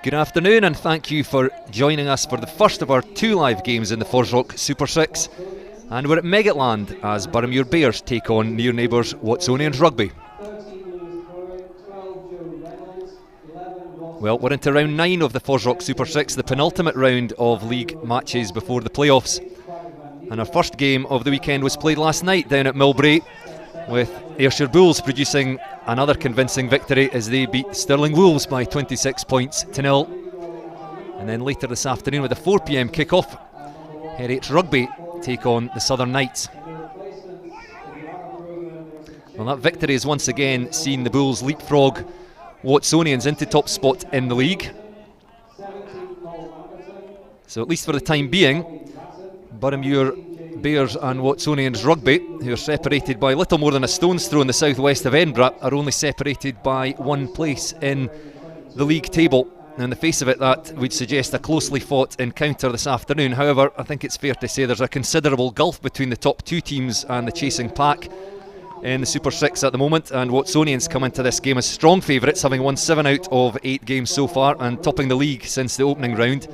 Good afternoon and thank you for joining us for the first of our two live games in the FOSROC Super 6. And we're at Meggetland as Boroughmuir Bears take on near neighbours Watsonians Rugby. Well, we're into round 9 of the FOSROC Super 6, the penultimate round of league matches before the playoffs. And our first game of the weekend was played last night down at Millbrae, with Ayrshire Bulls producing another convincing victory as they beat Stirling Wolves by 26 points to 0. And then later this afternoon with a 4 PM kick-off, Heritage Rugby take on the Southern Knights. Well, that victory has once again seen the Bulls leapfrog Watsonians into top spot in the league. So at least for the time being, Boroughmuir Bears and Watsonians Rugby, who are separated by little more than a stone's throw in the southwest of Edinburgh, are only separated by one place in the league table. Now, in the face of it, that would suggest a closely fought encounter this afternoon. However, I think it's fair to say there's a considerable gulf between the top two teams and the chasing pack in the Super 6 at the moment, and Watsonians come into this game as strong favourites, having won 7 out of 8 games so far and topping the league since the opening round.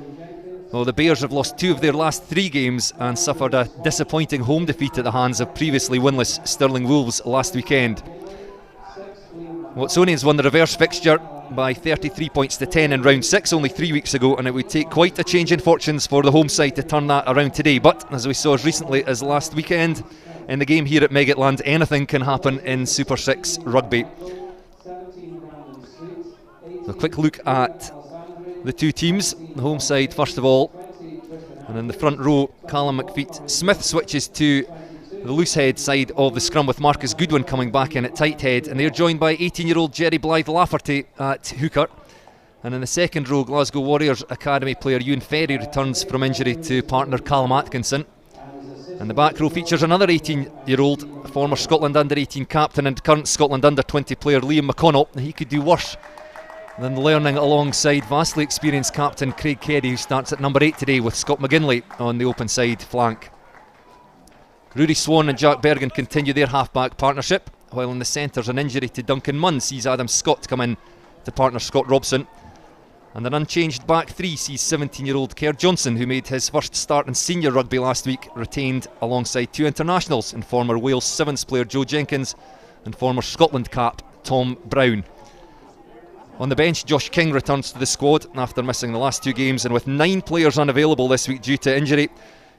Well, the Bears have lost 2 of their last 3 games and suffered a disappointing home defeat at the hands of previously winless Stirling Wolves last weekend. Watsonians won the reverse fixture by 33 points to 10 in round 6 only 3 weeks ago, and it would take quite a change in fortunes for the home side to turn that around today. But as we saw as recently as last weekend in the game here at Meggetland, anything can happen in Super 6 rugby. A quick look at the two teams. The home side first of all, and in the front row, Callum McFeet Smith switches to the loose head side of the scrum with Marcus Goodwin coming back in at tight head, and they're joined by 18-year-old Jerry Blythe Lafferty at hooker. And in the second row, Glasgow Warriors Academy player Ewan Ferry returns from injury to partner Callum Atkinson. And the back row features another 18-year-old former Scotland under-18 captain and current Scotland under-20 player Liam McConnell. He could do worse than learning alongside vastly experienced captain Craig Keddy, who starts at number 8 today with Scott McGinley on the open side flank. Rudy Swan and Jack Bergen continue their half-back partnership, while in the centres an injury to Duncan Munn sees Adam Scott come in to partner Scott Robson. And an unchanged back 3 sees 17-year-old Kerr Johnson, who made his first start in senior rugby last week, retained alongside 2 internationals in former Wales Sevens player Joe Jenkins and former Scotland cap Tom Brown. On the bench, Josh King returns to the squad after missing the last 2 games, and with 9 players unavailable this week due to injury,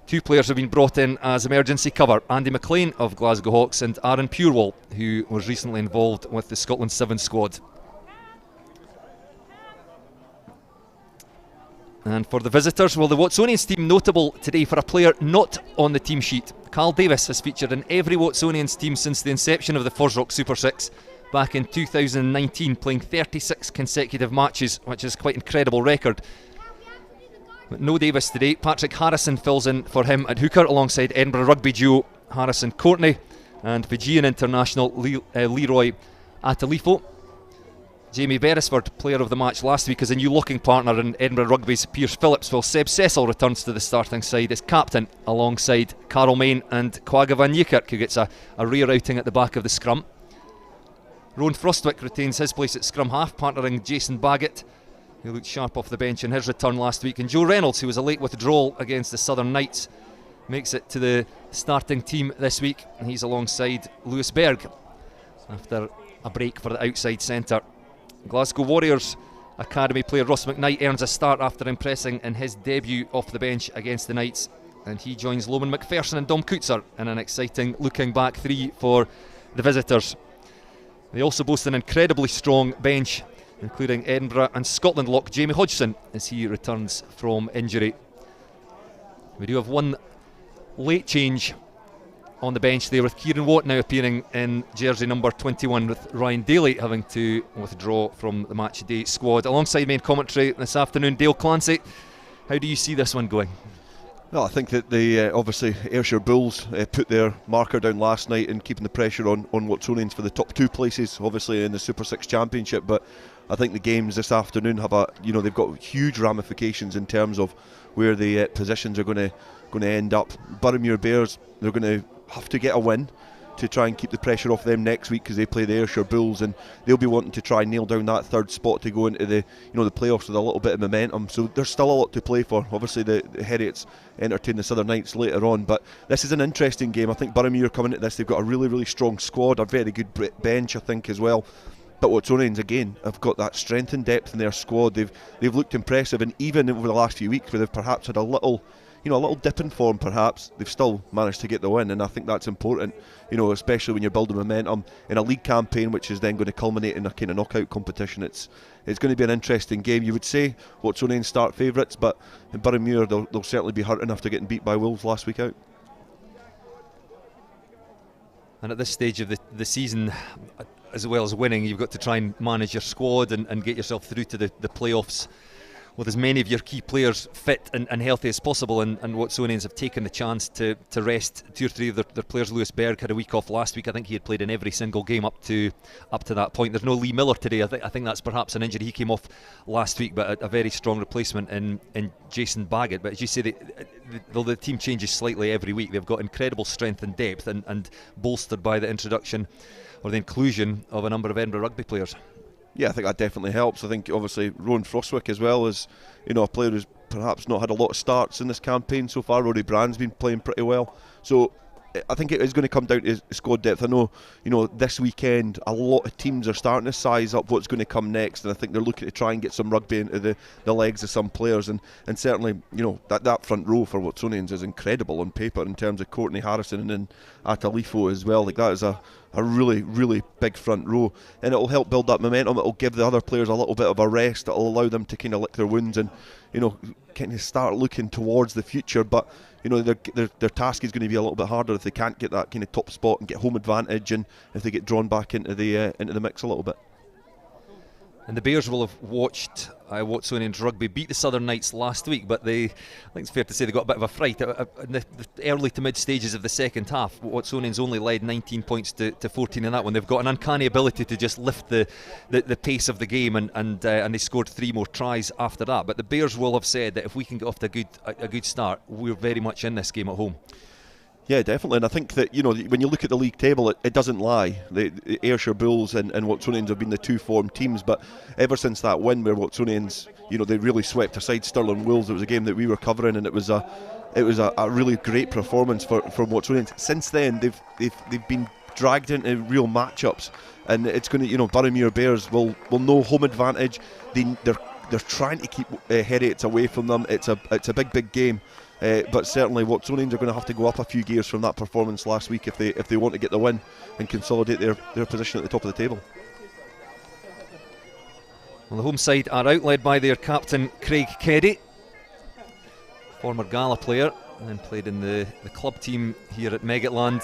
2 players have been brought in as emergency cover: Andy McLean of Glasgow Hawks and Aaron Purewall, who was recently involved with the Scotland Sevens squad. And for the visitors, well, the Watsonians team notable today for a player not on the team sheet. Carl Davis has featured in every Watsonians team since the inception of the FOSROC Super 6 back in 2019, playing 36 consecutive matches, which is quite an incredible record. But no Davis today. Patrick Harrison fills in for him at hooker alongside Edinburgh rugby duo Harrison Courtney and Fijian international Leroy Atalifo. Jamie Beresford, player of the match last week, is a new looking partner in Edinburgh Rugby's Pierce Phillips, while Seb Cecil returns to the starting side as captain alongside Carl Main and Quagga van Niekerk, who gets a rare outing at the back of the scrum. Rowan Frostwick retains his place at scrum half, partnering Jason Baggett, who looked sharp off the bench in his return last week. And Joe Reynolds, who was a late withdrawal against the Southern Knights, makes it to the starting team this week, and he's alongside Lewis Berg after a break for the outside centre. Glasgow Warriors Academy player Ross McKnight earns a start after impressing in his debut off the bench against the Knights, and he joins Loman McPherson and Dom Coutser in an exciting looking back 3 for the visitors. They also boast an incredibly strong bench, including Edinburgh and Scotland lock Jamie Hodgson as he returns from injury. We do have one late change on the bench there, with Kieran Watt now appearing in jersey number 21, with Ryan Daly having to withdraw from the match day squad. Alongside main commentary this afternoon, Dale Clancy. How do you see this one going? Well, I think that the obviously Ayrshire Bulls put their marker down last night in keeping the pressure on Watsonians for the top 2 places, obviously in the Super 6 Championship. But I think the games this afternoon have they've got huge ramifications in terms of where the positions are going to end up. Boroughmuir Bears, they're going to have to get a win to try and keep the pressure off them next week because they play the Ayrshire Bulls, and they'll be wanting to try and nail down that third spot to go into the the playoffs with a little bit of momentum. So there's still a lot to play for. Obviously the Heriots entertain the Southern Knights later on, but this is an interesting game. I think Boroughmuir coming into this, they've got a really, really strong squad, a very good bench I think as well. But Watsonians again have got that strength and depth in their squad. They've looked impressive, and even over the last few weeks where they've perhaps had a little dip in form, perhaps they've still managed to get the win, and I think that's important. Especially when you're building momentum in a league campaign, which is then going to culminate in a kind of knockout competition. It's going to be an interesting game. You would say Watsonians start favourites, but in Boroughmuir they'll certainly be hurting after getting beat by Wolves last week out. And at this stage of the season, as well as winning, you've got to try and manage your squad and get yourself through to the playoffs with as many of your key players fit and healthy as possible. And Watsonians have taken the chance to rest 2 or 3 of their players. Lewis Berg had a week off last week. I think he had played in every single game up to that point. There's no Lee Miller today. I think that's perhaps an injury. He came off last week, but a very strong replacement in Jason Baggett. But as you say, though the team changes slightly every week, they've got incredible strength and depth, and bolstered by the introduction or the inclusion of a number of Edinburgh Rugby players. Yeah, I think that definitely helps. I think obviously Rowan Frostwick as well is a player who's perhaps not had a lot of starts in this campaign so far. Rory Brand's been playing pretty well. So I think it is going to come down to squad depth. I know, this weekend a lot of teams are starting to size up what's going to come next, and I think they're looking to try and get some rugby into the legs of some players, and certainly, that front row for Watsonians is incredible on paper in terms of Courtney Harrison and Atalifo as well. Like, that is a really, really big front row, and it'll help build that momentum. It'll give the other players a little bit of a rest. It'll allow them to kind of lick their wounds and kind of start looking towards the future. But their task is going to be a little bit harder if they can't get that kind of top spot and get home advantage, and if they get drawn back into the mix a little bit. And the Bears will have watched Watsonians Rugby beat the Southern Knights last week, but I think it's fair to say they got a bit of a fright. In the early to mid stages of the second half, Watsonians only led 19 points to 14 in that one. They've got an uncanny ability to just lift the pace of the game, and they scored 3 more tries after that. But the Bears will have said that if we can get off to a good start, we're very much in this game at home. Yeah, definitely, and I think that when you look at the league table, it doesn't lie. The Ayrshire Bulls and Watsonians have been the 2 form teams, but ever since that win where Watsonians, they really swept aside Stirling Wolves, it was a game that we were covering, and it was a really great performance from Watsonians. Since then, they've been dragged into real matchups, and it's going to, Boroughmuir Bears will know home advantage. They're trying to keep Heriots away from them. It's a big game. But certainly Watsonians are going to have to go up a few gears from that performance last week if they want to get the win and consolidate their position at the top of the table. Well, the home side are out, led by their captain Craig Keddy, former Gala player, and then played in the club team here at Meggetland.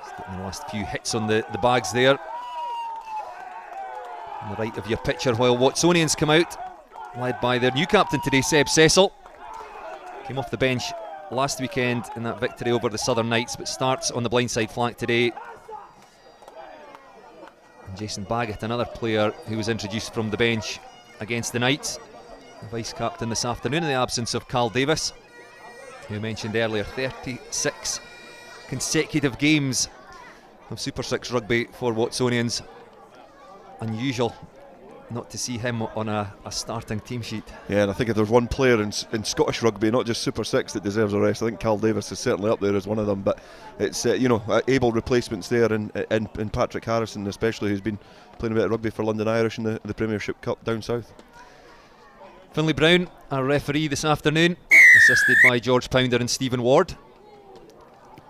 Just getting the last few hits on the bags there. On the right of your picture, while Watsonians come out, led by their new captain today, Seb Cecil. Came off the bench last weekend in that victory over the Southern Knights, but starts on the blindside flank today. And Jason Baggett, another player who was introduced from the bench against the Knights, the vice captain this afternoon in the absence of Carl Davis, who mentioned earlier. 36 consecutive games of Super 6 rugby for Watsonians. Unusual not to see him on a starting team sheet. Yeah, and I think if there's one player in Scottish rugby, not just Super 6, that deserves a rest, I think Carl Davis is certainly up there as one of them. But it's able replacements there, and Patrick Harrison especially, who's been playing a bit of rugby for London Irish in the Premiership Cup down south. Finlay Brown, our referee this afternoon, assisted by George Pounder and Stephen Ward.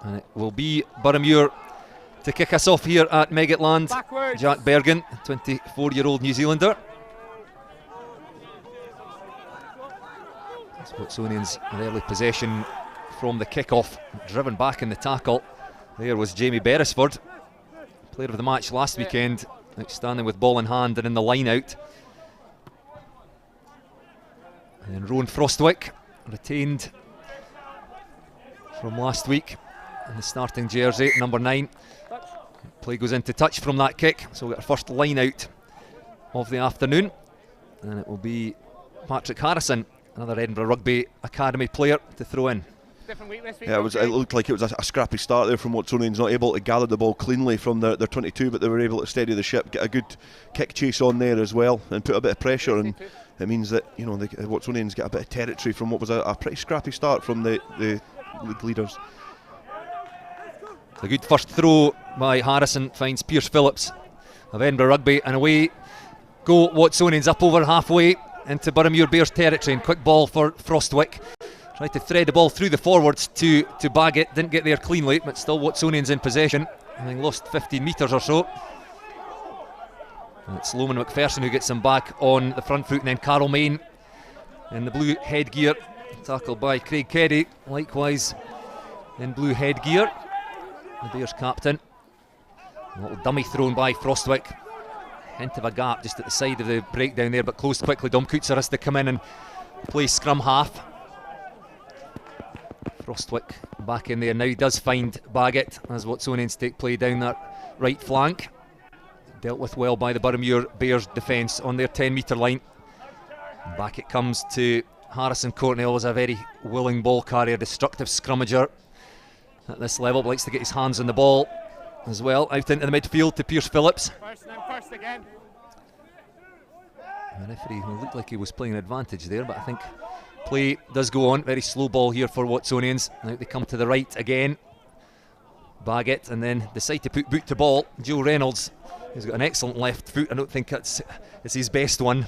And it will be Boroughmuir to kick us off here at Meggetland. Backwards. Jack Bergen, 24-year-old New Zealander. Watsonians in early possession from the kick-off, driven back in the tackle. There was Jamie Beresford, player of the match last weekend, outstanding with ball in hand and in the line out. And then Rowan Frostwick, retained from last week in the starting jersey, number 9. Play goes into touch from that kick, so we'll get our first line out of the afternoon, and it will be Patrick Harrison Another Edinburgh Rugby Academy player to throw in. Yeah, it looked like it was a scrappy start there from Watsonians, not able to gather the ball cleanly from their 22, but they were able to steady the ship, get a good kick chase on there as well, and put a bit of pressure, and it means that, you know, the Watsonians get a bit of territory from what was a pretty scrappy start from the league leaders. A good first throw by Harrison finds Pierce Phillips of Edinburgh Rugby, and away go Watsonians up over halfway into Boroughmuir Bears territory, and quick ball for Frostwick. Tried to thread the ball through the forwards to Baggett, didn't get there cleanly, but still Watsonians in possession, having lost 15 metres or so. And it's Loman McPherson who gets him back on the front foot, and then Carol Main in the blue headgear, tackled by Craig Keddy, likewise in blue headgear, the Bears captain. A little dummy thrown by Frostwick, hint of a gap just at the side of the breakdown there, but closed quickly. Dom Coutser has to come in and play scrum half. Frostwick back in there now. He does find Baggett as Watsonians take play down that right flank. Dealt with well by the Boroughmuir Bears defence on their 10-metre line. Back it comes to Harrison Courtney, always a very willing ball carrier, destructive scrummager at this level, but likes to get his hands on the ball as well. Out into the midfield to Pierce Phillips. First again. The referee looked like he was playing an advantage there, but I think play does go on. Very slow ball here for Watsonians. Now they come to the right again. Baggett, and then decide to put boot to ball. Joe Reynolds, who's got an excellent left foot. I don't think it's his best one,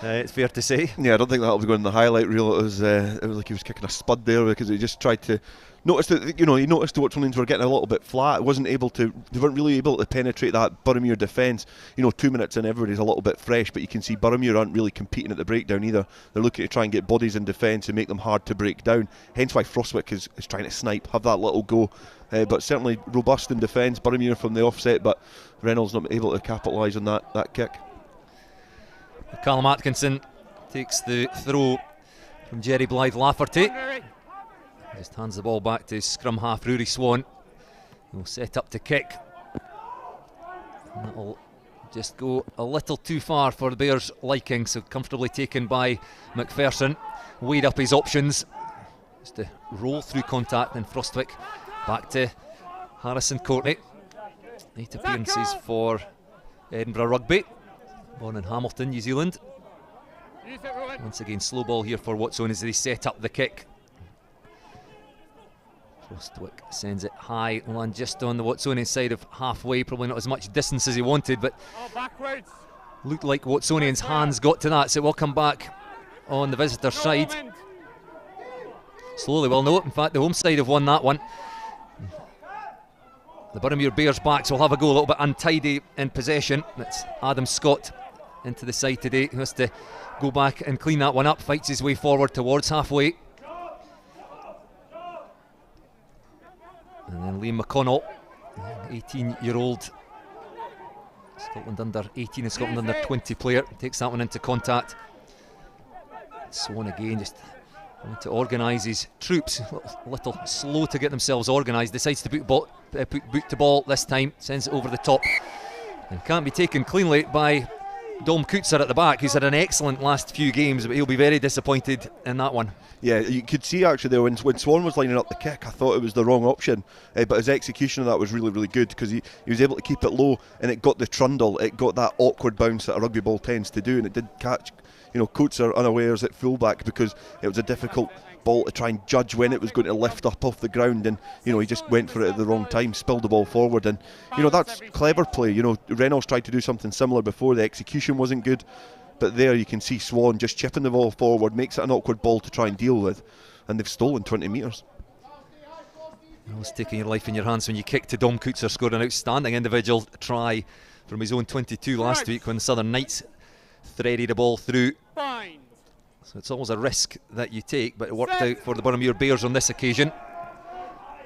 it's fair to say. Yeah, I don't think that'll be going in the highlight reel. It was like he was kicking a spud there, because he just tried to notice that, you know, he noticed the Watsonians were getting a little bit flat. They weren't really able to penetrate that Boroughmuir defence. You know, 2 minutes in, everybody's a little bit fresh, but you can see Boroughmuir aren't really competing at the breakdown either. They're looking to try and get bodies in defence and make them hard to break down. Hence why Frostwick is trying to snipe, have that little go. But certainly robust in defence, Boroughmuir from the offset, but Reynolds not able to capitalise on that kick. Callum Atkinson takes the throw from Jerry Blythe Lafferty. Just hands the ball back to scrum half Rory Swan. He'll set up to kick. And that'll just go a little too far for the Bears' liking, so comfortably taken by McPherson. Weighed up his options. Just to roll through contact, and Frostwick back to Harrison Courtney. 8 appearances for Edinburgh Rugby. Born in Hamilton, New Zealand. Once again, slow ball here for Watson as they set up the kick. Frostwick sends it high, land just on the Watsonian side of halfway. Probably not as much distance as he wanted, but looked like Watsonian's hands got to that, so it will come back on the visitor side. Slowly, well, no, in fact the home side have won that one. The Boroughmuir Bears backs will have a go, a little bit untidy in possession. That's Adam Scott into the side today, who has to go back and clean that one up, fights his way forward towards halfway. And then Liam McConnell, 18-year-old Scotland under 18 and Scotland under 20 player, takes that one into contact. Swan again just wanting to organise his troops, a little slow to get themselves organised, decides to put boot to ball this time, sends it over the top, and can't be taken cleanly by Dom Coutser at the back, who's had an excellent last few games, but he'll be very disappointed in that one. Yeah, you could see actually there when Swan was lining up the kick, I thought it was the wrong option, but his execution of that was really, really good, because he was able to keep it low, and it got the trundle, it got that awkward bounce that a rugby ball tends to do, and it did catch, you know, Coutser unawares at fullback, because it was a difficult ball to try and judge when it was going to lift up off the ground, and you know, he just went for it at the wrong time, spilled the ball forward, and you know, that's clever play. You know, Reynolds tried to do something similar before, the execution wasn't good, but there you can see Swan just chipping the ball forward, makes it an awkward ball to try and deal with, and they've stolen 20 metres. It's taking your life in your hands when you kick to Dom Coutser, scored an outstanding individual try from his own 22 last week when the Southern Knights threaded a ball through. So it's always a risk that you take, but it worked out for the Boroughmuir Bears on this occasion.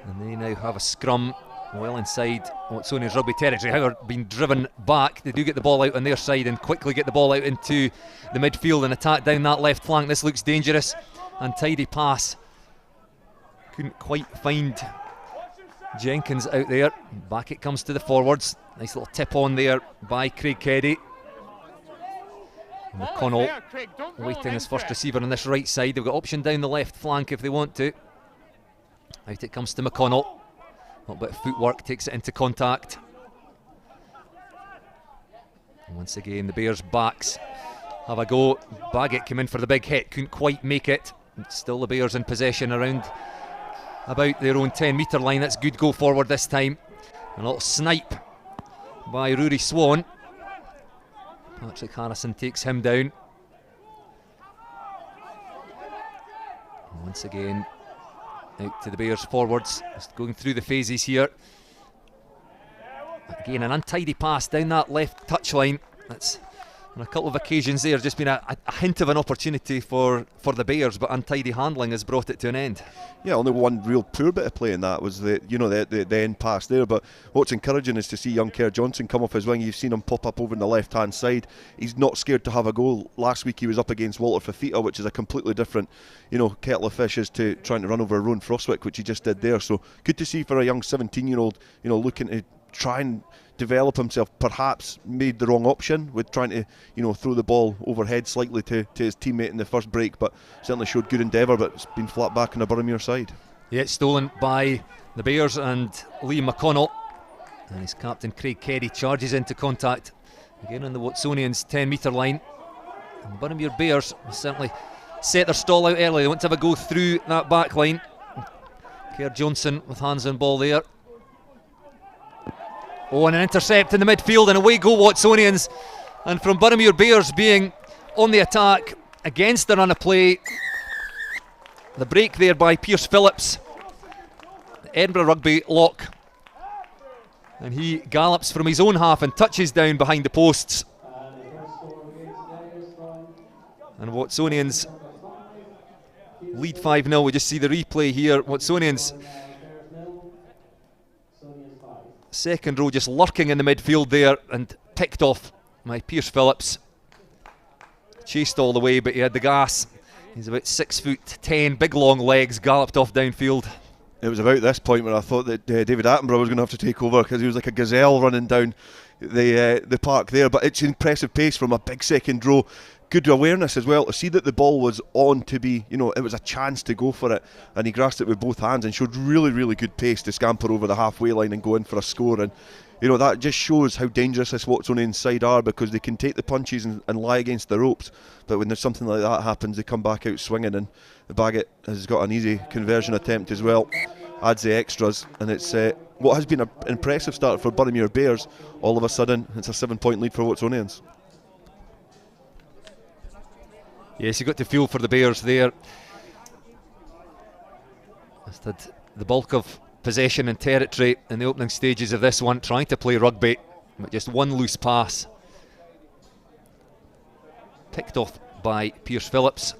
And they now have a scrum well inside Watsonians Rugby territory. However, being driven back, they do get the ball out on their side and quickly get the ball out into the midfield and attack down that left flank. This looks dangerous. Untidy pass. Couldn't quite find Jenkins out there. Back it comes to the forwards. Nice little tip on there by Craig Keddy. McConnell waiting his first receiver on this right side. They've got option down the left flank if they want to. Out it comes to McConnell. A little bit of footwork, takes it into contact. And once again, the Bears' backs have a go. Baggett came in for the big hit, couldn't quite make it. Still the Bears in possession around about their own 10-metre line. That's good go forward this time. A little snipe by Rory Swan. Patrick Harrison takes him down. And once again, out to the Bears forwards, just going through the phases here. Again, an untidy pass down that left touchline. That's on a couple of occasions there just been a hint of an opportunity for the Bears, but untidy handling has brought it to an end. Yeah, only one real poor bit of play in that was the end pass there. But what's encouraging is to see young Kerr Johnson come off his wing. You've seen him pop up over on the left hand side. He's not scared to have a goal. Last week he was up against Walter Fafita, which is a completely different kettle of fish as to trying to run over Rowan Frostwick, which he just did there. So good to see for a young 17-year-old looking to try and develop himself. Perhaps made the wrong option with trying to throw the ball overhead slightly to his teammate in the first break, but certainly showed good endeavour, but it's been flat back on the Boroughmuir side. Yeah, it's stolen by the Bears and Liam McConnell, and his captain Craig Keddy charges into contact again on the Watsonians 10-metre line. And the Boroughmuir Bears certainly set their stall out early. They want to have a go through that back line. Kerr Johnson with hands on ball there. Oh, and an intercept in the midfield, and away go Watsonians. And from Boroughmuir Bears being on the attack against the run of play, the break there by Pierce Phillips, the Edinburgh Rugby lock, and he gallops from his own half and touches down behind the posts. And Watsonians lead 5-0. We just see the replay here. Watsonians second row just lurking in the midfield there and picked off by Pierce Phillips. Chased all the way, but he had the gas. He's about 6'10", big long legs, galloped off downfield. It was about this point where I thought that David Attenborough was going to have to take over, because he was like a gazelle running down the park there. But it's impressive pace from a big second row. Good awareness as well to see that the ball was on to be, it was a chance to go for it, and he grasped it with both hands and showed really, really good pace to scamper over the halfway line and go in for a score. And that just shows how dangerous this Watsonian side are, because they can take the punches and lie against the ropes, but when there's something like that happens, they come back out swinging. And the Baggett has got an easy conversion attempt as well, adds the extras, and it's what has been an impressive start for Boroughmuir Bears. All of a sudden it's a 7-point lead for Watsonians. Yes, you got to feel for the Bears there. Just had the bulk of possession and territory in the opening stages of this one, trying to play rugby, but just one loose pass picked off by Pierce Phillips,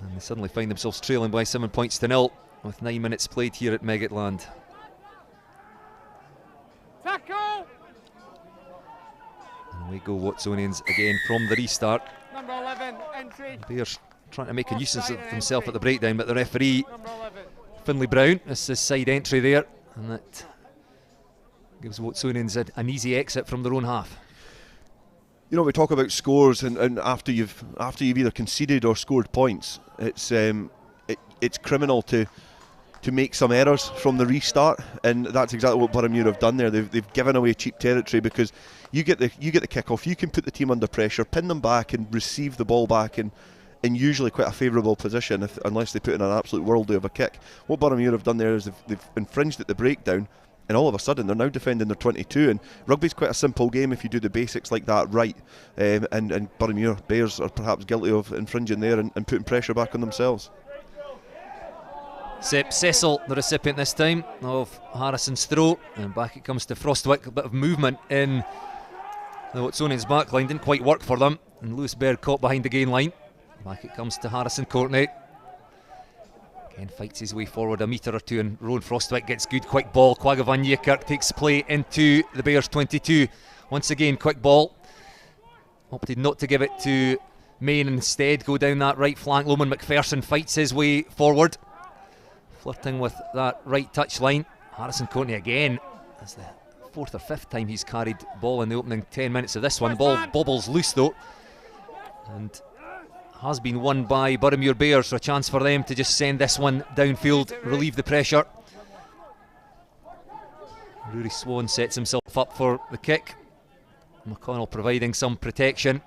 and they suddenly find themselves trailing by 7 points to 0 with 9 minutes played here at Meggetland. Tackle! And we go Watsonians again from the restart. Number 11, entry. Bears trying to make a nuisance of themselves at the breakdown, but the referee, Finlay Brown, this is his side entry there, and that gives Watsonians an easy exit from their own half. We talk about scores, and after you've either conceded or scored points, it's criminal to make some errors from the restart, and that's exactly what Boroughmuir have done there. They've given away cheap territory, because you get the kick-off, you can put the team under pressure, pin them back and receive the ball back in usually quite a favourable position, unless they put in an absolute worldie of a kick. What Boroughmuir have done there is they've infringed at the breakdown, and all of a sudden they're now defending their 22, and rugby's quite a simple game if you do the basics like that right, and Boroughmuir Bears are perhaps guilty of infringing there and putting pressure back on themselves. Sep Cecil, the recipient this time of Harrison's throw, and back it comes to Frostwick. A bit of movement in the Watsonians backline, didn't quite work for them, and Lewis Baird caught behind the gain line. Back it comes to Harrison Courtney. Again fights his way forward a metre or two, and Rowan Frostwick gets good quick ball. Quagga van Niekerk takes play into the Bears 22. Once again, quick ball. Opted not to give it to Main, instead go down that right flank. Loman McPherson fights his way forward, flirting with that right touch line. Harrison Courtney again, as the 4th or 5th time he's carried ball in the opening 10 minutes of this one. The ball bobbles loose though, and has been won by Boroughmuir Bears, so a chance for them to just send this one downfield, relieve the pressure. Rory Swan sets himself up for the kick. McConnell providing some protection,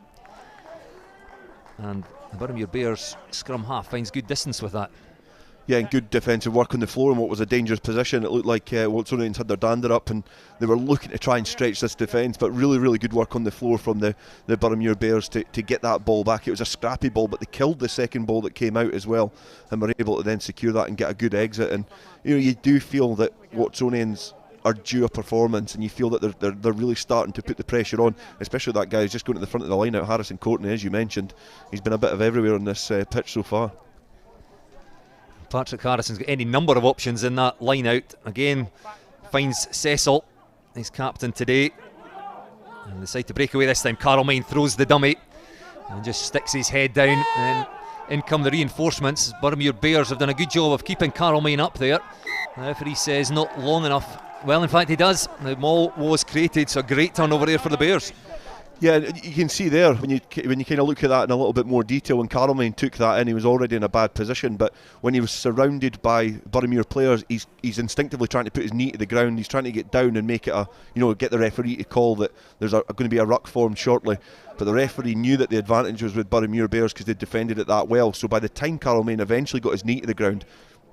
and the Boroughmuir Bears scrum half finds good distance with that. Yeah, and good defensive work on the floor in what was a dangerous position. It looked like Watsonians had their dander up and they were looking to try and stretch this defence, but really, really good work on the floor from the Boroughmuir Bears to get that ball back. It was a scrappy ball, but they killed the second ball that came out as well, and were able to then secure that and get a good exit. And you do feel that Watsonians are due a performance, and you feel that they're really starting to put the pressure on, especially that guy who's just going to the front of the line out, Harrison Courtney, as you mentioned. He's been a bit of everywhere on this pitch so far. Patrick Harrison's got any number of options in that line out. Again, finds Cecil, his captain today, and decide to break away this time. Carl Main throws the dummy and just sticks his head down, and then in come the reinforcements. Boroughmuir Bears have done a good job of keeping Carl Main up there. The referee says not long enough. Well, in fact he does. The maul was created, so a great turnover there for the Bears. Yeah, you can see there when you kind of look at that in a little bit more detail. When Carlmain took that in, he was already in a bad position, but when he was surrounded by Boroughmuir players, he's instinctively trying to put his knee to the ground. He's trying to get down and make it get the referee to call that there's going to be a ruck formed shortly. But the referee knew that the advantage was with Boroughmuir Bears because they defended it that well. So by the time Carlmain eventually got his knee to the ground,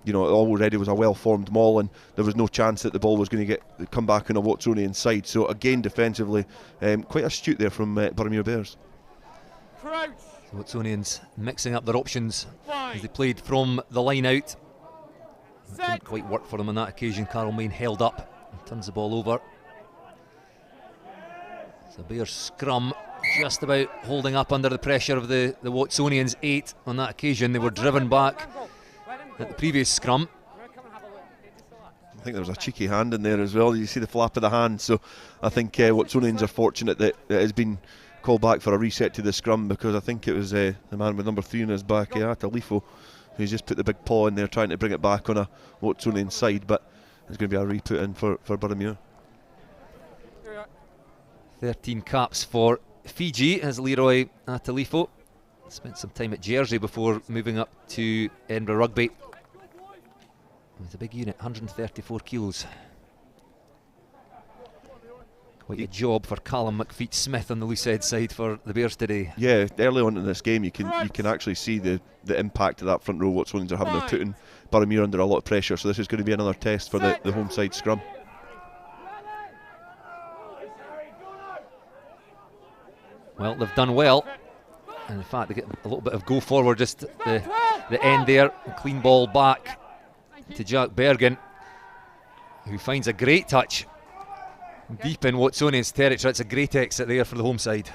it already was a well-formed maul, and there was no chance that the ball was going to come back on a Watsonian side. So again, defensively, quite astute there from Boroughmuir Bears. Watsonians mixing up their options as they played from the line out. It didn't quite work for them on that occasion. Carl Main held up and turns the ball over. So Bears scrum just about holding up under the pressure of the Watsonians 8 on that occasion. They were driven back at the previous scrum. I think there was a cheeky hand in there as well. You see the flap of the hand. So I think Watsonians are fortunate that it has been called back for a reset to the scrum, because I think it was the man with number 3 in his back, Atalifo, who's just put the big paw in there trying to bring it back on a Watsonian side. But there's going to be a re-put in for Boroughmuir. 13 caps for Fiji as Leroy Atalifo spent some time at Jersey before moving up to Edinburgh Rugby. It's a big unit, 134 kilos. Quite a job for Callum McFeet-Smith on the loose head side for the Bears today. Yeah, early on in this game you can actually see the impact of that front row Watsonians are having. They're putting Boroughmuir under a lot of pressure, so this is going to be another test for the home side scrum. Well, they've done well, and in fact they get a little bit of go forward just at the end there. A clean ball back to Jack Bergen, who finds a great touch deep in Watsonians territory. It's a great exit there for the home side.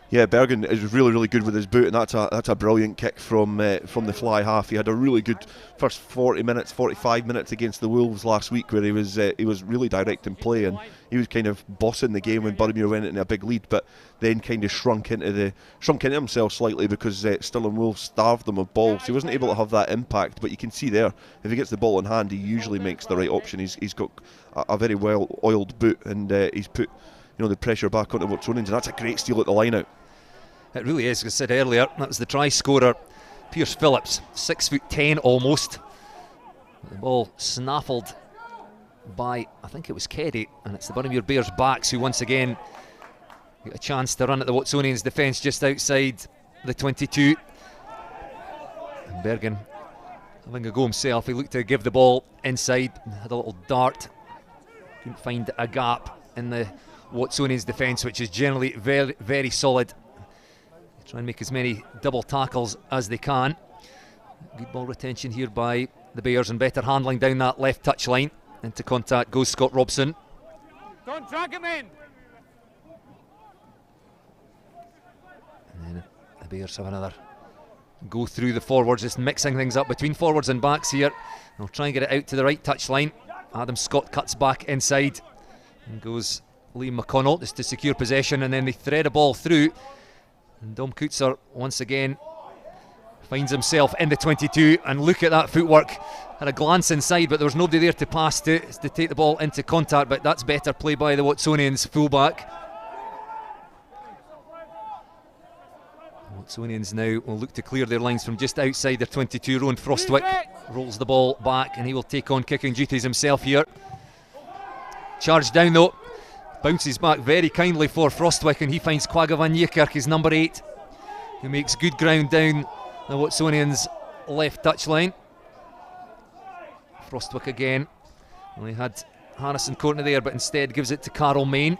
Yeah, Bergen is really, really good with his boot, and that's a brilliant kick from the fly half. He had a really good first 45 minutes against the Wolves last week, where he was really direct in play, and he was kind of bossing the game when Boroughmuir went in a big lead, but then kind of shrunk into himself slightly because Stirling Wolves starved them of balls. So he wasn't able to have that impact, but you can see there, if he gets the ball in hand, he usually makes the right option. He's got a very well oiled boot, and he's put the pressure back onto Watsonians, and that's a great steal at the line out. It really is. As I said earlier, that was the try scorer, Pierce Phillips, 6'10" almost. The ball snaffled by, I think it was Keddy, and it's the Boroughmuir Bears backs who once again get a chance to run at the Watsonians defence just outside the 22. And Bergen having a go himself. He looked to give the ball inside, had a little dart, couldn't find a gap in the Watsonians defence, which is generally very, very solid. Try and make as many double tackles as they can. Good ball retention here by the Bears, and better handling down that left touchline. Into contact goes Scott Robson. Don't drag him in. And then the Bears have another go through the forwards, just mixing things up between forwards and backs here. They'll try and get it out to the right touchline. Adam Scott cuts back inside, and goes Liam McConnell just to secure possession, and then they thread a ball through. And Dom Coutser once again Finds himself in the 22, and look at that footwork. Had a glance inside, but there was nobody there to pass to take the ball into contact, but that's better play by the Watsonians fullback. Watsonians now will look to clear their lines from just outside their 22. Rowan Frostwick rolls the ball back, and he will take on kicking duties himself here. Charged down though, bounces back very kindly for Frostwick, and he finds Quagga van Niekerk, his number 8, who makes good ground down the Watsonians' left touchline. Frostwick again. Well, he had Harrison Courtney there, but instead gives it to Carl Main.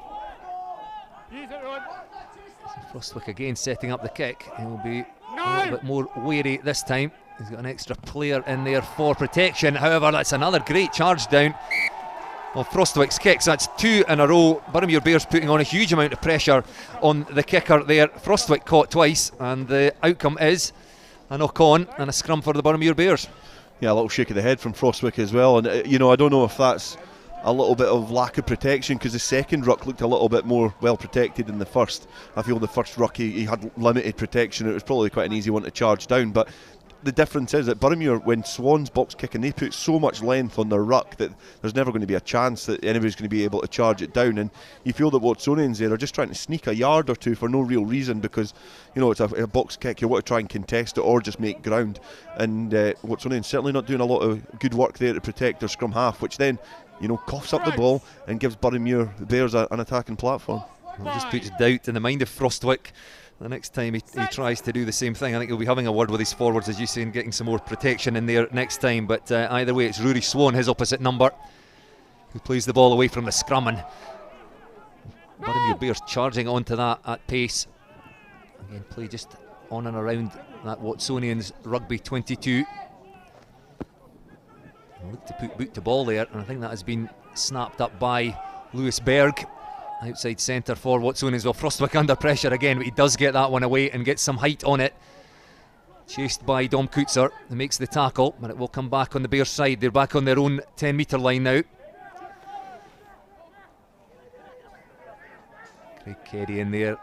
So Frostwick again setting up the kick. He'll be a little bit more wary this time. He's got an extra player in there for protection. However, that's another great charge down of Frostwick's kicks. That's 2 in a row. Boroughmuir Bears putting on a huge amount of pressure on the kicker there. Frostwick caught twice, and the outcome is a knock on and a scrum for the Boroughmuir Bears. Yeah, a little shake of the head from Frostwick as well, and I don't know if that's a little bit of lack of protection, because the second ruck looked a little bit more well protected than the first. I feel the first ruck he had limited protection. It was probably quite an easy one to charge down, but the difference is that Boroughmuir, when Swans box kicking, they put so much length on their ruck that there's never going to be a chance that anybody's going to be able to charge it down. And you feel that Watsonians there are just trying to sneak a yard or two for no real reason, because it's a box kick, you want to try and contest it or just make ground. And Watsonians certainly not doing a lot of good work there to protect their scrum half, which then coughs up the ball and gives Boroughmuir Bears an attacking platform. It just puts doubt in the mind of Frostwick. The next time he tries to do the same thing, I think he'll be having a word with his forwards, as you say, and getting some more protection in there next time. But either way, it's Rory Swan, his opposite number, who plays the ball away from the scrum, and Boroughmuir Bears charging onto that at pace. Again, play just on and around that Watsonians rugby 22. Look to put boot to ball there, and I think that has been snapped up by Lewis Berg. Outside centre for Watsonians. Well, Frostwick under pressure again, but he does get that one away and gets some height on it. Chased by Dom Coetzer, who makes the tackle, but it will come back on the Bears side. They're back on their own 10 metre line now. Craig Keddy in there,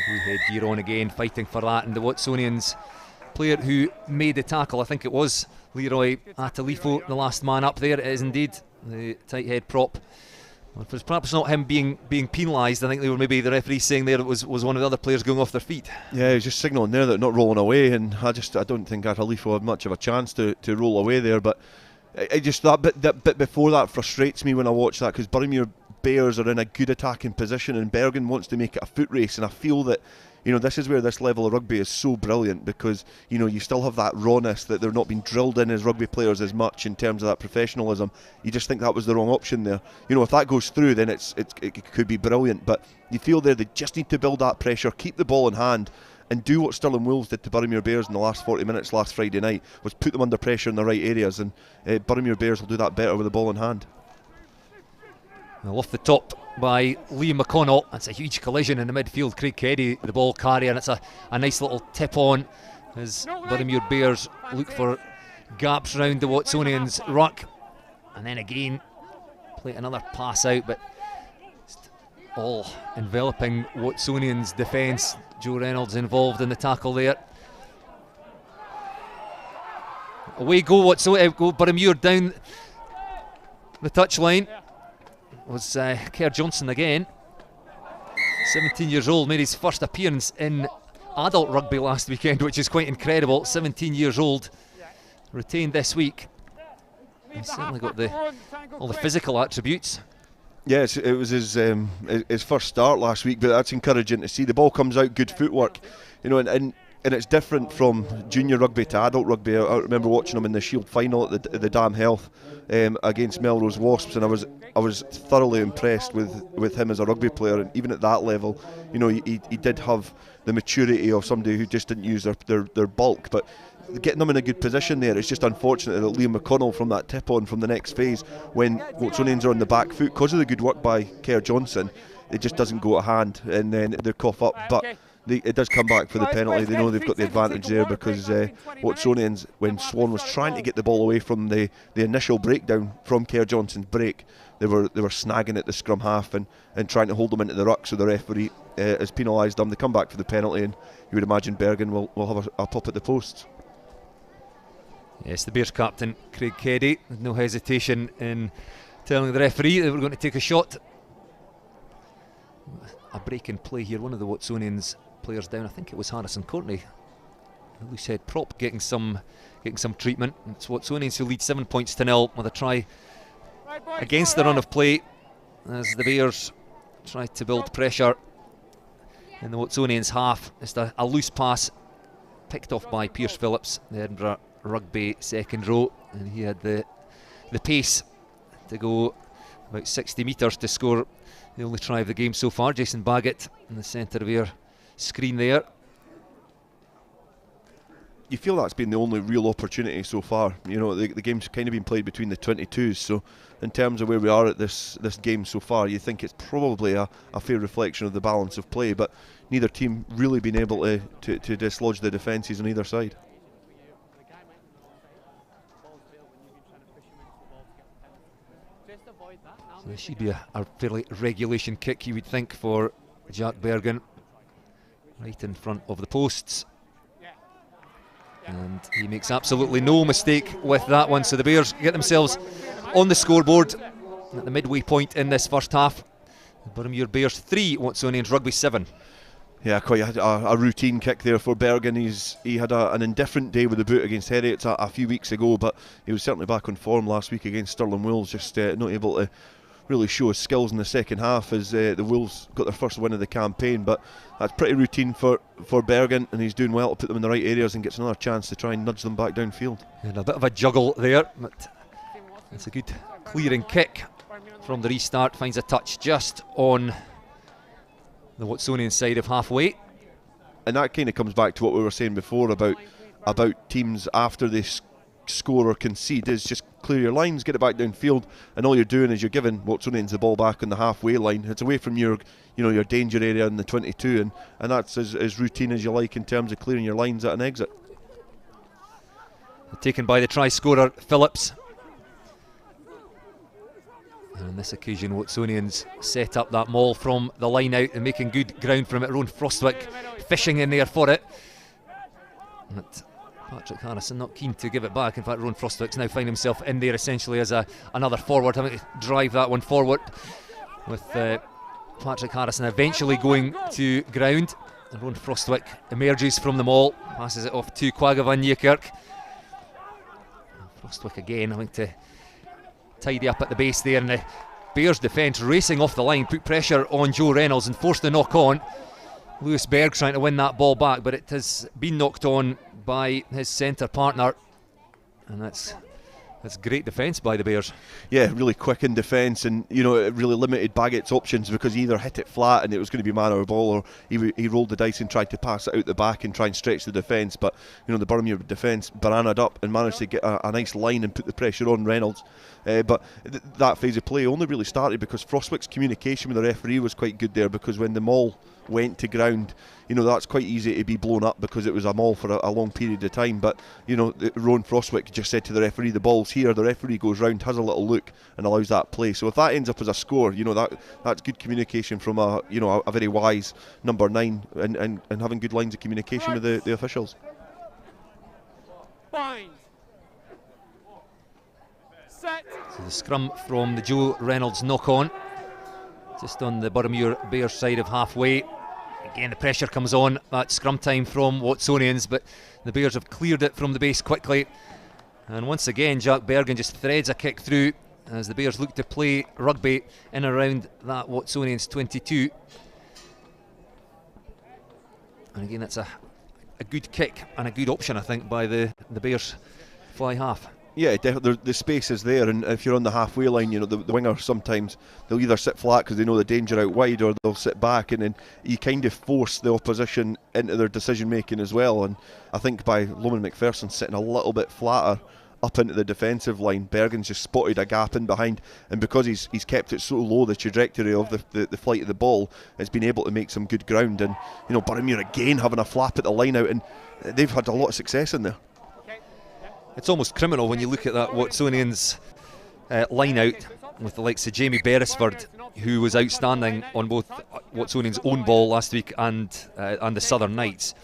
blue headgear on again, fighting for that. And the Watsonians player who made the tackle, I think it was Leroy Atalifo, the last man up there. It is indeed the tight head prop. Well, it was perhaps not him being penalised. I think they were maybe the referee saying there it was one of the other players going off their feet. Yeah, he was just signalling there that not rolling away, and I don't think Atalifo had much of a chance to roll away there. But that bit before that frustrates me when I watch that, because Boroughmuir Bears are in a good attacking position and Bergen wants to make it a foot race, and I feel that this is where this level of rugby is so brilliant, because you still have that rawness, that they're not being drilled in as rugby players as much in terms of that professionalism. You just think that was the wrong option there. If that goes through, then it could be brilliant, but you feel there they just need to build that pressure, keep the ball in hand, and do what Stirling Wolves did to Boroughmuir Bears in the last 40 minutes last Friday night, was put them under pressure in the right areas, and Boroughmuir Bears will do that better with the ball in hand. Well, off the top by Liam McConnell. That's a huge collision in the midfield. Craig Keddy, the ball carrier, and it's a nice little tip on as Boroughmuir Bears look for gaps round the Watsonians ruck. And then again, play another pass out, but all enveloping Watsonians defence. Joe Reynolds involved in the tackle there. Away go Boroughmuir down the touchline. Was Kerr Johnson again, 17 years old, made his first appearance in adult rugby last weekend, which is quite incredible. 17 years old, retained this week. He's certainly got all the physical attributes. Yes, it was his first start last week, but that's encouraging to see. The ball comes out, good footwork, and it's different from junior rugby to adult rugby. I remember watching him in the Shield final at the Dam Health against Melrose Wasps, and I was thoroughly impressed with him as a rugby player. And even at that level, he did have the maturity of somebody who just didn't use their bulk, but getting them in a good position there. It's just unfortunate that Liam McConnell, from that tip on from the next phase, when Watsonians are on the back foot, because of the good work by Kerr Johnson, it just doesn't go at hand, and then they cough up. But it does come back for the penalty. They know they've got the advantage there, because Watsonians, when Swan was trying to get the ball away from the initial breakdown from Kerr Johnson's break, they were snagging at the scrum half and trying to hold them into the ruck, so the referee has penalised them. They come back for the penalty, and you would imagine Bergen will have a pop at the posts. Yes, the Bears captain Craig Keddy, no hesitation in telling the referee that we're going to take a shot. A break in play here, one of the Watsonians players down, I think it was Harrison Courtney, a loose head prop, getting some treatment. It's Watsonians who lead 7 points to 0 with a try against the run of play as the Bears try to build pressure in the Watsonians half. Just a loose pass picked off by Pierce Phillips, the Edinburgh Rugby second row, and he had the pace to go about 60 metres to score the only try of the game so far. Jason Baggett in the centre of your screen there. You feel that's been the only real opportunity so far. You know, the game's kind of been played between the 22s, so in terms of where we are at this game so far, you think it's probably a fair reflection of the balance of play, but neither team really been able to dislodge the defences on either side. So this should be a fairly regulation kick, you would think, for Jack Bergen, right in front of the posts. And he makes absolutely no mistake with that one, so the Bears get themselves on the scoreboard at the midway point in this first half. Boroughmuir Bears 3, Watsonians Rugby 7. Yeah, quite a routine kick there for Bergen. He had an indifferent day with the boot against Heriots a few weeks ago, but he was certainly back on form last week against Stirling Wolves, just not able to really show his skills in the second half as the Wolves got their first win of the campaign. But that's pretty routine for Bergen, and he's doing well to put them in the right areas and gets another chance to try and nudge them back downfield. And a bit of a juggle there, but it's a good clearing kick from the restart. Finds a touch just on the Watsonian side of halfway. And that kind of comes back to what we were saying before about teams after they score or concede, is just clear your lines, get it back downfield, and all you're doing is you're giving Watsonians the ball back on the halfway line. It's away from your danger area in the 22, and that's as routine as you like in terms of clearing your lines at an exit. Taken by the try scorer Phillips. And on this occasion, Watsonians set up that maul from the line out and making good ground from it. Rowan Frostwick fishing in there for it. But Patrick Harrison not keen to give it back. In fact, Rowan Frostwick's now finding himself in there essentially as another forward, having to drive that one forward, with Patrick Harrison eventually going to ground. And Rowan Frostwick emerges from the maul, passes it off to Quagga van Niekerk. Frostwick again having to tidy up at the base there, and the Bears defence racing off the line, put pressure on Joe Reynolds and forced the knock on. Lewis Berg trying to win that ball back, but it has been knocked on by his centre partner, and that's great defence by the Bears. Yeah, really quick in defence, and it really limited Baggett's options, because he either hit it flat and it was going to be man or ball, or he rolled the dice and tried to pass it out the back and try and stretch the defence. But the Boroughmuir defence bananaed up and managed to get a nice line and put the pressure on Reynolds. But that phase of play only really started because Frostwick's communication with the referee was quite good there, because when the maul went to ground, that's quite easy to be blown up because it was a maul for a long period of time. But Rowan Frostwick just said to the referee, the ball's here. The referee goes round, has a little look, and allows that play. So if that ends up as a score, that's good communication from a very wise number 9, and having good lines of communication with the officials. So the scrum from the Joe Reynolds knock on, just on the Boroughmuir Bears side of halfway. Again, the pressure comes on at scrum time from Watsonians, but the Bears have cleared it from the base quickly. And once again, Jack Bergen just threads a kick through as the Bears look to play rugby in and around that Watsonians 22. And again, that's a good kick and a good option, I think, by the Bears fly half. Yeah, the space is there, and if you're on the halfway line, the winger sometimes they'll either sit flat because they know the danger out wide, or they'll sit back, and then you kind of force the opposition into their decision making as well. And I think by Loman McPherson sitting a little bit flatter up into the defensive line, Bergen's just spotted a gap in behind, and because he's kept it so low, the trajectory of the flight of the ball, has been able to make some good ground. And Boroughmuir again having a flap at the line out, and they've had a lot of success in there. It's almost criminal when you look at that Watsonians line out with the likes of Jamie Beresford, who was outstanding on both Watsonians' own ball last week and the Southern Knights.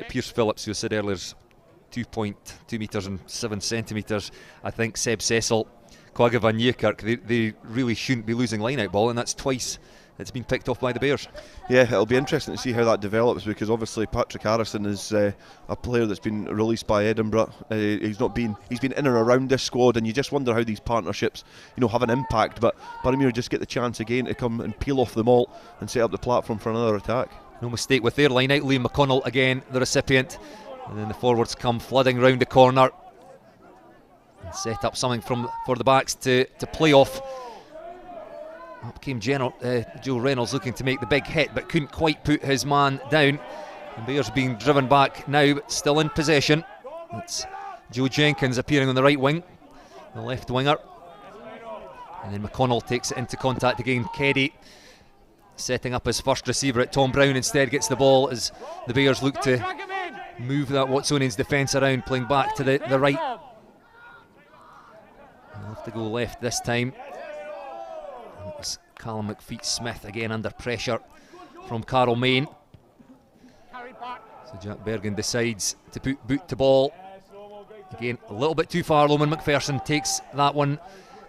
Pierce Phillips, who I said earlier, is 2.2 metres and 7 centimetres. I think Seb Cecil, Quagga van Nieuwkerk, they really shouldn't be losing line-out ball, and that's twice it's been picked off by the Bears. Yeah, it'll be interesting to see how that develops, because obviously Patrick Harrison is a player that's been released by Edinburgh. He's been in and around this squad, and you just wonder how these partnerships, have an impact. But Boroughmuir just get the chance again to come and peel off the malt and set up the platform for another attack. No mistake with their line out. Liam McConnell again, the recipient, and then the forwards come flooding round the corner and set up something for the backs to play off. Up came Joe Reynolds looking to make the big hit, but couldn't quite put his man down. And Bears being driven back now, but still in possession. It's Joe Jenkins appearing on the right wing, the left winger. And then McConnell takes it into contact again. Keddy setting up his first receiver at Tom Brown, instead gets the ball as the Bears look to move that Watsonians defence around, playing back to the right. They'll have to go left this time. It was Callum McFeet-Smith again under pressure from Carl Main. So Jack Bergen decides to put boot to ball. Again, a little bit too far. Loman McPherson takes that one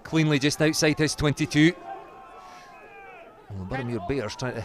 cleanly just outside his 22. And the Boroughmuir Bears trying to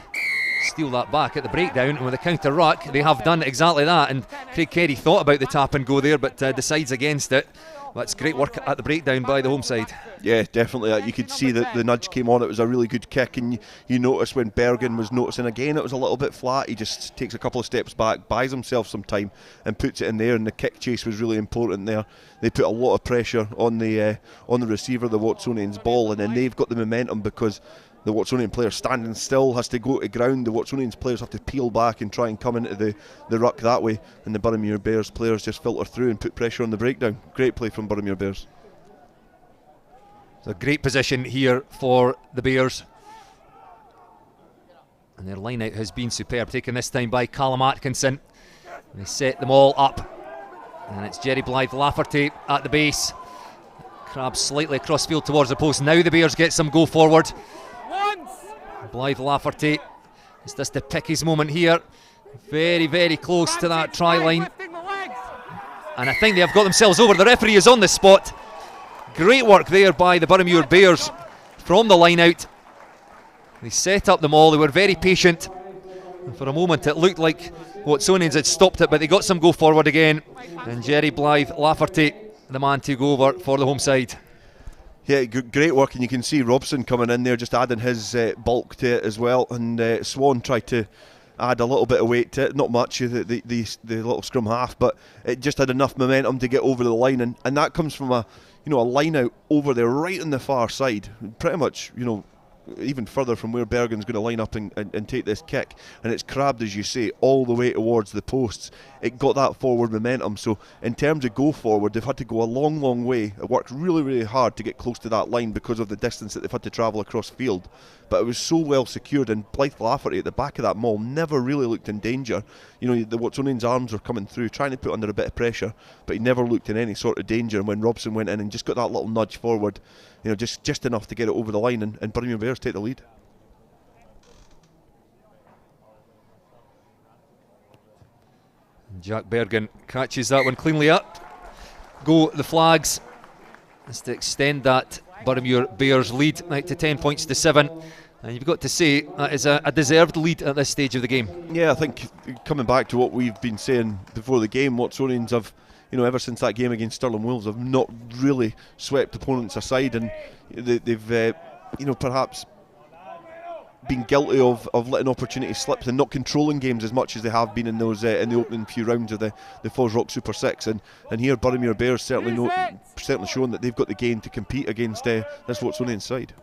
steal that back at the breakdown, and with a counter ruck they have done exactly that. And Craig Keddy thought about the tap and go there, but decides against it. That's great work at the breakdown by the home side. Yeah, definitely. You could see that the nudge came on. It was a really good kick, and you notice when Bergen was noticing again it was a little bit flat, he just takes a couple of steps back, buys himself some time and puts it in there, and the kick chase was really important there. They put a lot of pressure on the receiver, the Watsonians ball, and then they've got the momentum because the Watsonian player standing still has to go to ground. The Watsonians players have to peel back and try and come into the ruck that way, and the Boroughmuir Bears players just filter through and put pressure on the breakdown. Great play from Boroughmuir Bears. It's a great position here for the Bears, and their line out has been superb, taken this time by Callum Atkinson. They set them all up, and it's Jerry Blythe Lafferty at the base. Crabs slightly across field towards the post. Now the Bears get some go forward. Blythe Lafferty is just to pick his moment here. Very, very close to that try line, and I think they have got themselves over. The referee is on the spot. Great work there by the Boroughmuir Bears from the line out. They set up the maul, they were very patient, and for a moment it looked like Watsonians had stopped it, but they got some go forward again, and Jerry Blythe Lafferty, the man to go over for the home side. Yeah, great work, and you can see Robson coming in there, just adding his bulk to it as well. And Swan tried to add a little bit of weight to it, not much, the little scrum half, but it just had enough momentum to get over the line, and that comes from a line out over there, right on the far side, pretty much, even further from where Bergen's going to line up and take this kick, and it's crabbed, as you say, all the way towards the posts. It got that forward momentum, so in terms of go forward, they've had to go a long way. It worked really, really hard to get close to that line because of the distance that they've had to travel across field, but it was so well secured, and Blythe Lafferty at the back of that maul never really looked in danger. The Watsonians' arms were coming through, trying to put under a bit of pressure, but he never looked in any sort of danger. And when Robson went in and just got that little nudge forward, just enough to get it over the line, and Boroughmuir Bears take the lead. Jack Bergen catches that one cleanly up. Go the flags. That's to extend that Boroughmuir Bears lead out to 10 points to 7. And you've got to say that is a deserved lead at this stage of the game. Yeah, I think coming back to what we've been saying before the game, Watsonians have, ever since that game against Stirling Wolves, have not really swept opponents aside, and they've perhaps been guilty of letting opportunities slip and not controlling games as much as they have been in those in the opening few rounds of the FOSROC Super 6, and here Boroughmuir Bears certainly shown that they've got the game to compete against this Watsonian side.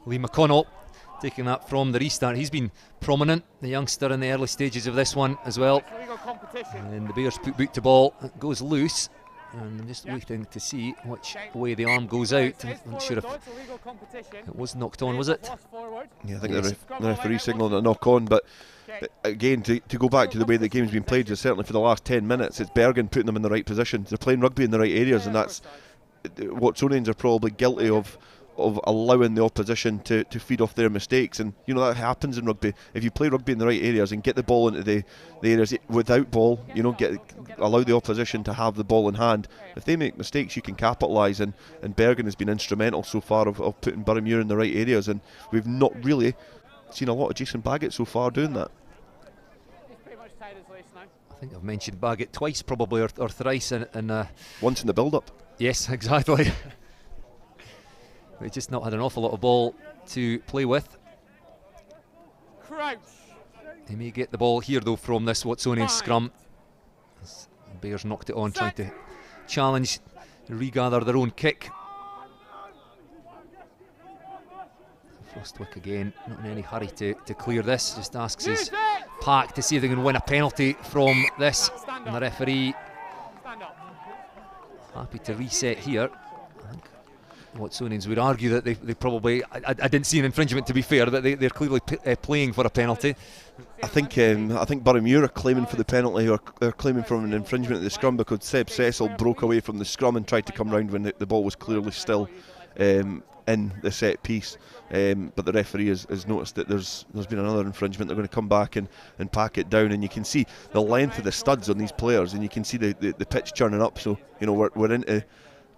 Lee McConnell taking that from the restart. He's been prominent, the youngster, in the early stages of this one as well. And the Bears put boot to ball. It goes loose, and I'm just waiting to see which way the arm goes out. I'm not sure if it was knocked on, was it? Yeah, I think the referee signalled a knock on, but again, to go back to the way the game's been played, certainly for the last 10 minutes, it's Bergen putting them in the right position. They're playing rugby in the right areas, and that's Watsonians are probably guilty of of allowing the opposition to feed off their mistakes. And you know that happens in rugby. If you play rugby in the right areas and get the ball into the areas without ball, you know, allow the opposition to have the ball in hand. If they make mistakes, you can capitalise, and Bergen has been instrumental so far of putting Boroughmuir in the right areas, and we've not really seen a lot of Jason Baggett so far doing that. I think I've mentioned Baggett twice probably, or thrice in once in the build-up. Yes, exactly. We've just not had an awful lot of ball to play with. Crouch. He may get the ball here though from this Watsonian scrum. As the Bears knocked it on, trying to challenge, regather their own kick. Frostwick again, not in any hurry to clear this, just asks his pack to see if they can win a penalty from this. And the referee happy to reset here. I think Watsonians would argue that they probably, I didn't see an infringement to be fair, but they're clearly playing for a penalty. I think Boroughmuir are claiming for the penalty, or they're claiming for an infringement of the scrum, because Seb Cecil broke away from the scrum and tried to come round when the ball was clearly still in the set piece. But the referee has noticed that there's been another infringement. They're going to come back and pack it down, and you can see the length of the studs on these players, and you can see the pitch churning up. So you know we're into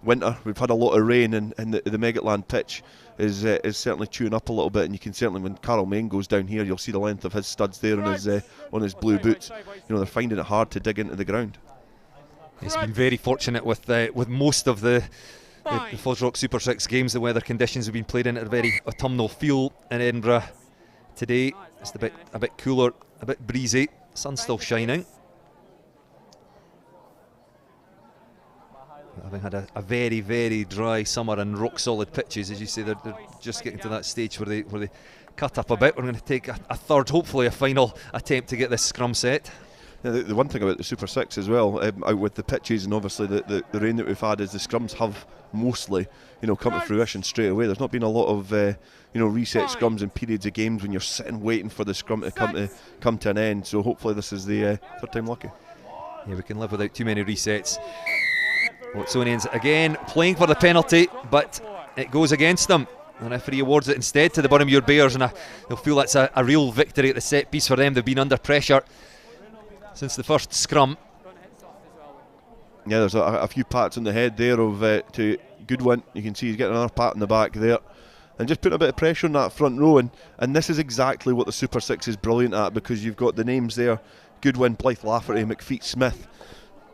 winter. We've had a lot of rain, and the Meggetland pitch is certainly chewing up a little bit. And you can certainly, when Carl Main goes down here, you'll see the length of his studs there on his blue boots. You know, they're finding it hard to dig into the ground. He's been very fortunate with most of the FOSROC Super 6 games. The weather conditions have been played in at a very autumnal feel in Edinburgh today. It's a bit cooler, a bit breezy. Sun's still shining. Having had a very, very dry summer and rock solid pitches, as you say, they're just getting to that stage where they cut up a bit. We're going to take a third, hopefully a final attempt to get this scrum set. Yeah, the one thing about the Super 6 as well, out with the pitches and obviously the rain that we've had, is the scrums have mostly, you know, come to fruition straight away. There's not been a lot of reset scrums and periods of games when you're sitting waiting for the scrum to come to an end. So hopefully this is the third time lucky. Yeah, we can live without too many resets. Watsonians again playing for the penalty, but it goes against them. The referee awards it instead to the Boroughmuir Bears, and they'll feel that's a real victory at the set piece for them. They've been under pressure since the first scrum. Yeah, there's a few pats on the head there to Goodwin. You can see he's getting another pat in the back there, and just putting a bit of pressure on that front row. And this is exactly what the Super 6 is brilliant at, because you've got the names there: Goodwin, Blythe Lafferty, McFeet, Smith,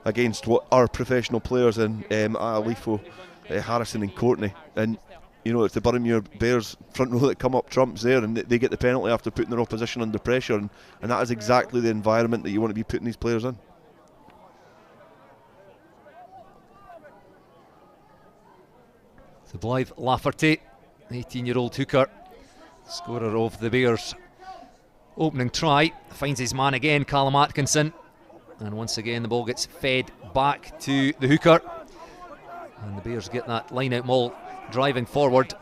against what are professional players in Alifo, Harrison and Courtney. And you know, it's the Boroughmuir Bears front row that come up trumps there, and they get the penalty after putting their opposition under pressure, and that is exactly the environment that you want to be putting these players in. So Blythe Lafferty, 18-year-old hooker, scorer of the Bears' opening try, finds his man again, Callum Atkinson, and once again the ball gets fed back to the hooker, and the Bears get that line out maul driving forward.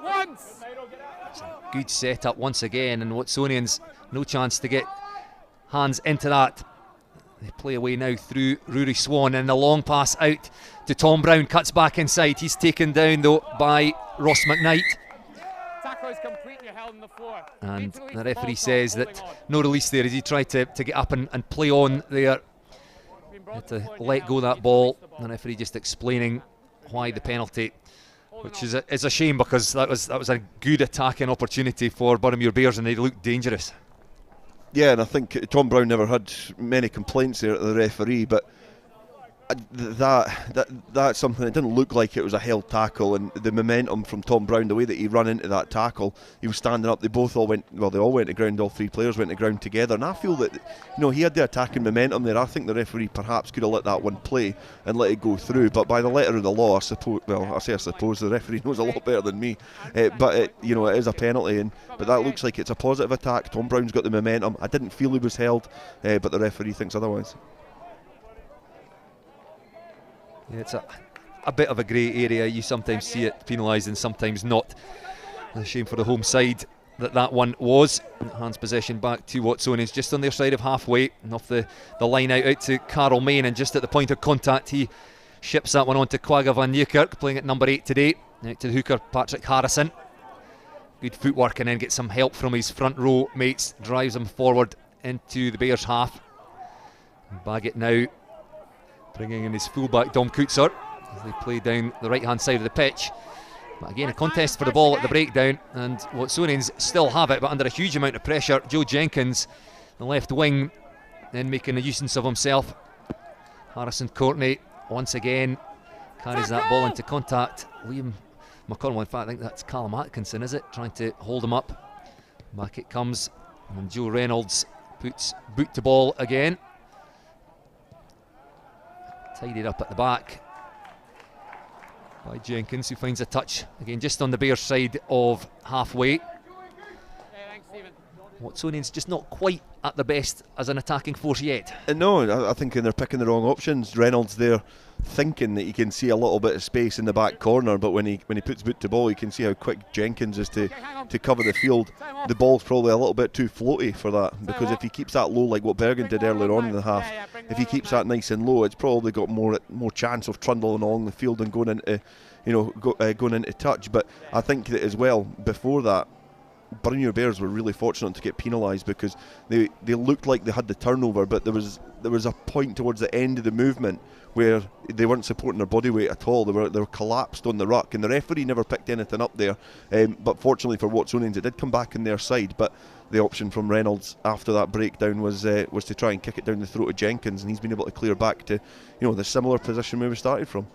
It's a good setup once again, and Watsonians no chance to get hands into that. They play away now through Rory Swan, and the long pass out to Tom Brown, cuts back inside. He's taken down though by Ross McKnight, and the referee says that no release there as he tried to get up and play on there. Had to let go that ball. The referee just explaining why the penalty, which is a shame, because that was a good attacking opportunity for Boroughmuir Bears, and they looked dangerous. Yeah, and I think Tom Brown never had many complaints there at the referee, but that's something. It didn't look like it was a held tackle, and the momentum from Tom Brown, the way that he ran into that tackle, he was standing up. They all went to ground. All three players went to ground together, and I feel that he had the attacking momentum there. I think the referee perhaps could have let that one play and let it go through, but by the letter of the law, I suppose the referee knows a lot better than me. But it is a penalty, but that looks like it's a positive attack. Tom Brown's got the momentum. I didn't feel he was held, but the referee thinks otherwise. Yeah, it's a bit of a grey area. You sometimes see it penalised and sometimes not. It's a shame for the home side that one was. Hands possession back to Watsonians, just on their side of halfway, and off the line out to Carl Main, and just at the point of contact he ships that one on to Quagga van Niekerk, playing at number 8 today. Out to the hooker, Patrick Harrison. Good footwork and then gets some help from his front row mates. Drives him forward into the Bears half. Baggett now bringing in his fullback Dom Coetzer as they play down the right hand side of the pitch. But again, a contest for the ball at the breakdown, and Watsonians still have it, but under a huge amount of pressure. Joe Jenkins, the left wing, then making a nuisance of himself. Harrison Courtney once again carries that ball into contact. Liam McConnell, in fact I think that's Callum Atkinson, is it? Trying to hold him up. Back it comes, and Joe Reynolds puts boot to ball again. Tidied up at the back by Jenkins, who finds a touch again just on the Bears side of halfway. Watsonians just not quite at the best as an attacking force yet. No, I think they're picking the wrong options. Reynolds there thinking that he can see a little bit of space in the back corner, but when he puts boot to ball, you can see how quick Jenkins is to cover the field. The ball's probably a little bit too floaty for that, because if he keeps that low like what Bergen did earlier on in the half, if he keeps that nice and low, it's probably got more chance of trundling along the field and going into going into touch. But I think that as well, before that, Boroughmuir Bears were really fortunate to get penalised, because they looked like they had the turnover, but there was a point towards the end of the movement where they weren't supporting their body weight at all. They were collapsed on the ruck, and the referee never picked anything up there. But fortunately for Watsonians, it did come back in their side. But the option from Reynolds after that breakdown was to try and kick it down the throat of Jenkins, and he's been able to clear back to the similar position where we started from.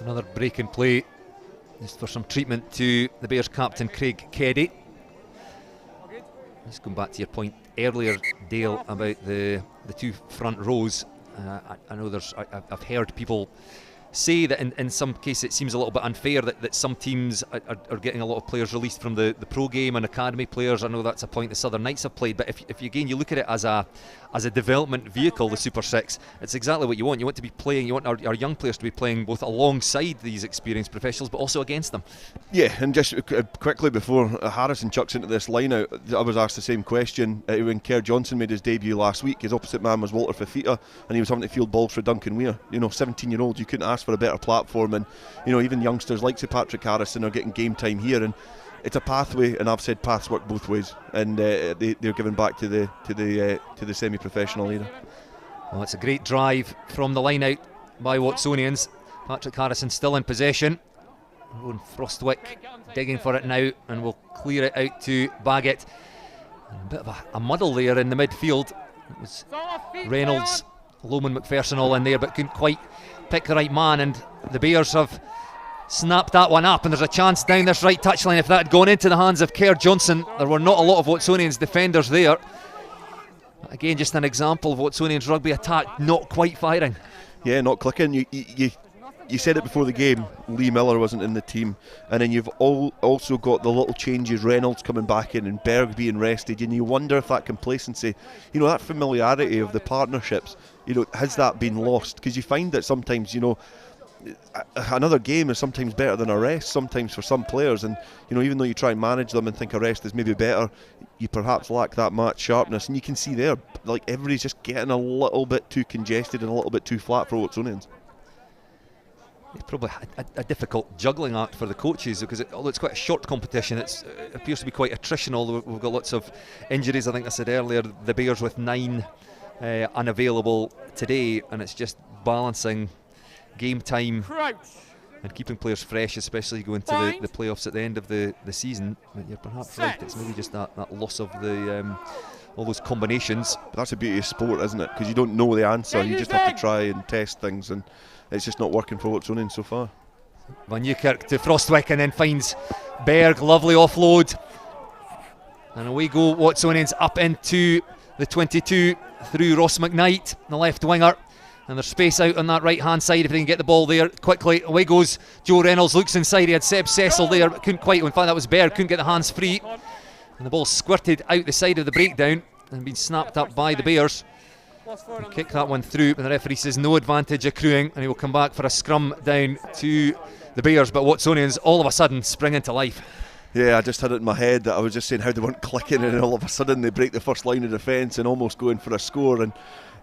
Another break in play. Just for some treatment to the Bears captain Craig Keddy. Just going back to your point earlier, Dale, about the two front rows. I know I've heard people say that in some cases it seems a little bit unfair that some teams are getting a lot of players released from the pro game and academy players. I know that's a point the Southern Knights have played, but if you look at it as a development vehicle, the Super 6, it's exactly what you want. You want to be playing, you want our young players to be playing both alongside these experienced professionals but also against them. Yeah, and just quickly before Harrison chucks into this line out, I was asked the same question when Kerr Johnson made his debut last week. His opposite man was Walter Fafita, and he was having to field balls for Duncan Weir. 17-year-olds, you couldn't ask for a better platform, and even youngsters like Patrick Harrison are getting game time here, and it's a pathway, and I've said paths work both ways, and they're giving back to the semi-professional era. Well, it's a great drive from the line out by Watsonians. Patrick Harrison still in possession. Owen Frostwick digging for it now, and will clear it out to Baggett. A bit of a muddle there in the midfield. It was Reynolds, Loman, McPherson all in there, but couldn't quite pick the right man, and the Bears have snapped that one up, and there's a chance down this right touchline. If that had gone into the hands of Kerr Johnson, there were not a lot of Watsonians defenders there. Again, just an example of Watsonians rugby attack not quite firing. Yeah, not clicking. You said it before the game, Lee Miller wasn't in the team, and then you've also got the little changes, Reynolds coming back in and Berg being rested, and you wonder if that complacency, that familiarity of the partnerships, has that been lost? Because you find that sometimes, another game is sometimes better than a rest, sometimes for some players, and even though you try and manage them and think a rest is maybe better, you perhaps lack that match sharpness, and you can see there, like, everybody's just getting a little bit too congested and a little bit too flat for Watsonians. It's probably a difficult juggling act for the coaches, because although it's quite a short competition, it appears to be quite attritional. Although we've got lots of injuries. I think I said earlier, the Bears with 9 unavailable today, and it's just balancing game time and keeping players fresh, especially going to the playoffs at the end of the season. But you're perhaps right, it's maybe just that loss of the all those combinations. But that's the beauty of sport, isn't it? Because you don't know the answer, you just have to try and test things, and it's just not working for Watsonians so far. Van Newkirk to Frostwick, and then finds Berg, lovely offload, and away go Watsonians up into the 22 through Ross McKnight, the left winger, and there's space out on that right hand side if they can get the ball there quickly. Away goes Joe Reynolds, looks inside, he had Seb Cecil there but couldn't quite, in fact that was Berg, couldn't get the hands free, and the ball squirted out the side of the breakdown and been snapped up by the Bears. And kick that one through, and the referee says no advantage accruing, and he will come back for a scrum down to the Bears. But Watsonians all of a sudden spring into life. Yeah, I just had it in my head that I was just saying how they weren't clicking, and all of a sudden they break the first line of defence and almost going for a score. And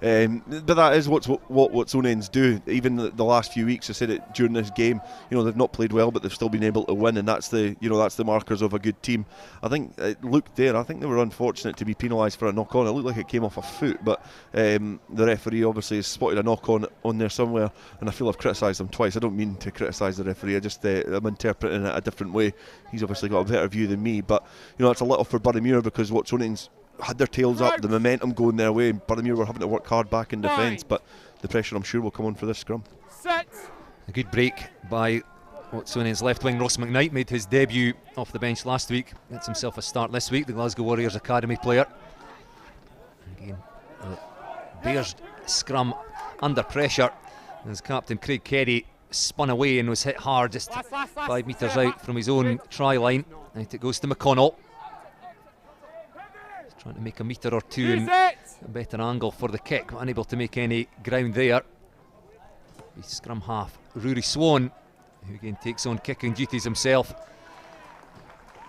But that is what Watsonians do. Even the last few weeks, I said it during this game, they've not played well, but they've still been able to win, and that's the markers of a good team. I think it looked there, I think they were unfortunate to be penalised for a knock-on. It looked like it came off a foot, but the referee obviously has spotted a knock-on on there somewhere, and I feel I've criticised him twice. I don't mean to criticise the referee, I'm interpreting it a different way. He's obviously got a better view than me, but it's a little for Boroughmuir because Watsonians had their tails up, the momentum going their way, and Boroughmuir were having to work hard back in defence, but the pressure I'm sure will come on for this scrum. Set. A good break by Watsonians left wing Ross McKnight, made his debut off the bench last week, gets himself a start this week, the Glasgow Warriors Academy player. Again, the Bears scrum under pressure as captain Craig Kerry spun away and was hit hard just 5 metres out from his own try line. Right, it goes to McConnell. He's trying to make a metre or two and a better angle for the kick, but unable to make any ground there. His scrum half, Rory Swan, who again takes on kicking duties himself.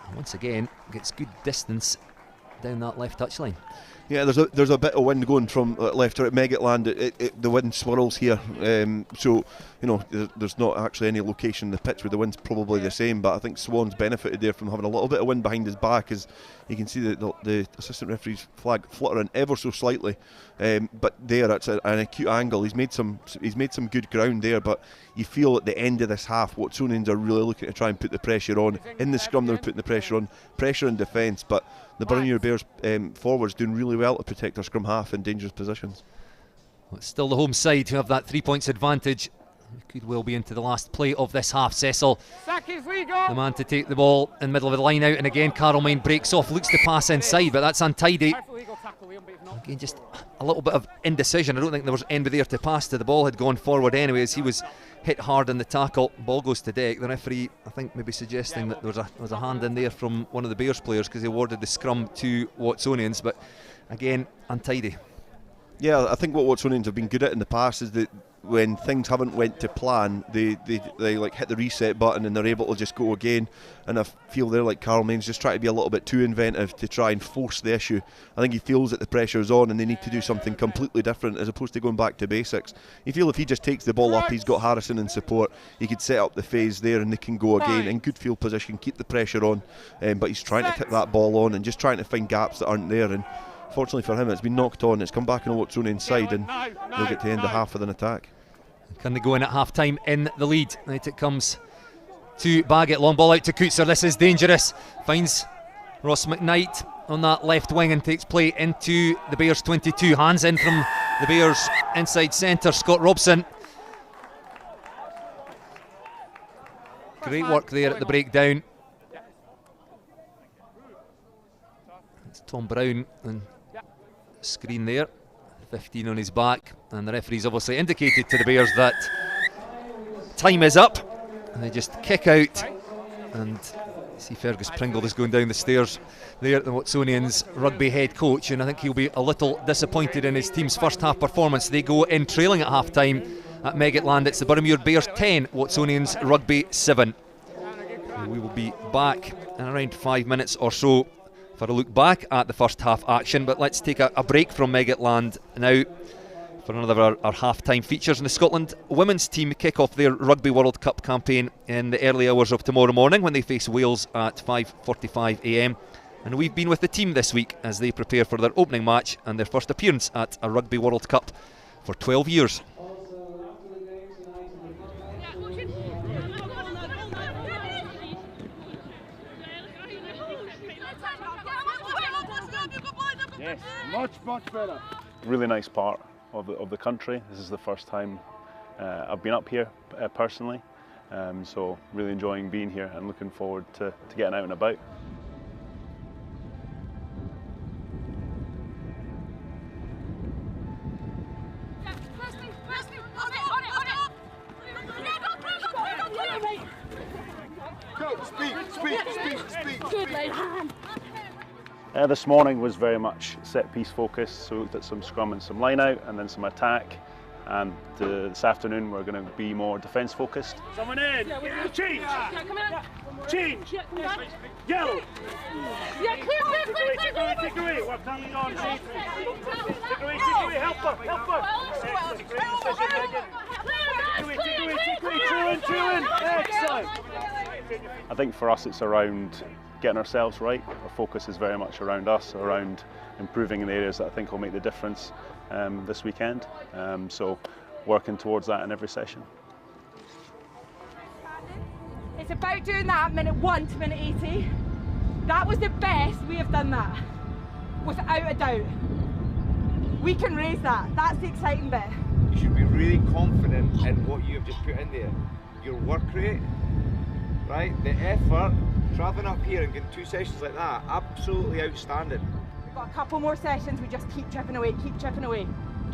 And once again, gets good distance down that left touchline. Yeah, there's a bit of wind going from left to right. Meggetland, the wind swirls here, so there's not actually any location in the pitch where the wind's probably the same, but I think Swan's benefited there from having a little bit of wind behind his back, as you can see the assistant referee's flag fluttering ever so slightly, but there it's an acute angle. He's made some good ground there, but you feel at the end of this half Watsonians are really looking to try and put the pressure on. In the scrum they're putting the pressure in defence, but the Boroughmuir Bears forwards doing really well to protect their scrum half in dangerous positions. Well, it's still the home side who have that 3 points advantage. Could well be into the last play of this half. Cecil, the man to take the ball in the middle of the line out, and again Carolmine breaks off, looks to pass inside, but that's untidy. Again, just a little bit of indecision. I don't think there was anybody there to pass to. The ball had gone forward anyway as he was hit hard in the tackle. Ball goes to deck. The referee, I think, maybe suggesting that there was a hand in there from one of the Bears players because he awarded the scrum to Watsonians, but again, untidy. Yeah, I think what Watsonians have been good at in the past is that when things haven't went to plan, they like hit the reset button and they're able to just go again. And I feel they're like Carolmine's just trying to be a little bit too inventive to try and force the issue. I think he feels that the pressure's on and they need to do something completely different as opposed to going back to basics. You feel if he just takes the ball up, he's got Harrison in support, he could set up the phase there and they can go again in good field position, keep the pressure on, but he's trying to tip that ball on and just trying to find gaps that aren't there. And fortunately for him, it's been knocked on, it's come back on Watsonian side, and they'll get to end the half with an attack. Can they go in at half time in the lead? Right, it comes to Baggett, long ball out to Coetzer. This is dangerous. Finds Ross McKnight on that left wing and takes play into the Bears 22. Hands in from the Bears inside centre, Scott Robson. Great work there at the breakdown. It's Tom Brown and screen there. 15 on his back, and the referee's obviously indicated to the Bears that time is up, and they just kick out. And see Fergus Pringle is going down the stairs there, the Watsonians rugby head coach, and I think he'll be a little disappointed in his team's first half performance. They go in trailing at half time at Meggetland. It's the Boroughmuir Bears 10, Watsonians Rugby 7. And we will be back in around 5 minutes or so for a look back at the first half action, but let's take a break from Meggetland now for another of our half-time features. In the Scotland women's team kick off their Rugby World Cup campaign in the early hours of tomorrow morning when they face Wales at 5:45 AM, and we've been with the team this week as they prepare for their opening match and their first appearance at a Rugby World Cup for 12 years. Yes, much better. Really nice part of the country. This is the first time I've been up here personally, so really enjoying being here and looking forward to getting out and about. This morning was very much set piece focused, so we looked at some scrum and some line out and then some attack, and this afternoon we're going to be more defence focused. Someone in! Yeah, change! Yeah, come in. Change! Yeah. Yellow! Yeah, clear! Take away! We're coming on! Take away! Help her! think for us it's around getting ourselves right. Our focus is very much around us, around improving in the areas that I think will make the difference this weekend. So working towards that in every session. It's about doing that minute 1 to minute 80. That was the best we have done that, without a doubt. We can raise that. That's the exciting bit. You should be really confident in what you have just put in there. Your work rate, right? The effort, travelling up here and getting 2 sessions like that, absolutely outstanding. We've got a couple more sessions, we just keep chipping away,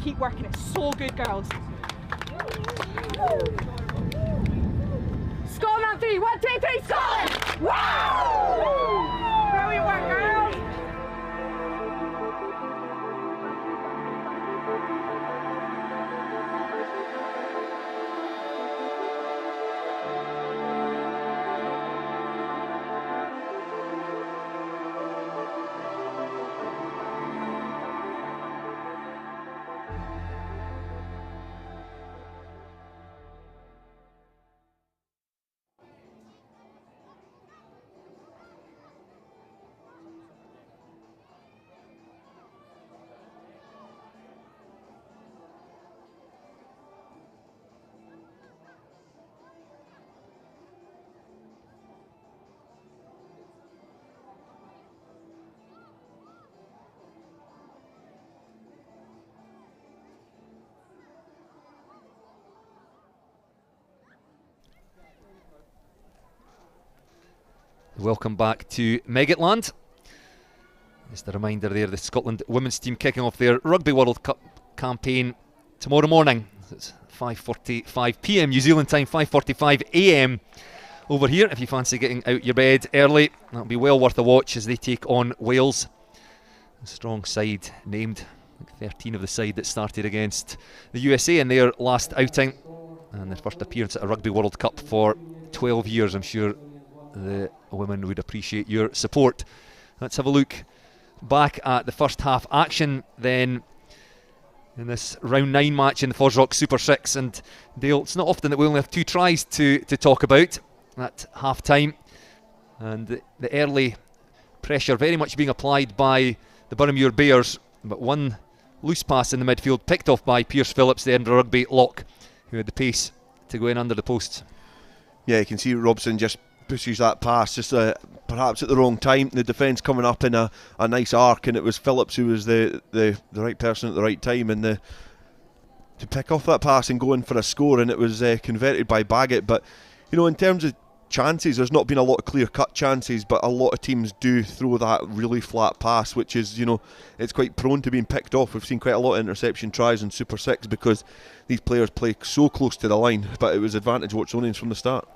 keep working. It's so good, girls. Scotland on 3, 1, 2, 3, Scotland! Wow! Brilliant work, girls! Welcome back to Meggetland. Just a reminder there, the Scotland women's team kicking off their Rugby World Cup campaign tomorrow morning. It's 5:45 p.m. New Zealand time, 5:45 a.m. over here. If you fancy getting out your bed early, that'll be well worth a watch as they take on Wales. A strong side named, like 13 of the side that started against the USA in their last outing, and their first appearance at a Rugby World Cup for 12 years. I'm sure the women would appreciate your support. Let's have a look back at the first half action then in this round 9 match in the FOSROC Super 6. And Dale, it's not often that we only have 2 tries to talk about at half time, and the early pressure very much being applied by the Boroughmuir Bears, but one loose pass in the midfield picked off by Pierce Phillips, the Edinburgh Rugby lock, who had the pace to go in under the posts. Yeah, you can see Robson just pushes that pass just perhaps at the wrong time. The defence coming up in a nice arc, and it was Phillips who was the right person at the right time, and to pick off that pass and go in for a score, and it was converted by Baggett. But you know, in terms of chances, there's not been a lot of clear-cut chances, but a lot of teams do throw that really flat pass, which is, you know, it's quite prone to being picked off. We've seen quite a lot of interception tries in Super 6 because these players play so close to the line, but it was advantage Watsonians from the start.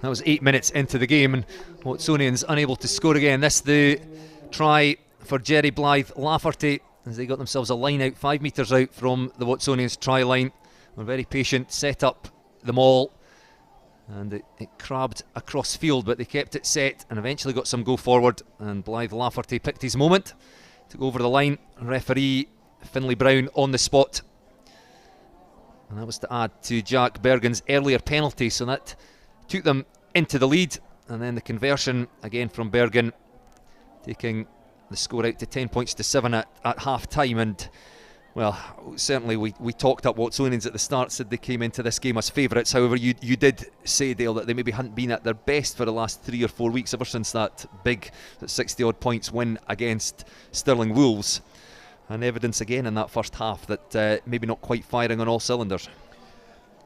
That was 8 minutes into the game, and Watsonians unable to score again. This the try for Jerry Blythe Lafferty as they got themselves a line out 5 metres out from the Watsonians try line. Were very patient, set up the maul, and it crabbed across field, but they kept it set and eventually got some go forward, and Blythe Lafferty picked his moment to go over the line. Referee Finlay Brown on the spot, and that was to add to Jack Bergen's earlier penalty, so that took them into the lead. And then the conversion again from Bergen, taking the score out to 10 points to 7 at half time. And well, certainly we talked up Watsonians at the start, said they came into this game as favourites. However, you did say, Dale, that they maybe hadn't been at their best for the last 3 or 4 weeks, ever since that big 60 odd points win against Stirling Wolves. And evidence again in that first half that maybe not quite firing on all cylinders.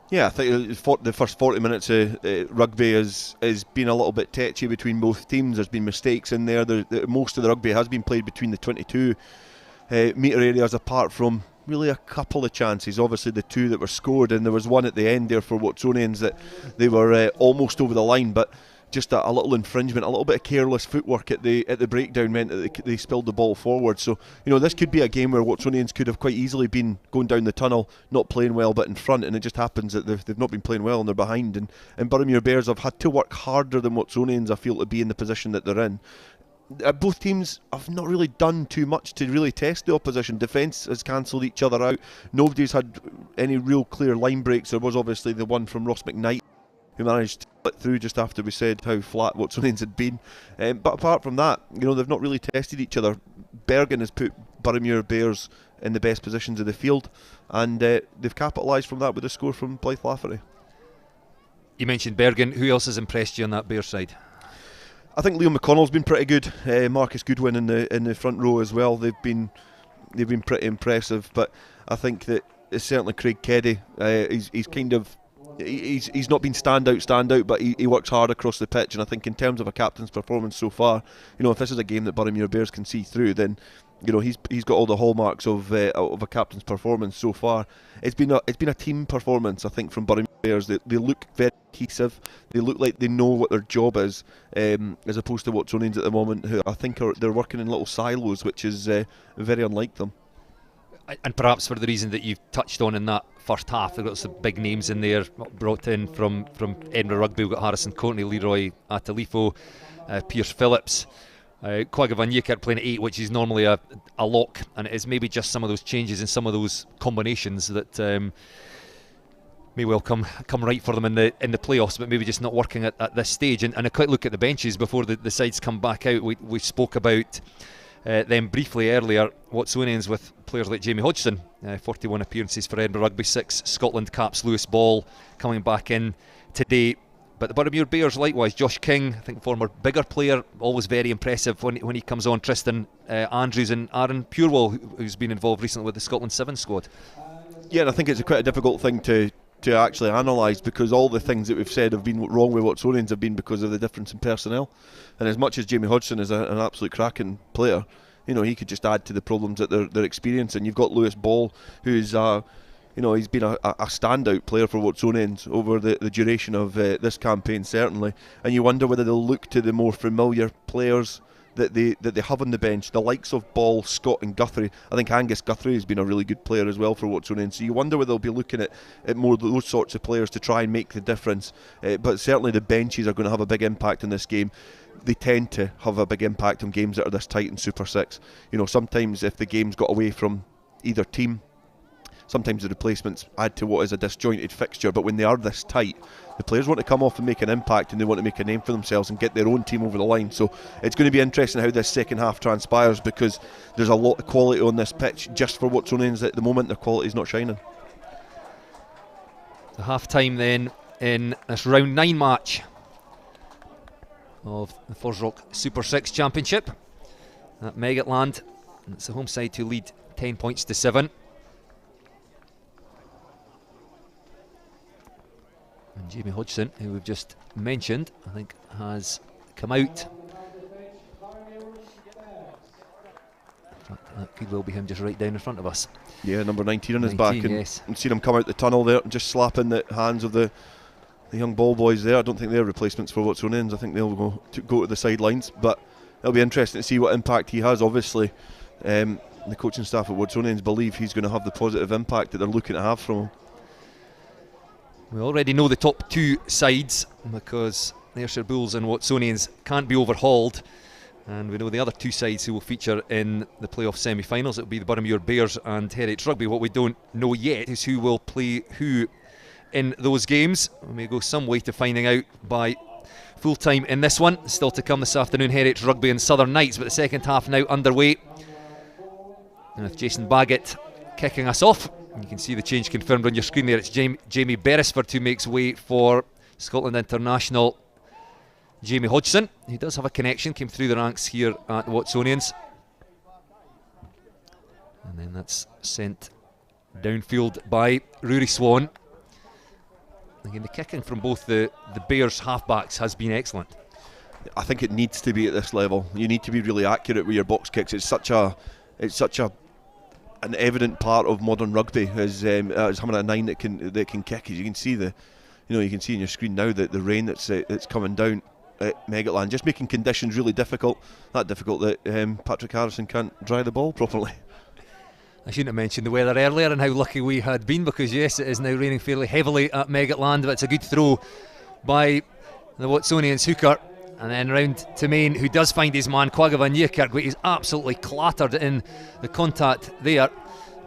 Yeah, I think the first 40 minutes of rugby has been a little bit tetchy between both teams. There's been mistakes in there. Most of the rugby has been played between the 22 metre areas, apart from really a couple of chances. Obviously the 2 that were scored, and there was one at the end there for Watsonians that they were almost over the line, but just a little infringement, a little bit of careless footwork at the breakdown meant that they spilled the ball forward. So, you know, this could be a game where Watsonians could have quite easily been going down the tunnel, not playing well, but in front, and it just happens that they've not been playing well and they're behind. And Boroughmuir Bears have had to work harder than Watsonians, I feel, to be in the position that they're in. Both teams have not really done too much to really test the opposition. Defence has cancelled each other out. Nobody's had any real clear line breaks. There was obviously the one from Ross McKnight who managed to split through just after we said how flat Watsonians had been. But apart from that, they've not really tested each other. Bergen has put Boroughmuir Bears in the best positions of the field, and they've capitalised from that with a score from Blythe Lafferty. You mentioned Bergen. Who else has impressed you on that Bears side? I think Liam McConnell's been pretty good. Marcus Goodwin in the front row as well. They've been pretty impressive. But I think that it's certainly Craig Keddy. He's not been standout, but he works hard across the pitch. And I think in terms of a captain's performance so far, if this is a game that Boroughmuir Bears can see through, then he's got all the hallmarks of a captain's performance so far. It's been a team performance, I think, from Boroughmuir Bears. They look very cohesive. They look like they know what their job is, as opposed to Watsonians at the moment, who I think they're working in little silos, which is very unlike them. And perhaps for the reason that you've touched on in that first half, they've got some big names in there brought in from Edinburgh Rugby. We've got Harrison Courtney, Leroy Atalifo, Pierce Phillips. Quagga Van Niekerk playing at 8, which is normally a lock, and it is maybe just some of those changes and some of those combinations that may well come right for them in the playoffs, but maybe just not working at this stage. And a quick look at the benches before the sides come back out. We spoke about them briefly earlier. Watsonians with players like Jamie Hodgson, 41 appearances for Edinburgh Rugby, 6 Scotland caps. Lewis Ball coming back in today. But the Boroughmuir Bears likewise, Josh King, I think former bigger player, always very impressive when he comes on. Tristan Andrews and Aaron Purewell, who's been involved recently with the Scotland 7 squad. Yeah, and I think it's quite a difficult thing to actually analyse, because all the things that we've said have been wrong with Watsonians have been because of the difference in personnel. And as much as Jamie Hodgson is an absolute cracking player, he could just add to the problems that they're experiencing. You've got Lewis Ball, who's he's been a standout player for Watsonians over the duration of this campaign, certainly. And you wonder whether they'll look to the more familiar players that they have on the bench, the likes of Ball, Scott and Guthrie. I think Angus Guthrie has been a really good player as well for Watsonians. So you wonder whether they'll be looking at more of those sorts of players to try and make the difference. But certainly the benches are going to have a big impact in this game. They tend to have a big impact on games that are this tight in Super 6. Sometimes if the game's got away from either team, sometimes the replacements add to what is a disjointed fixture, but when they are this tight, the players want to come off and make an impact, and they want to make a name for themselves and get their own team over the line. So it's going to be interesting how this second half transpires, because there's a lot of quality on this pitch. Just for Watsonians at the moment, their quality is not shining. The half time then in this round 9 match of the FOSROC Super 6 Championship at Meggetland. And it's the home side to lead 10 points to 7. And Jamie Hodgson, who we've just mentioned, I think has come out. In fact, that could well be him just right down in front of us. Yeah, number 19 on his back. And, yes. and seen him come out the tunnel there and just slapping the hands of the young ball boys there. I don't think they're replacements for Watsonians. I think they'll go to the sidelines. But it'll be interesting to see what impact he has. Obviously, the coaching staff at Watsonians believe he's going to have the positive impact that they're looking to have from him. We already know the top 2 sides, because the Ayrshire Bulls and Watsonians can't be overhauled, and we know the other 2 sides who will feature in the playoff semi-finals. It will be the Boroughmuir Bears and Heritage Rugby. What we don't know yet is who will play who in those games. We may go some way to finding out by full time in this one. Still to come this afternoon, Heritage Rugby and Southern Knights, but the second half now underway, and with Jason Baggett kicking us off. You can see the change confirmed on your screen there. It's Jamie Beresford who makes way for Scotland international Jamie Hodgson, who does have a connection, came through the ranks here at Watsonians. And then that's sent downfield by Rory Swan. Again, the kicking from both the Bears halfbacks has been excellent. I think it needs to be at this level. You need to be really accurate with your box kicks. It's such an evident part of modern rugby as having a 9 that can kick. As you can see you can see on your screen now that the rain that's coming down at Meggetland, just making conditions really difficult. That difficult that Patrick Harrison can't dry the ball properly. I shouldn't have mentioned the weather earlier and how lucky we had been, because yes, it is now raining fairly heavily at Meggetland, but it's a good throw by the Watsonians hooker. And then round to Main, who does find his man, Quagga Van Niekerk, but he's absolutely clattered in the contact there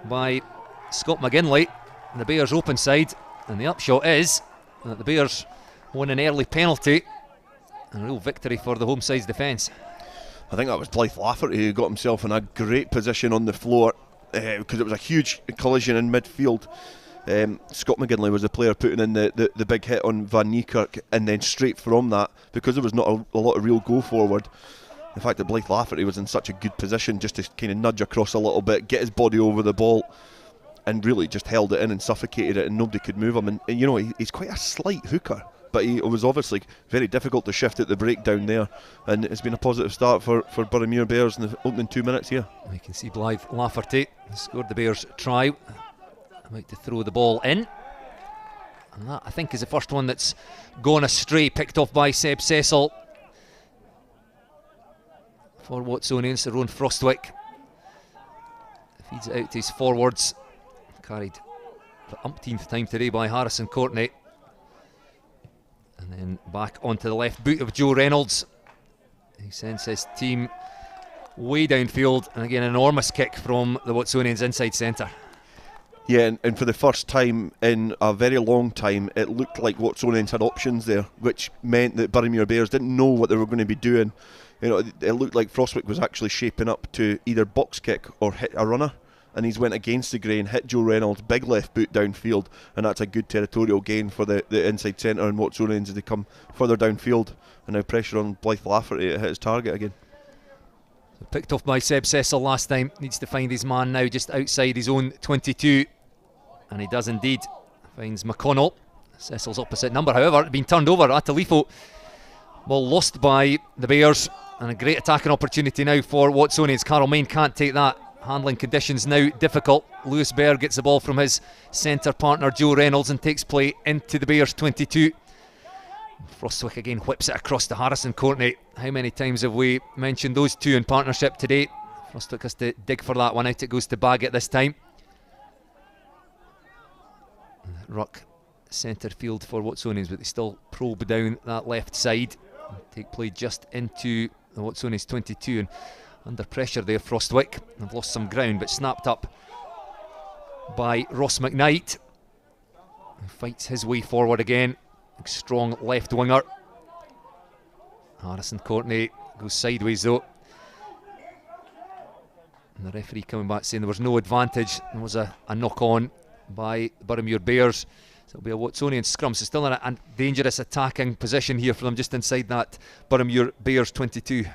by Scott McGinley. The Bears open side, and the upshot is that the Bears won an early penalty. A real victory for the home side's defence. I think that was Blythe Lafferty who got himself in a great position on the floor because it was a huge collision in midfield. Scott McGinley was the player putting in the big hit on Van Niekerk, and then straight from that, because there was not a lot of real go forward, the fact that Blythe Lafferty was in such a good position just to kind of nudge across a little bit, get his body over the ball, and really just held it in and suffocated it, and nobody could move him. And you know, he's quite a slight hooker, but it was obviously very difficult to shift at the breakdown there, and it's been a positive start for Boroughmuir Bears in the opening 2 minutes here. We can see Blythe Lafferty scored the Bears try, about to throw the ball in, and that I think is the first one that's gone astray, picked off by Seb Cecil for Watsonians. Ron Frostwick feeds it out to his forwards, carried for umpteenth time today by Harrison Courtney. And then back onto the left boot of Joe Reynolds. He sends his team way downfield, and again an enormous kick from the Watsonians inside centre. Yeah, and for the first time in a very long time, it looked like Watsonians had options there, which meant that Boroughmuir Bears didn't know what they were going to be doing. You know, it looked like Frostwick was actually shaping up to either box kick or hit a runner, and he's went against the grain, hit Joe Reynolds, big left boot downfield, and that's a good territorial gain for the inside centre and Watsonians as they come further downfield, and now pressure on Blythe Lafferty to hit his target again. Picked off by Seb Cecil last time, needs to find his man now just outside his own 22, and he does indeed. Finds McConnell, Cecil's opposite number, however, been turned over. Atalifo, ball lost by the Bears, and a great attacking opportunity now for Watsonians. Carl Main can't take that. Handling conditions now difficult. Lewis Baird gets the ball from his centre partner Joe Reynolds and takes play into the Bears 22. Frostwick again whips it across to Harrison Courtney. How many times have we mentioned those two in partnership today? Frostwick has to dig for that one out. It goes to Baggett this time. Ruck centre field for Watsonians, but they still probe down that left side. Take play just into the Watsonians 22, and under pressure there, Frostwick. They've lost some ground, but snapped up by Ross McKnight, who fights his way forward again. Strong left winger. Harrison Courtney goes sideways though. And the referee coming back saying there was no advantage. There was a knock on by Boroughmuir Bears. So it'll be a Watsonian scrum. So still in a dangerous attacking position here for them just inside that Boroughmuir Bears 22.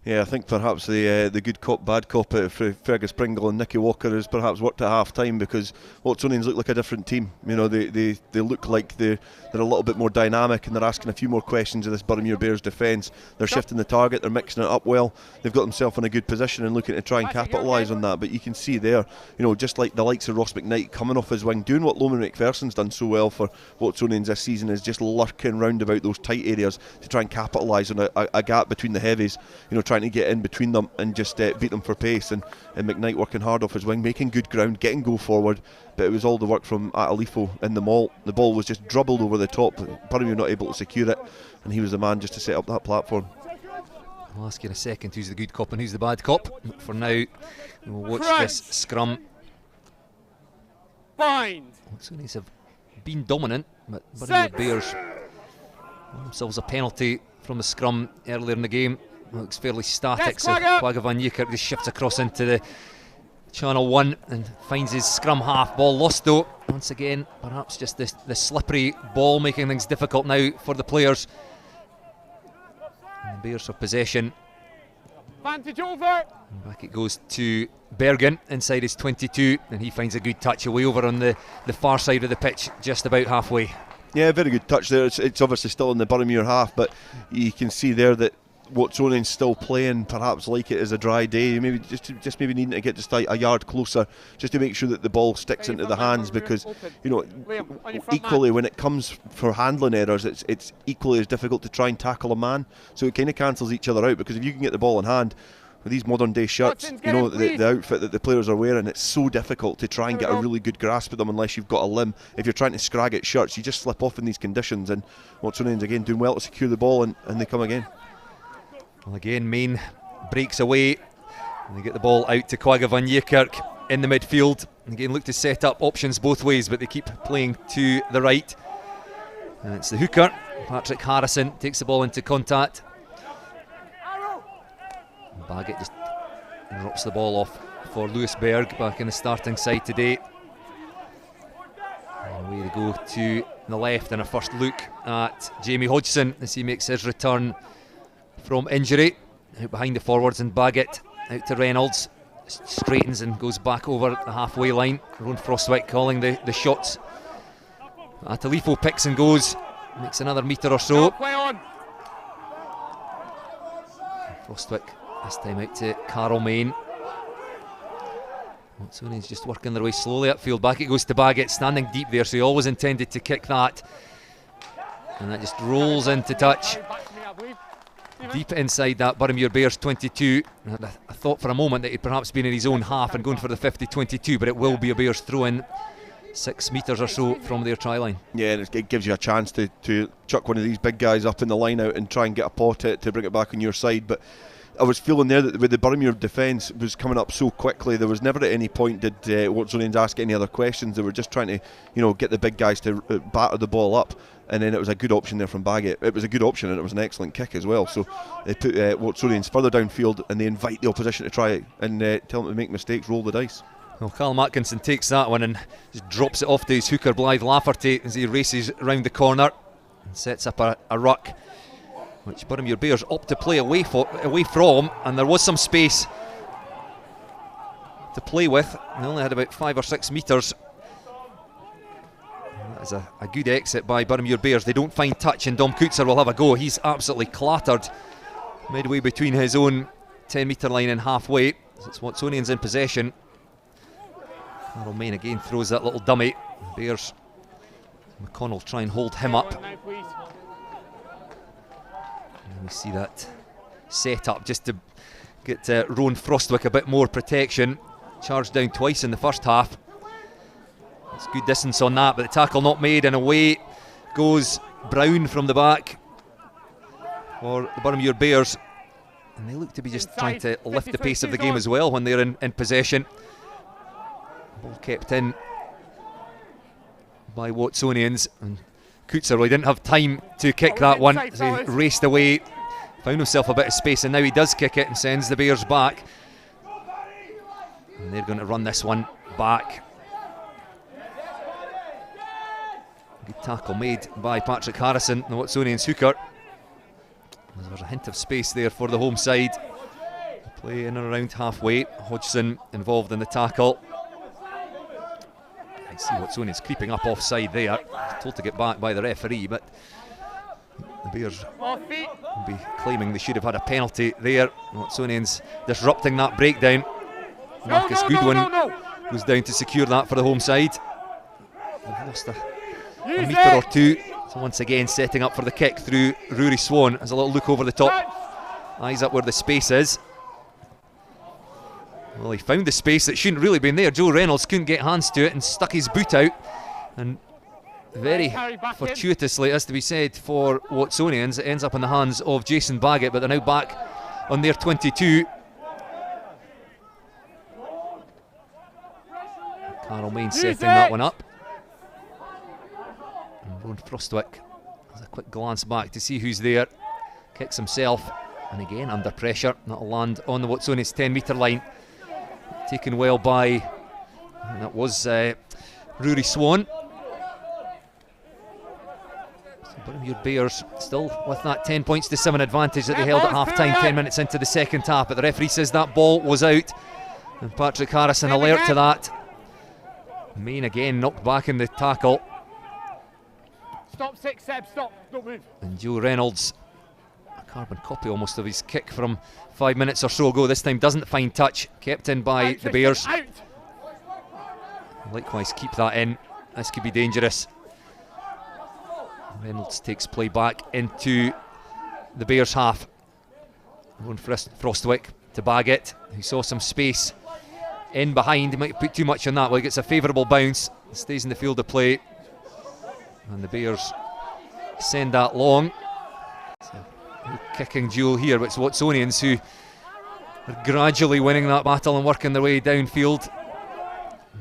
Yeah, I think perhaps the good cop, bad cop out of Fergus Pringle and Nicky Walker has perhaps worked at half time, because Watsonians look like a different team. You know, they look like they're a little bit more dynamic, and they're asking a few more questions of this Boroughmuir Bears defence. They're shifting the target, they're mixing it up well. They've got themselves in a good position and looking to try and capitalise on that. But you can see there, you know, just like the likes of Ross McKnight coming off his wing, doing what Loman McPherson's done so well for Watsonians this season, is just lurking round about those tight areas to try and capitalise on a gap between the heavies. You know, trying to get in between them and just beat them for pace, and McKnight working hard off his wing, making good ground, getting go forward, but it was all the work from Atalifo in the maul. The ball was just dribbled over the top, Boroughmuir not able to secure it, and he was the man just to set up that platform. I'll ask you in a second who's the good cop and who's the bad cop. For now, we'll watch this scrum. Bind. Watsonians have been dominant, but Boroughmuir Bears won themselves a penalty from the scrum earlier in the game. Looks fairly static, so Quagga Van Niekerk just shifts across into the channel 1 and finds his scrum half. Ball lost though, once again, perhaps just the slippery ball making things difficult now for the players. And the Bears have possession. Advantage over. And back it goes to Bergen inside his 22, and he finds a good touch away over on the far side of the pitch, just about halfway. Yeah, very good touch there. It's obviously still in the Boroughmuir half, but you can see there that Watsonians still playing perhaps like it is a dry day. Maybe just maybe needing to get just a yard closer, just to make sure that the ball sticks into the hands, because you know, equally when it comes for handling errors, it's equally as difficult to try and tackle a man. So it kind of cancels each other out, because if you can get the ball in hand with these modern day shirts, you know, the outfit that the players are wearing, it's so difficult to try and get a really good grasp of them unless you've got a limb. If you're trying to scrag at shirts, you just slip off in these conditions, and Watsonians again doing well to secure the ball, and they come again. Well, again, Main breaks away, and they get the ball out to Quagga Van Niekerk in the midfield. And again, look to set up options both ways, but they keep playing to the right. And it's the hooker. Patrick Harrison takes the ball into contact. Baggett just drops the ball off for Lewis Berg, back in the starting side today. And away they go to the left, and a first look at Jamie Hodgson as he makes his return from injury. Out behind the forwards, and Baggett out to Reynolds. Straightens and goes back over the halfway line. Ron Frostwick calling the shots. Atalifo picks and goes, makes another metre or so. Frostwick this time out to Carol Main. Watsonians just working their way slowly upfield. Back it goes to Baggett, standing deep there, so he always intended to kick that. And that just rolls into touch. Deep inside that Boroughmuir Bears 22. I thought for a moment that he'd perhaps been in his own half and going for the 50-22, but it will be a Bears throw in 6 metres or so from their try line. Yeah, and it gives you a chance to chuck one of these big guys up in the line out and try and get a pot to bring it back on your side. But I was feeling there that with the Boroughmuir defence was coming up so quickly, there was never at any point did Watsonians ask any other questions. They were just trying to, get the big guys to batter the ball up, and then it was a good option there from Baggett. It was a good option, and it was an excellent kick as well. So they put Watsonians further downfield, and they invite the opposition to try it and tell them to make mistakes, roll the dice. Well, Callum Atkinson takes that one and just drops it off to his hooker Blythe Lafferty as he races round the corner and sets up a ruck, which Boroughmuir Bears opt to play away from, and there was some space to play with. They only had about 5 or 6 metres. That is a good exit by Boroughmuir Bears. They don't find touch, and Dom Coetzer will have a go. He's absolutely clattered midway between his own 10-metre line and halfway. So it's Watsonians in possession. Carol Main again throws that little dummy. Bears, McConnell try and hold him up. And we see that set up just to get Rowan Frostwick a bit more protection. Charged down twice in the first half. It's good distance on that, but the tackle not made, and away goes Brown from the back for the Boroughmuir Bears. And they look to be just trying to lift the pace of the game as well when they're in possession. Ball kept in by Watsonians, and Coetzer, well, he didn't have time to kick that one as he raced away, found himself a bit of space, and now he does kick it and sends the Bears back. And they're going to run this one back. Good tackle made by Patrick Harrison, the Watsonians hooker. There's a hint of space there for the home side. Play in and around halfway. Hodgson involved in the tackle. I see Watsonians creeping up offside there. Told to get back by the referee, but the Bears will be claiming they should have had a penalty there. Watsonians disrupting that breakdown. Marcus Goodwin goes down to secure that for the home side. They've lost a metre or two. So once again setting up for the kick through Rory Swan. Has a little look over the top. Eyes up where the space is. Well, he found the space that shouldn't really been there. Joe Reynolds couldn't get hands to it and stuck his boot out. And very fortuitously, as to be said, for Watsonians, it ends up in the hands of Jason Baggett, but they're now back on their 22. Carol Main setting that one up. And Rowan Frostwick has a quick glance back to see who's there. Kicks himself, and again under pressure. That'll land on the Watsonians 10-metre line. Taken well by, and that was Rory Swan. So Boroughmuir Bears still with that 10 points to 7 advantage that they held at half time, 10 minutes into the second half, but the referee says that ball was out, and Patrick Harrison alert to that. Main again knocked back in the tackle. Stop, 6, Seb, stop, don't move. And Joe Reynolds, a carbon copy almost of his kick from 5 minutes or so ago, this time doesn't find touch, kept in by the Bears. Likewise keep that in, this could be dangerous. Reynolds takes play back into the Bears half. Rowan Frostwick to Baggett, who saw some space in behind. He might put too much on that. Well, he gets a favourable bounce, stays in the field of play, and the Bears send that long. So, kicking duel here, but it's Watsonians who are gradually winning that battle and working their way downfield.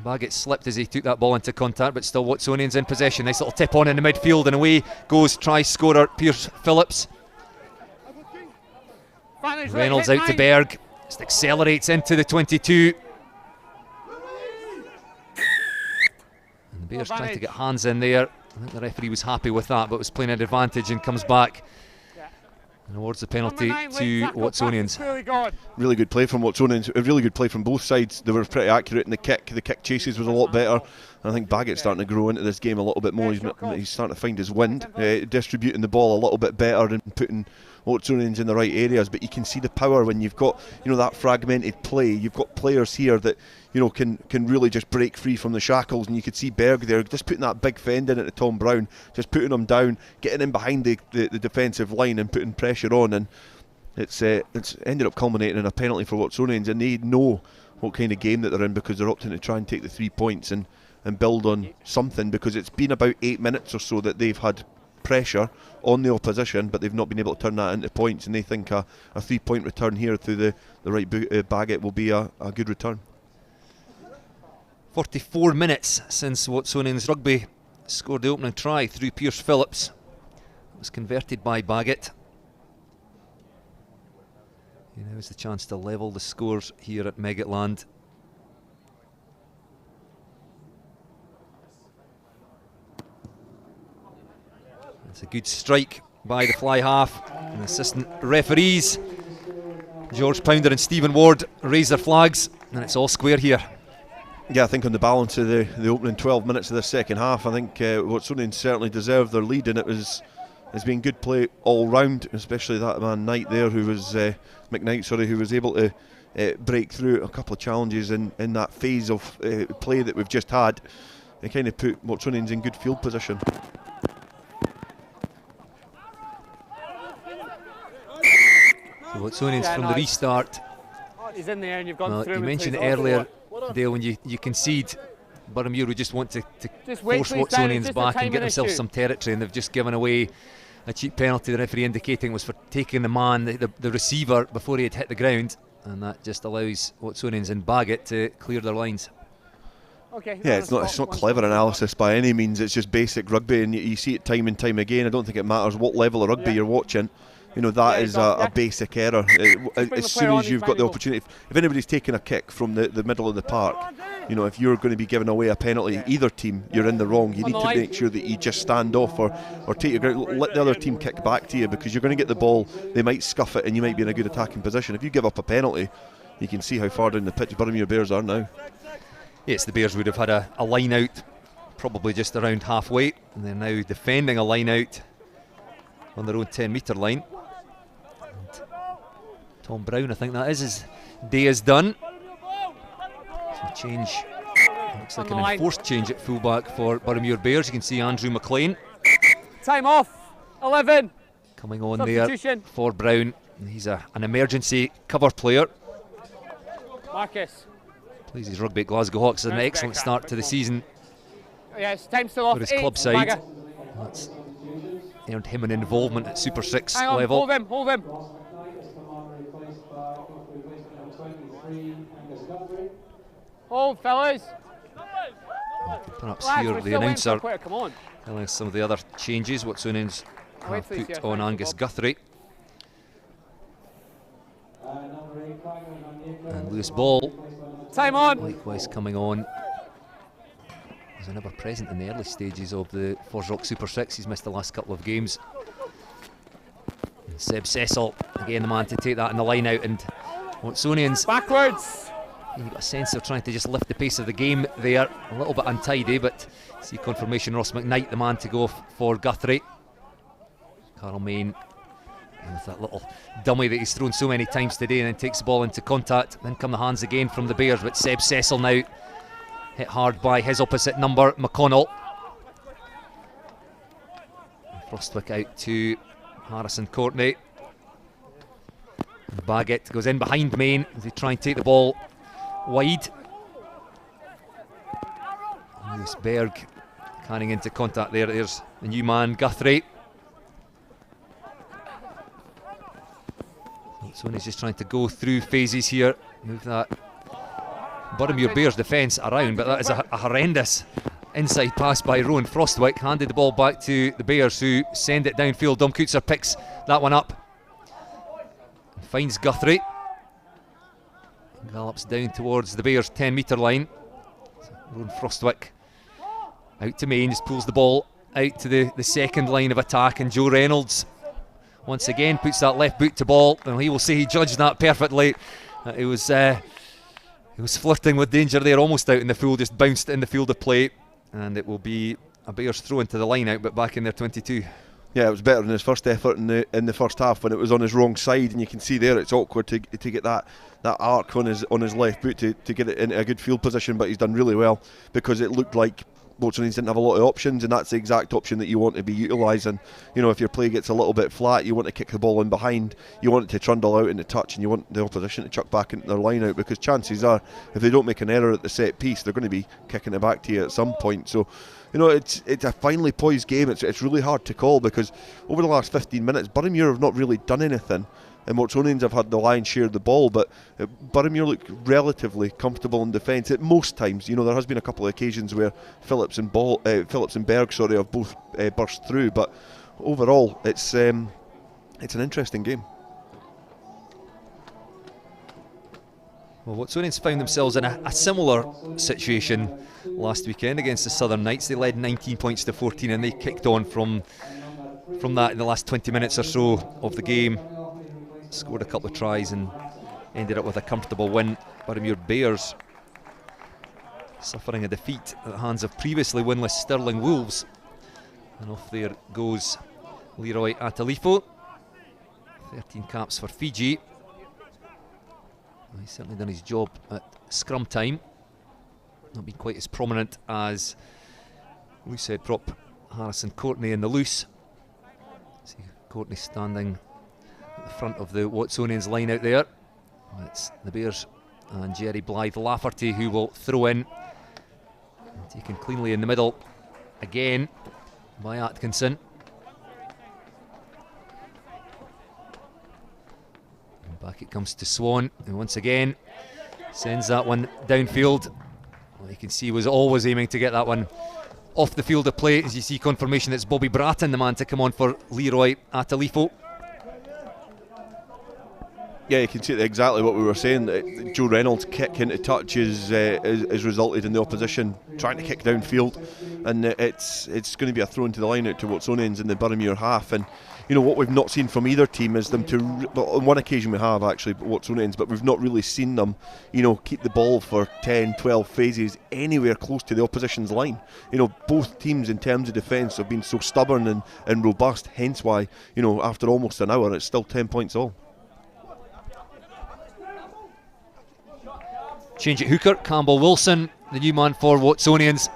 Baggett slipped as he took that ball into contact, but still Watsonians in possession. Nice little tip on in the midfield, and away goes try-scorer Pierce Phillips. Reynolds out to Berg, just accelerates into the 22. And the Bears tried to get hands in there. I think the referee was happy with that, but was playing an advantage and comes back and awards the penalty to Watsonians. Really good play from Watsonians, a really good play from both sides. They were pretty accurate in the kick chases was a lot better. And I think Baggett's starting to grow into this game a little bit more. He's starting to find his wind, distributing the ball a little bit better and putting Watsonians in the right areas. But you can see the power when you've got, you know, that fragmented play. You've got players here that, you know, can really just break free from the shackles, and you could see Berg there just putting that big fend in it to Tom Brown, just putting him down, getting in behind the defensive line and putting pressure on, and it's ended up culminating in a penalty for Watsonians, and they know what kind of game that they're in because they're opting to try and take the 3 points and build on something, because it's been about 8 minutes or so that they've had pressure on the opposition, but they've not been able to turn that into points, and they think a 3-point return here through the right Baggett will be a good return. 44 minutes since Watsonians Rugby scored the opening try through Pierce Phillips. It was converted by Baggett. Now is the chance to level the scores here at Meggetland. It's a good strike by the fly half, and assistant referees George Pounder and Stephen Ward raise their flags, and it's all square here. Yeah, I think on the balance of the opening 12 minutes of the second half, I think Watsonians certainly deserved their lead, and it's been good play all round, especially that man Knight there, who was McKnight, sorry, who was able to break through a couple of challenges in that phase of play that we've just had. It kind of put Watsonians in good field position. So Watsonians from the restart. He's in there and you've gone Well, through. you mentioned it earlier, Dale, when you concede, Boroughmuir would just want to force Watsonians back and get themselves some territory, and they've just given away a cheap penalty, the referee indicating was for taking the man, the receiver, before he had hit the ground, and that just allows Watsonians and Baggett to clear their lines. Okay, yeah, it's not clever analysis by any means, it's just basic rugby, and you see it time and time again. I don't think it matters what level of rugby you're watching. You know, that is a basic error. As soon as you've got the opportunity, if anybody's taking a kick from the middle of the park, you know, if you're going to be giving away a penalty, either team, you're in the wrong. You need to make sure that you just stand off or take your ground, let the other team kick back to you, because you're going to get the ball, they might scuff it and you might be in a good attacking position. If you give up a penalty, you can see how far down the pitch Boroughmuir Bears are now. Yes, the Bears would have had a line out probably just around halfway, and they're now defending a line out on their own 10-metre line. Tom Brown, I think that is, his day is done. So change, looks like an enforced change at fullback for Boroughmuir Bears. You can see Andrew McLean. Time off, 11. Coming on there for Brown. He's an emergency cover player. Marcus. Plays his rugby at Glasgow Hawks. An excellent start to the season. Yes, time still off. For his club side. That's earned him an involvement at Super 6 level. Hold him. Hold, fellas. Perhaps here the announcer telling us some of the other changes Watsonians have put on Angus Guthrie. And Lewis Ball, time on. likewise coming on. He was never present in the early stages of the FOSROC Super 6. He's missed the last couple of games. And Seb Cecil, again the man to take that in the line out, and Watsonians backwards. You've got a sense of trying to just lift the pace of the game there. A little bit untidy, but see confirmation Ross McKnight, the man to go for Guthrie. Carl Main with that little dummy that he's thrown so many times today, and then takes the ball into contact. Then come the hands again from the Bears, but Seb Cecil now hit hard by his opposite number, McConnell. Frostwick out to Harrison Courtney. And Baggett goes in behind Main as they try and take the ball wide. Lewis Berg carrying into contact there. There's the new man, Guthrie. Sony's just trying to go through phases here, move that Boroughmuir Bears defence around, but that is a horrendous inside pass by Rowan Frostwick. Handed the ball back to the Bears, who send it downfield. Dom Coetzer picks that one up, finds Guthrie, gallops down towards the Bears 10-metre line. Rowan Frostwick out to Main, just pulls the ball out to the second line of attack, and Joe Reynolds once again puts that left boot to ball, and he will say he judged that perfectly. It was flirting with danger there, almost out in the full, just bounced in the field of play, and it will be a Bears throw into the line out, but back in their 22. Yeah, it was better than his first effort in the first half when it was on his wrong side, and you can see there it's awkward to get that arc on his left boot to get it into a good field position, but he's done really well because it looked like Watsonians didn't have a lot of options, and that's the exact option that you want to be utilising. You know, if your play gets a little bit flat, you want to kick the ball in behind, you want it to trundle out into touch, and you want the opposition to chuck back into their line out, because chances are, if they don't make an error at the set piece, they're going to be kicking it back to you at some point. So, you know, it's a finely poised game. It's really hard to call, because over the last 15 minutes, Boroughmuir have not really done anything, and Watsonians have had the lion's share of the ball, but Boroughmuir look relatively comfortable in defence at most times. You know, there has been a couple of occasions where Phillips and Berg have both burst through, but overall it's an interesting game. Well, Watsonians found themselves in a similar situation last weekend against the Southern Knights. They led 19 points to 14, and they kicked on from that in the last 20 minutes or so of the game. Scored a couple of tries and ended up with a comfortable win. Boroughmuir Bears suffering a defeat at the hands of previously winless Stirling Wolves. And off there goes Leroy Atalifo. 13 caps for Fiji. He's certainly done his job at scrum time. Not been quite as prominent as loose head prop Harrison Courtney in the loose. See Courtney standing at the front of the Watsonians line out there. It's the Bears and Jerry Blythe Lafferty who will throw in. Taken cleanly in the middle again by Atkinson. And back it comes to Swan, and once again sends that one downfield. Well, you can see he was always aiming to get that one off the field of play, as you see confirmation it's Bobby Bratton, the man to come on for Leroy Atalifo. Yeah, you can see exactly what we were saying. Joe Reynolds' kick into touch has resulted in the opposition trying to kick downfield, and it's going to be a throw into the line out to Watsonians in the Boroughmuir half. And you know what we've not seen from either team is them to, well, on one occasion we have actually, Watsonians, but we've not really seen them, you know, keep the ball for 10, 12 phases anywhere close to the opposition's line. You know, both teams in terms of defence have been so stubborn and robust, hence why, you know, after almost an hour it's still 10 points all. Change at hooker, Campbell Wilson, the new man for Watsonians.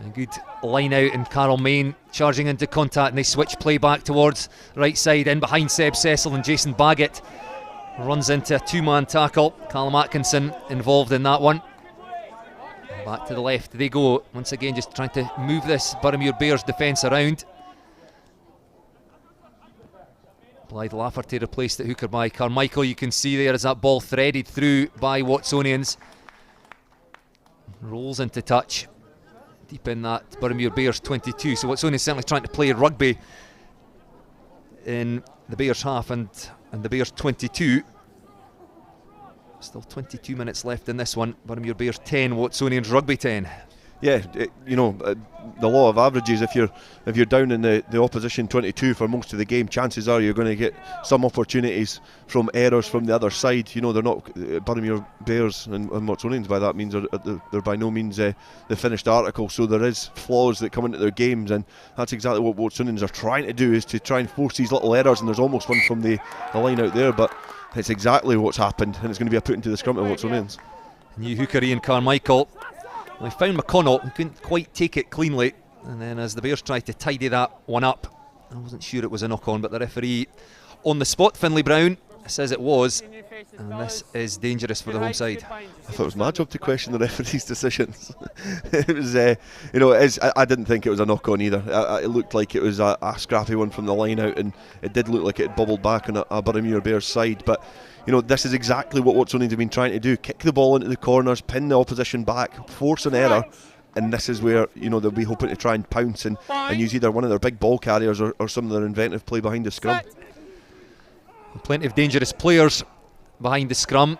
A good line out, and Carol Main charging into contact, and they switch play back towards right side, in behind Seb Cecil, and Jason Baggett runs into a two-man tackle. Callum Atkinson involved in that one. Back to the left they go, once again just trying to move this Boroughmuir Bears defence around. Blythe Lafferty replaced at hooker by Carmichael. You can see there as that ball threaded through by Watsonians. Rolls into touch deep in that Boroughmuir Bears 22. So Watsonians certainly trying to play rugby in the Bears half and the Bears 22. Still 22 minutes left in this one. Boroughmuir Bears 10, Watsonians Rugby 10. Yeah, you know, the law of averages, if you're down in the opposition 22 for most of the game, chances are you're going to get some opportunities from errors from the other side. You know, they're not Boroughmuir Bears and Watsonians by that means they're by no means the finished article, so there is flaws that come into their games, and that's exactly what Watsonians are trying to do, is to try and force these little errors, and there's almost one from the line out there, but it's exactly what's happened, and it's going to be a put into the scrum of Watsonians. New hooker Ian Carmichael. Well, he found McConnell, who couldn't quite take it cleanly, and then as the Bears tried to tidy that one up, I wasn't sure it was a knock-on, but the referee on the spot, Finlay Brown, says it was, and this is dangerous for the home side. I thought it was my job to question the referee's decisions. It was, you know, I didn't think it was a knock-on either. It looked like it was a scrappy one from the line out, and it did look like it bubbled back on a Boroughmuir Bears side, but you know, this is exactly what Watsonians have been trying to do: kick the ball into the corners, pin the opposition back, force an error. And this is where, you know, they'll be hoping to try and pounce and use either one of their big ball carriers or some of their inventive play behind the scrum. Plenty of dangerous players behind the scrum.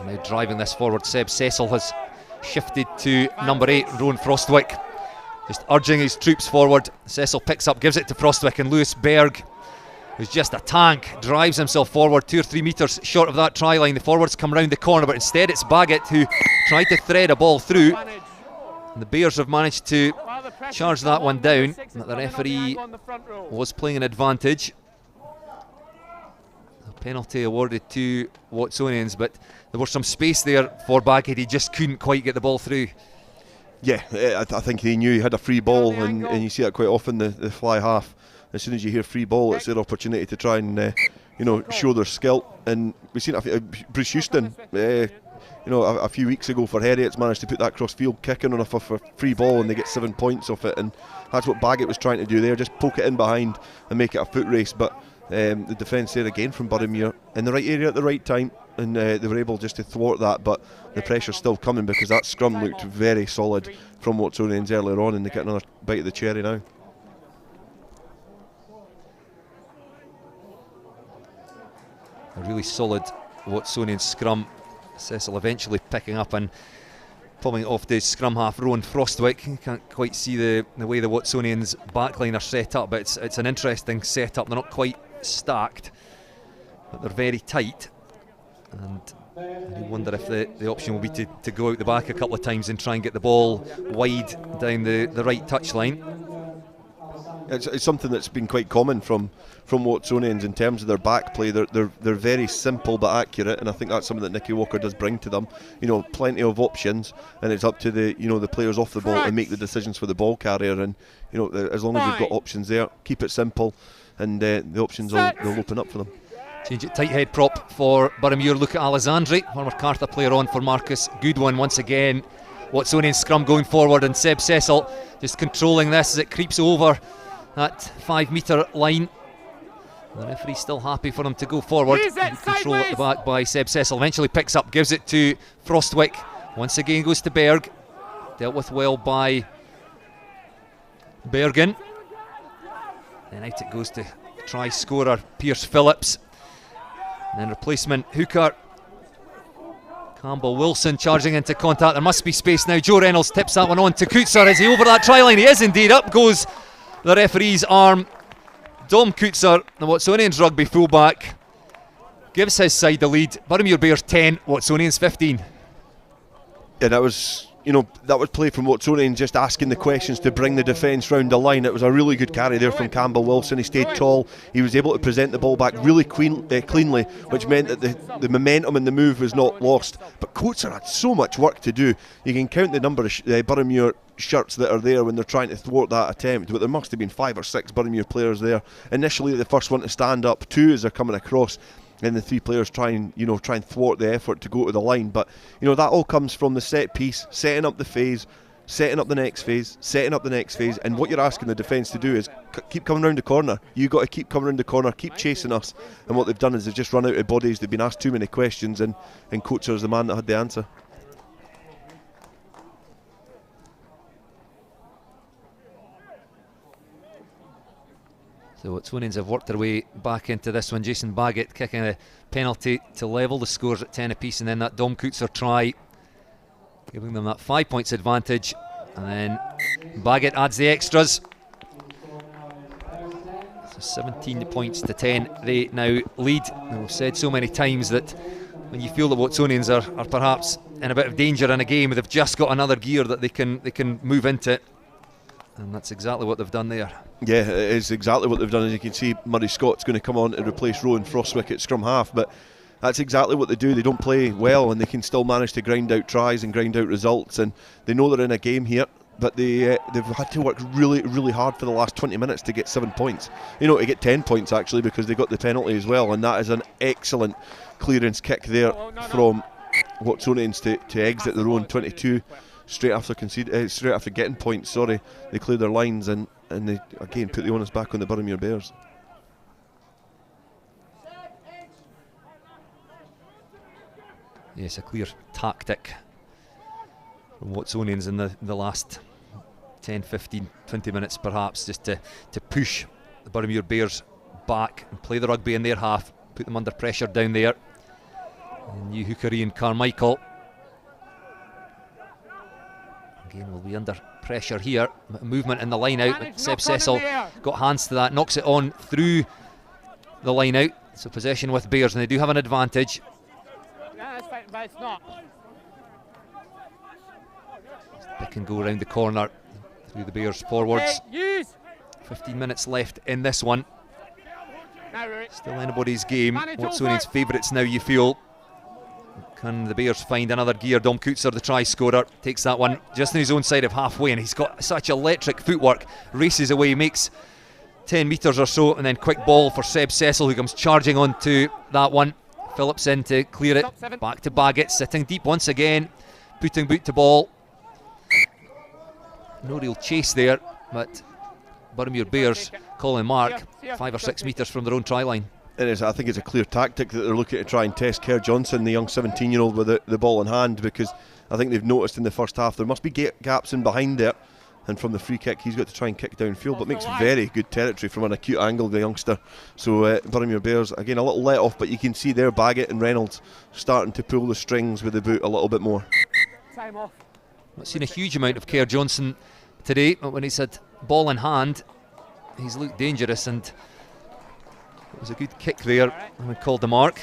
Now driving this forward, Seb Cecil has shifted to number 8, Rowan Frostwick, just urging his troops forward. Cecil picks up, gives it to Frostwick, and Lewis Berg, who's just a tank, drives himself forward 2 or 3 metres short of that try line. The forwards come round the corner, but instead it's Baggett who tried to thread a ball through. And the Bears have managed to charge that one down. But the referee was playing an advantage. A penalty awarded to Watsonians, but there was some space there for Baggett. He just couldn't quite get the ball through. Yeah, I think he knew he had a free ball, and you see that quite often, the fly half. As soon as you hear free ball, it's their opportunity to try and show their skill. And we've seen Bruce Houston, a few weeks ago for Heriots, managed to put that cross-field kick in on a free ball, and they get 7 points off it. And that's what Baggett was trying to do there, just poke it in behind and make it a foot race. But the defence there again from Boroughmuir in the right area at the right time, and they were able just to thwart that. But the pressure's still coming because that scrum looked very solid from Watsonians earlier on, and they get another bite of the cherry now. A really solid Watsonian scrum. Cecil eventually picking up and pulling it off the scrum half, Rowan Frostwick. You can't quite see the way the Watsonians backline are set up, but it's an interesting setup. They're not quite stacked, but they're very tight. And I wonder if the option will be to go out the back a couple of times and try and get the ball wide down the right touchline. It's something that's been quite common from Watsonians in terms of their back play. They're very simple but accurate, and I think that's something that Nicky Walker does bring to them. You know, plenty of options, and it's up to the players off the ball to make the decisions for the ball carrier. And as long as you've got options there, keep it simple, and the options will open up for them. Change it, tight head prop for Boroughmuir. Luca Alessandri, former Carter player, on for Marcus Goodwin once again. Watsonian scrum going forward, and Seb Cecil just controlling this as it creeps over that 5 metre line. The referee's still happy for him to go forward. Control at the back by Seb Cecil. Eventually picks up, gives it to Frostwick. Once again goes to Berg. Dealt with well by Bergen. Then out it goes to try scorer Pierce Phillips. And then replacement hooker Campbell Wilson charging into contact. There must be space now. Joe Reynolds tips that one on to Coetzer. Is he over that try line? He is indeed. Up goes the referee's arm. Dom Coetzer, the Watsonians rugby fullback, gives his side the lead. Boroughmuir Bears 10, Watsonians 15. Yeah, that was play from Watsonians, just asking the questions to bring the defence round the line. It was a really good carry there from Campbell Wilson. He stayed tall. He was able to present the ball back really cleanly, which meant that the momentum and the move was not lost. But Coetzer had so much work to do. You can count the number of Boroughmuir shirts that are there when they're trying to thwart that attempt, but there must have been 5 or 6 Boroughmuir players there. Initially the first one to stand up, 2 as they're coming across, and the 3 players try and thwart the effort to go to the line. But that all comes from the set piece, setting up the phase, setting up the next phase, setting up the next phase, and what you're asking the defence to do is keep coming round the corner. You've got to keep coming round the corner, keep chasing us. And what they've done is they've just run out of bodies. They've been asked too many questions, and Coetzer is the man that had the answer. So Watsonians have worked their way back into this one. Jason Baggett kicking a penalty to level the scores at 10 apiece, and then that Dom Coetzer try giving them that 5 points advantage, and then Baggett adds the extras. So 17 points to 10 they now lead. And we've said so many times that when you feel that Watsonians are perhaps in a bit of danger in a game, they've just got another gear that they can move into, and that's exactly what they've done there. Yeah, it is exactly what they've done. As you can see, Murray Scott's going to come on to replace Rowan Frostwick at scrum half, but that's exactly what they do. They don't play well, and they can still manage to grind out tries and grind out results, and they know they're in a game here, but they've had to work really, really hard for the last 20 minutes to get 7 points. To get 10 points actually, because they got the penalty as well, and that is an excellent clearance kick there from Watsonians to exit their own 22 straight after getting points. They cleared their lines, and they again put the onus back on the Boroughmuir Bears. Yes, a clear tactic from Watsonians in the last 10, 15, 20 minutes perhaps, just to push the Boroughmuir Bears back and play the rugby in their half, put them under pressure down there. And new hooker Ian Carmichael again will be under pressure here. Movement in the line out, but Seb Cecil got hands to that, knocks it on through the line out. So possession with Bears, and they do have an advantage. Yeah, that's fine, but it's not. They can go around the corner through the Bears forwards. Hey, 15 minutes left in this one. Now, Rory. Still anybody's game. Watsonians favourites now, you feel. Can the Bears find another gear? Dom Coutser, the try scorer, takes that one just on his own side of halfway, and he's got such electric footwork. Races away, makes 10 metres or so, and then quick ball for Seb Cecil, who comes charging onto that one. Phillips in to clear it. Back to Baggett, sitting deep once again, putting boot to ball. No real chase there, but Boroughmuir Bears, Colin Mark, 5 or 6 metres from their own try line. It is. I think it's a clear tactic that they're looking to try and test Kerr Johnson, the young 17-year-old with the ball in hand, because I think they've noticed in the first half there must be gaps in behind it, and from the free kick he's got to try and kick downfield, but makes very good territory from an acute angle, the youngster. So Boroughmuir Bears, again, a little let off, but you can see there Baggett and Reynolds starting to pull the strings with the boot a little bit more. Time off. Not seen a huge amount of Kerr Johnson today, but when he's had ball in hand he's looked dangerous, and it was a good kick there and we called the mark.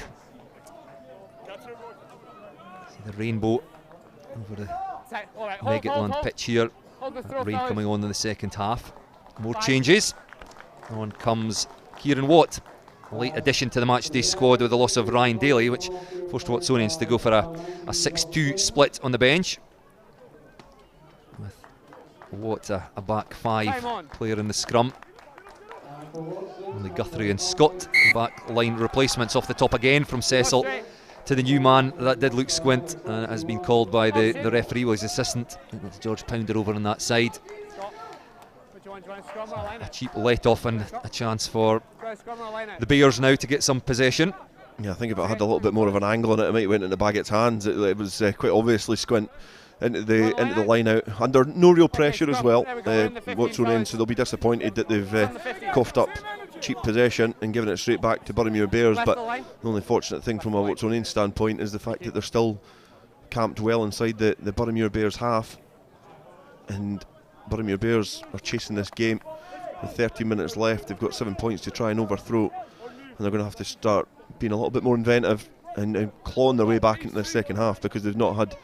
See the rainbow over the Meggetland pitch here. Rain coming on in the second half. More changes. On comes Kieran Watt, a late addition to the matchday squad with the loss of Ryan Daly, which forced Watsonians to go for a 6-2 split on the bench, with Watt a back 5 player in the scrum. Only Guthrie and Scott back line replacements. Off the top again from Cecil to the new man. That did look squint, and has been called by the referee, well, his assistant. I think that's George Pounder over on that side. A cheap let off and a chance for the Bears now to get some possession. Yeah, I think if it had a little bit more of an angle on it, it might have went into Baggett's hands. It was quite obviously squint into the line out, under no real pressure as well. Watsonians, so they'll be disappointed that they've coughed up cheap possession and given it straight back to Boroughmuir Bears. But the only fortunate thing from a Watsonian standpoint is the fact that they're still camped well inside the Boroughmuir Bears half, and Boroughmuir Bears are chasing this game with 13 minutes left. They've got 7 points to try and overthrow, and they're going to have to start being a little bit more inventive and clawing their way back into the second half, because they've not had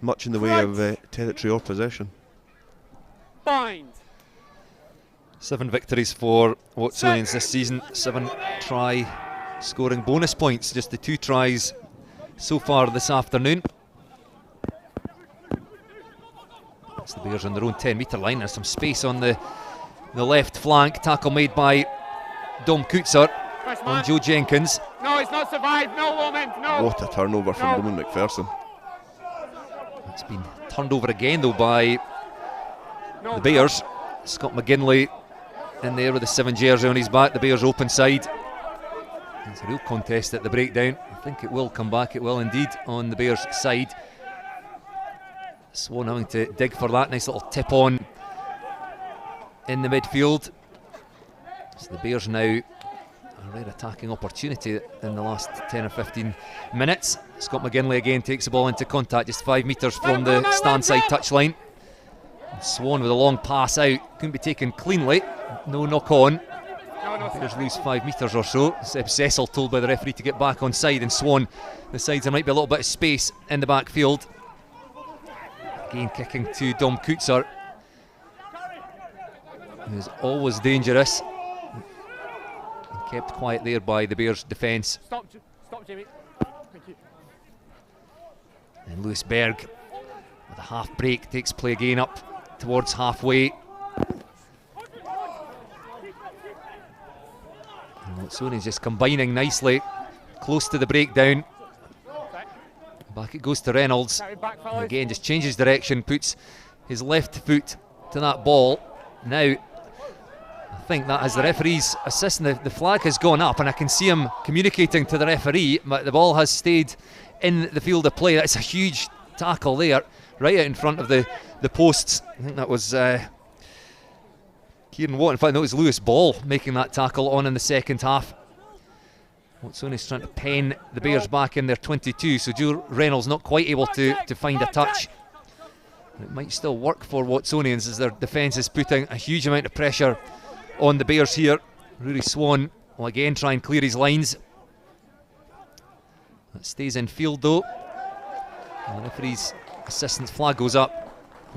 much in the way of territory or possession. 7 victories for Watsonians this season, 7 try scoring bonus points, just the 2 tries so far this afternoon. It's the Bears on their own 10-metre line. There's some space on the left flank. Tackle made by Dom Coutser on Joe Jenkins. No, it's not survived. No moment. No. What a turnover from Roman McPherson. It's been turned over again though by the Bears. Scott McGinley in there with the 7 jersey on his back, the Bears open side. It's a real contest at the breakdown. I think it will come back, it will indeed, on the Bears side. Swan having to dig for that nice little tip on in the midfield. So the Bears now a rare attacking opportunity in the last 10 or 15 minutes. Scott McGinley again takes the ball into contact just 5 metres from the stand side touchline. Swan with a long pass out, couldn't be taken cleanly, no knock on. Bears lose 5 metres or so. Seb Cecil told by the referee to get back on side, and Swan decides there might be a little bit of space in the backfield. Again kicking to Dom Coutser, who's always dangerous, and kept quiet there by the Bears defence. Stop, Jimmy. Thank you. And Lewis Berg with a half break takes play again up towards halfway. Watsonians just combining nicely, close to the breakdown. Back it goes to Reynolds. And again, just changes direction, puts his left foot to that ball. Now, I think that as the referee's assistant, the flag has gone up, and I can see him communicating to the referee, but the ball has stayed in the field of play. That's a huge tackle there, right out in front of the posts. I think that was Kieran Watt. In fact, that was Lewis Ball making that tackle on in the second half. Watsonians trying to pen the Bears back in their 22, so Joe Reynolds not quite able to find a touch. It might still work for Watsonians as their defence is putting a huge amount of pressure on the Bears here. Rory Swan will again try and clear his lines. That stays in field though. And the referee's assistant's flag goes up.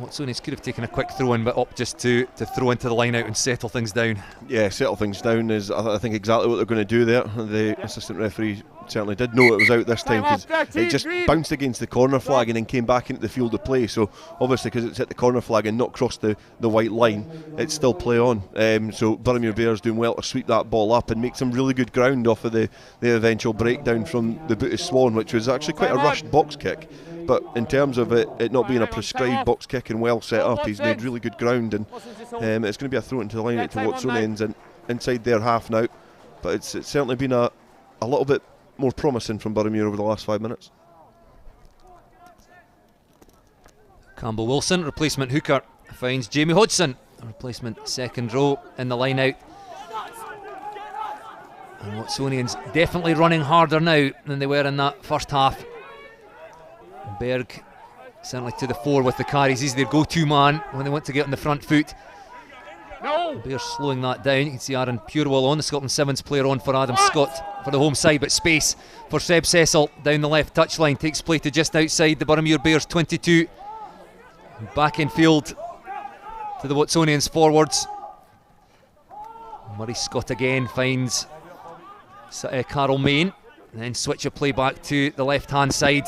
Watsonians could have taken a quick throw in, but opt just to throw into the line out and settle things down. Yeah, settle things down is I think exactly what they're going to do there. The assistant referee certainly did know it was out this time, because it just bounced against the corner flag and then came back into the field of play. So obviously, because it's hit the corner flag and not crossed the white line, it's still play on. So Boroughmuir Bears doing well to sweep that ball up and make some really good ground off of the eventual breakdown from the boot of Swan, which was actually quite a rushed box kick. But in terms of it not being a prescribed box kick and well set up, he's made really good ground, and it's going to be a throw into the line out to Watsonians and inside their half now. But it's certainly been a little bit more promising from Boroughmuir over the last 5 minutes. Campbell Wilson, replacement hooker, finds Jamie Hodgson, replacement second row in the line out. And Watsonians definitely running harder now than they were in that first half. Berg certainly to the fore with the carries. He's their go-to man when they want to get on the front foot. Bears slowing that down. You can see Aaron Purewell on, the Scotland Sevens player on for Adam Scott for the home side, but space for Seb Cecil down the left touchline. Takes play to just outside the Boroughmuir Bears 22. Back in field to the Watsonians forwards. Murray Scott again finds Carol Main, and then switch of play back to the left hand side.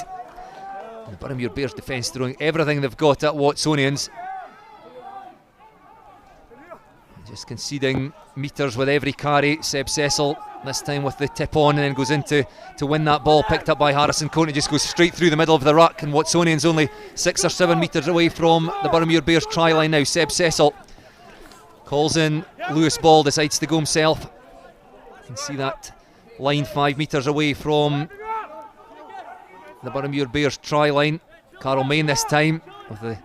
The Boroughmuir Bears defence throwing everything they've got at Watsonians. Just conceding metres with every carry. Seb Cecil this time with the tip on, and then goes in to win that ball, picked up by Harrison Courtney. Just goes straight through the middle of the ruck, and Watsonians only 6 or 7 metres away from the Boroughmuir Bears try line now. Seb Cecil calls in Lewis Ball, decides to go himself. You can see that line 5 metres away from the Boroughmuir Bears try line. Carol Main this time with the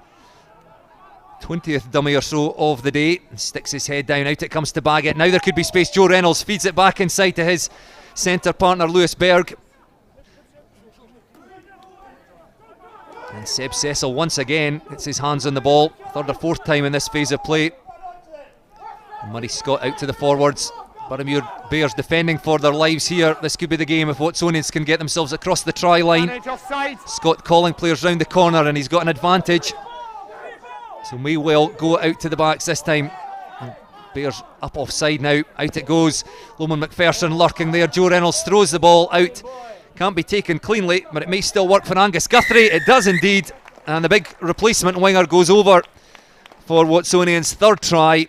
20th dummy or so of the day, and sticks his head down. Out it comes to Baggett. Now there could be space. Joe Reynolds feeds it back inside to his centre partner Lewis Berg, and Seb Cecil once again gets his hands on the ball, 3rd or 4th time in this phase of play. And Murray Scott out to the forwards. Boroughmuir Bears defending for their lives here. This could be the game if Watsonians can get themselves across the try line. Scott calling players round the corner, and he's got an advantage, so may well go out to the backs this time. And Bears up offside now. Out it goes. Loman McPherson lurking there. Joe Reynolds throws the ball out. Can't be taken cleanly, but it may still work for Angus Guthrie. It does indeed. And the big replacement winger goes over for Watsonians' 3rd try.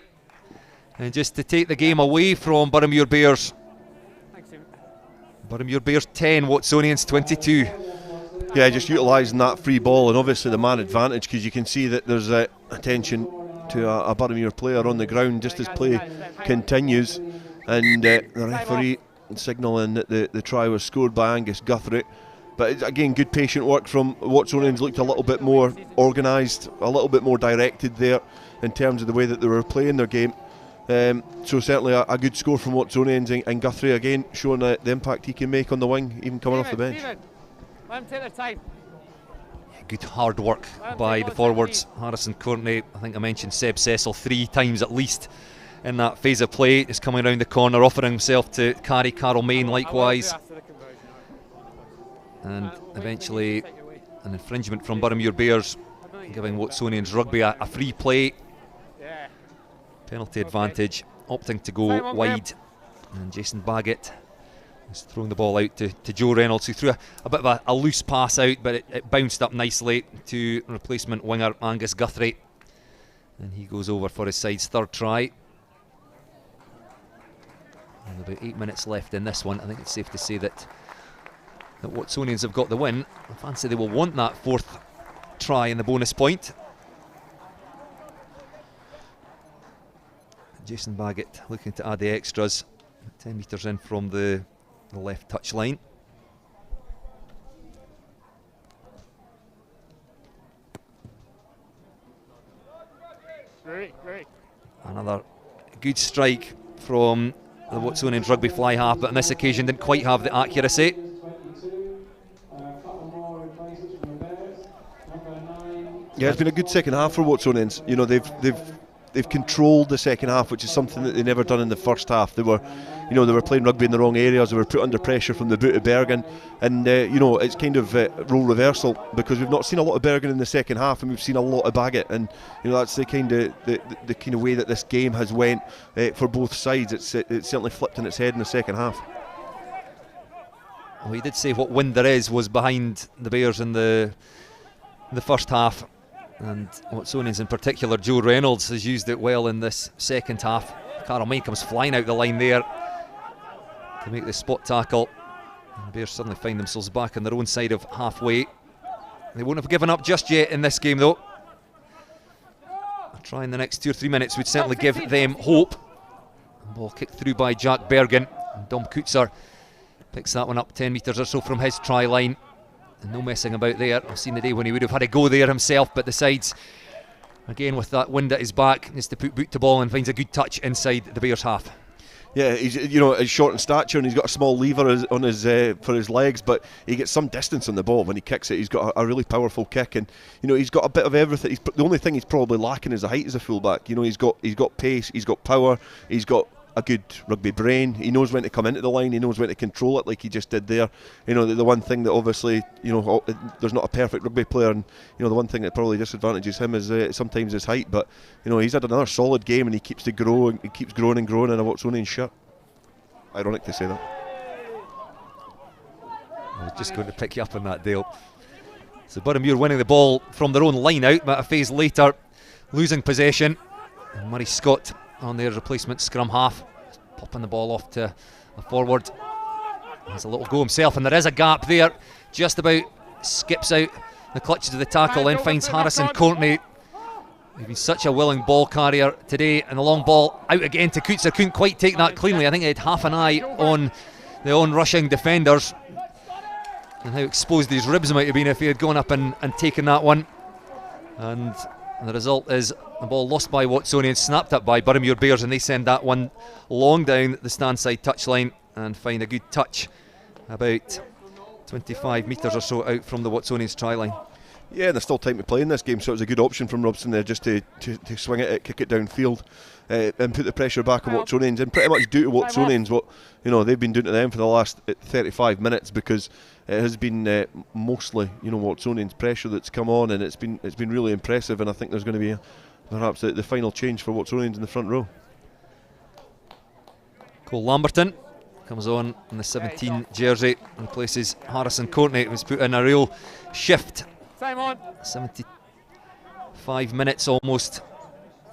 And just to take the game away from Boroughmuir Bears. Boroughmuir Bears 10, Watsonians 22. Yeah, just utilising that free ball, and obviously the man advantage, because you can see that there's attention to a Boroughmuir player on the ground just as play continues, and the referee signalling that the try was scored by Angus Guthrie. But again, good patient work from Watsonians. Looked a little bit more organised, a little bit more directed there in terms of the way that they were playing their game. So certainly a good score from Watsonians, and Guthrie again showing the impact he can make on the wing, even coming off the bench. Let them take their time. Good hard work by the forwards. Harrison Courtney, I think I mentioned Seb Cecil 3 times at least in that phase of play. Just coming around the corner, offering himself to carry Carol Main likewise. And eventually an infringement from Boroughmuir Bears, giving Watsonians Rugby a free play. Penalty advantage, opting to go wide. And Jason Baggett is throwing the ball out to Joe Reynolds, who threw a bit of a loose pass out, but it bounced up nicely to replacement winger Angus Guthrie, and he goes over for his side's 3rd try. And about 8 minutes left in this one. I think it's safe to say that Watsonians have got the win. I fancy they will want that 4th try in the bonus point. Jason Baggett looking to add the extras, 10 metres in from the left touch line. Another good strike from the Watsonians rugby fly half, but on this occasion didn't quite have the accuracy. Yeah, it's been a good second half for Watsonians. You know, they've controlled the second half, which is something that they never done in the first half. They were playing rugby in the wrong areas. They were put under pressure from the boot of Bergen, and it's kind of role reversal, because we've not seen a lot of Bergen in the second half, and we've seen a lot of Baggett, and that's the kind of way that this game has went for both sides. It's certainly flipped on its head in the second half. Well, he did say what wind there is was behind the Bears in the first half, and Watsonians in particular, Joe Reynolds has used it well in this second half. Carl May comes flying out the line there to make the spot tackle. And the Bears suddenly find themselves back on their own side of halfway. They won't have given up just yet in this game though. I'll try in the next 2 or 3 minutes would certainly give them hope. Ball kicked through by Jack Bergen, and Dom Coetzer picks that one up 10 metres or so from his try line. And no messing about there. I've seen the day when he would have had a go there himself, but decides, again with that wind at his back, is to put boot to ball and finds a good touch inside the Bears half. Yeah, he's short in stature, and he's got a small lever on his for his legs, but he gets some distance on the ball when he kicks it. He's got a really powerful kick, and he's got a bit of everything. The only thing he's probably lacking is the height as a fullback. He's got pace, he's got power, he's got a good rugby brain. He knows when to come into the line, he knows when to control it, like he just did there. The one thing that obviously, there's not a perfect rugby player, and the one thing that probably disadvantages him is sometimes his height. But he's had another solid game, and he keeps growing and growing in a Watsonian shirt. Ironic to say that. I was just going to pick you up on that, Dale. So Boroughmuir winning the ball from their own line out, but a phase later losing possession. And Murray Scott on their replacement scrum half, popping the ball off to a forward. Has a little go himself, and there is a gap there. Just about skips out the clutches of the tackle, then finds Harrison Courtney. He's been such a willing ball carrier today, and the long ball out again to Coetzer. Couldn't quite take that cleanly. I think he had half an eye on the on-rushing defenders and how exposed his ribs might have been if he had gone up and taken that one. And the result is the ball lost by Watsonians, snapped up by Boroughmuir Bears, and they send that one long down the stand-side touchline and find a good touch about 25 metres or so out from the Watsonians try line. Yeah, and there's still time to play in this game, so it was a good option from Robson there just to swing it, kick it downfield, and put the pressure back on Watsonians, and pretty much do to Watsonians what they've been doing to them for the last 35 minutes, because it has been mostly Watsonians pressure that's come on, and it's been really impressive. And I think there's going to be perhaps the final change for Watsonians in the front row. Cole Lamberton comes on in the 17 jersey and replaces Harrison Courtney, who's put in a real shift. 75 minutes almost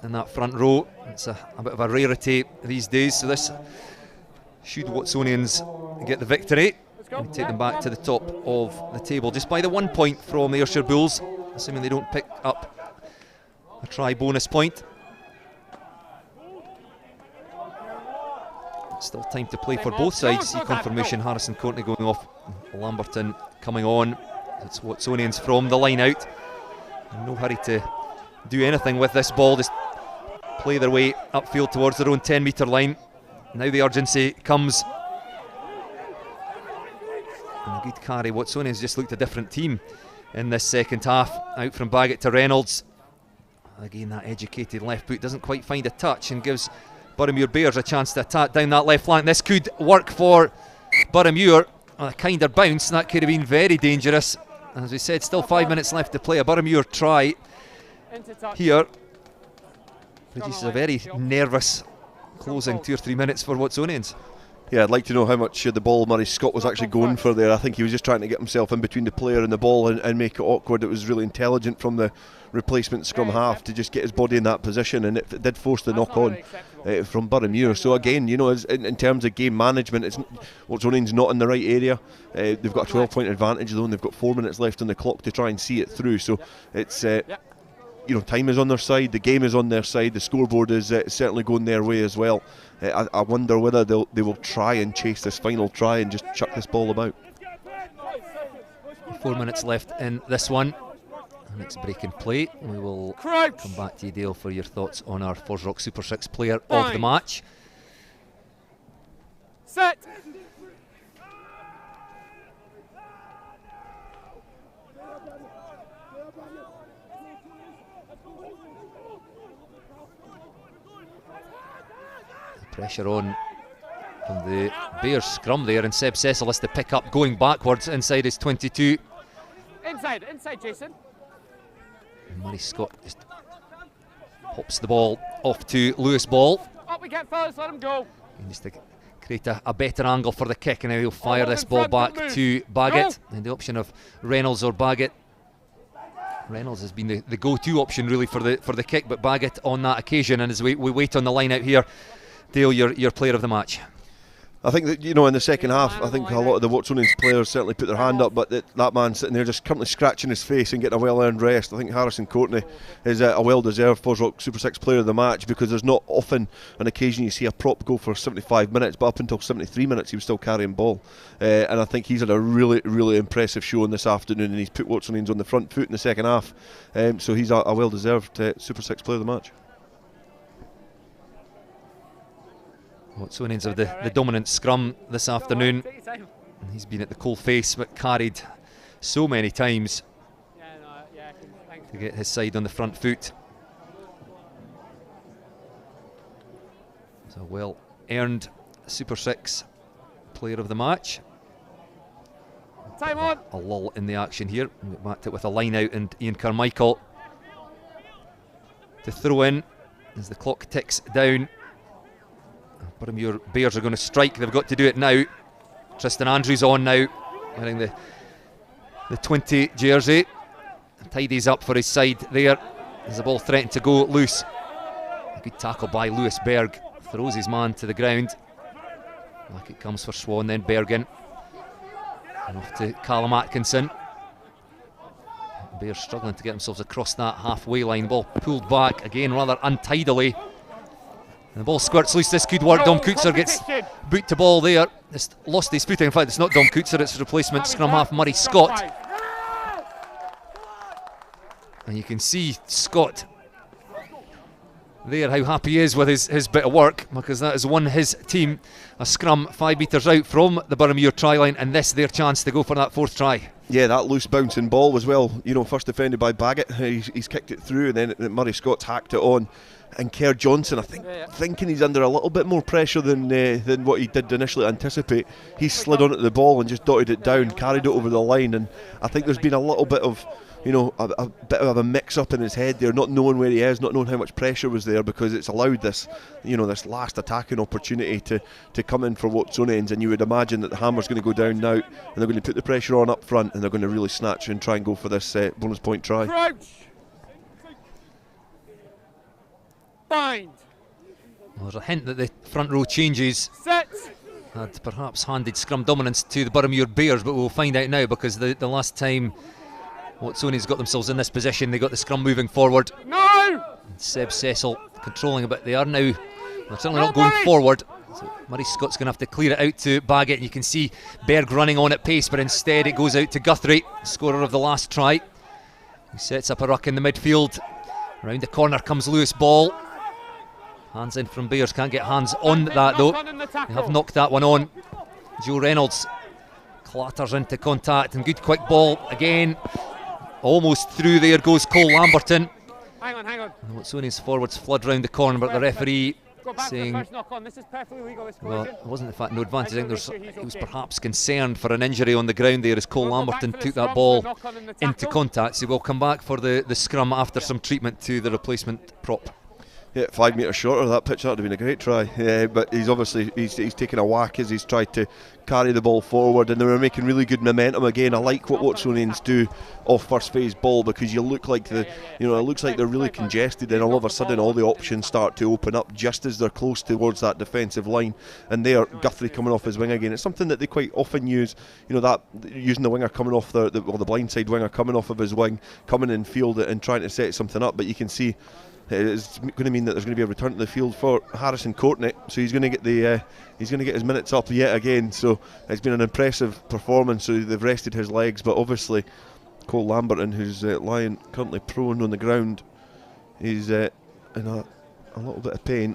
in that front row. It's a bit of a rarity these days, so this should Watsonians get the victory and take them back to the top of the table, just by the 1 point from the Ayrshire Bulls, assuming they don't pick up a try bonus point. Still time to play for both sides. See confirmation, Harrison Courtney going off, Lamberton coming on. It's Watsonians from the line out. No hurry to do anything with this ball, just play their way upfield towards their own 10 metre line. Now the urgency comes. And a good carry. Watsonians just looked a different team in this second half. Out from Baggett to Reynolds. Again, that educated left boot doesn't quite find a touch and gives Boroughmuir Bears a chance to attack down that left flank. This could work for Boroughmuir. A kinder bounce, that could have been very dangerous. As we said, still 5 minutes left to play. A Boroughmuir try here produces a very nervous closing 2 or 3 minutes for Watsonians. Yeah, I'd like to know how much the ball Murray Scott was actually going for there. I think he was just trying to get himself in between the player and the ball and make it awkward. It was really intelligent from the replacement scrum half to just get his body in that position, and it did force the knock on from Boroughmuir. So again, in terms of game management, Watsonians not in the right area. They've got a 12-point advantage though, and they've got 4 minutes left on the clock to try and see it through. So it's time is on their side, the game is on their side, the scoreboard is certainly going their way as well. I wonder whether they will try and chase this final try and just chuck this ball about. 4 minutes left in this one. Next break in play. We will come back to you, Dale, for your thoughts on our FOSROC Super 6 player of the match. Set. Pressure on from the Bears scrum there, and Seb Cecil has to pick up going backwards inside his 22. Inside, Jason. And Murray Scott just pops the ball off to Lewis Ball. Up we get, fellas, let him go. And just to create a better angle for the kick, and now he'll fire this ball back to Baggett. And the option of Reynolds or Baggett. Reynolds has been the go-to option really for the kick, but Baggett on that occasion. And as we wait on the line out here, Dale, your player of the match. I think that, you know, in the second half, I think a lot of the Watsonians players certainly put their hand up, but that man sitting there just currently scratching his face and getting a well-earned rest. I think Harrison Courtney is a well-deserved FOSROC Super 6 player of the match, because there's not often an occasion you see a prop go for 75 minutes, but up until 73 minutes he was still carrying ball. And I think he's had a really, really impressive showing this afternoon, and he's put Watsonians on the front foot in the second half. So he's a well-deserved Super 6 player of the match. Watsonians of the dominant scrum this afternoon. He's been at the coal face, but carried so many times to get his side on the front foot. So well earned Super 6 player of the match. Time on. A lull in the action here. We backed it with a line out, and Ian Carmichael to throw in as the clock ticks down. Boroughmuir Bears are going to strike. They've got to do it now. Tristan Andrews on now, wearing the 20 jersey. Tidies up for his side there as the ball threatened to go loose. A good tackle by Lewis Berg. Throws his man to the ground. Back it comes for Swan, then Bergen. And off to Callum Atkinson. Bears struggling to get themselves across that halfway line. Ball pulled back again rather untidily. And the ball squirts loose. This could work. Dom Coutser gets boot to ball there. Just lost his footing. In fact, it's not Dom Coutser, it's replacement scrum half Murray Scott. And you can see Scott there, how happy he is with his bit of work, because that has won his team a scrum 5 metres out from the Boroughmuir try line, and this their chance to go for that 4th try. Yeah, that loose bouncing ball was first defended by Baggett. He's kicked it through, and then Murray Scott's hacked it on. And Kerr Johnson, I think, thinking he's under a little bit more pressure than what he did initially anticipate, he slid onto the ball and just dotted it down, carried it over the line. And I think there's been a little bit of, a bit of a mix-up in his head there, not knowing where he is, not knowing how much pressure was there, because it's allowed this, this last attacking opportunity to come in for Watsonians. And you would imagine that the hammer's going to go down now, and they're going to put the pressure on up front, and they're going to really snatch and try and go for this bonus point try. Crouch. Bind. Well, there's a hint that the front row changes had perhaps handed scrum dominance to the Boroughmuir Bears, but we'll find out now, because the last time Watsonians got themselves in this position, they got the scrum moving forward. No! And Seb Cecil controlling a bit. They're certainly not going forward. So Murray Scott's going to have to clear it out to Baggett, and you can see Berg running on at pace, but instead it goes out to Guthrie, scorer of the last try. He sets up a ruck in the midfield. Around the corner comes Lewis Ball. Hands in from Bears, can't get hands on that though. They have knocked that one on. Joe Reynolds clatters into contact, and good quick ball again. Almost through. There goes Cole Lamberton. Hang on. And Watsonians forwards flood round the corner, but the referee saying, This is perfectly legal, well, it wasn't in fact no advantage. I think he was perhaps concerned for an injury on the ground there as Cole Lamberton took that ball into contact. So we'll come back for the scrum after some treatment to the replacement prop. Yeah, 5 metres shorter of that pitch, that would have been a great try. But he's obviously he's taken a whack as he's tried to carry the ball forward, and they were making really good momentum again. I like what Watsonians do off first phase ball, because you look like it looks like they're really congested, and all of a sudden all the options start to open up just as they're close towards that defensive line. And there, Guthrie coming off his wing again. It's something that they quite often use. That using the winger coming off the blindside winger coming off of his wing, coming in field and trying to set something up. But you can see it's going to mean that there's going to be a return to the field for Harrison Courtney, so he's going to get his minutes up yet again. So it's been an impressive performance. So they've rested his legs, but obviously Cole Lamberton, who's lying currently prone on the ground. He's in a little bit of pain.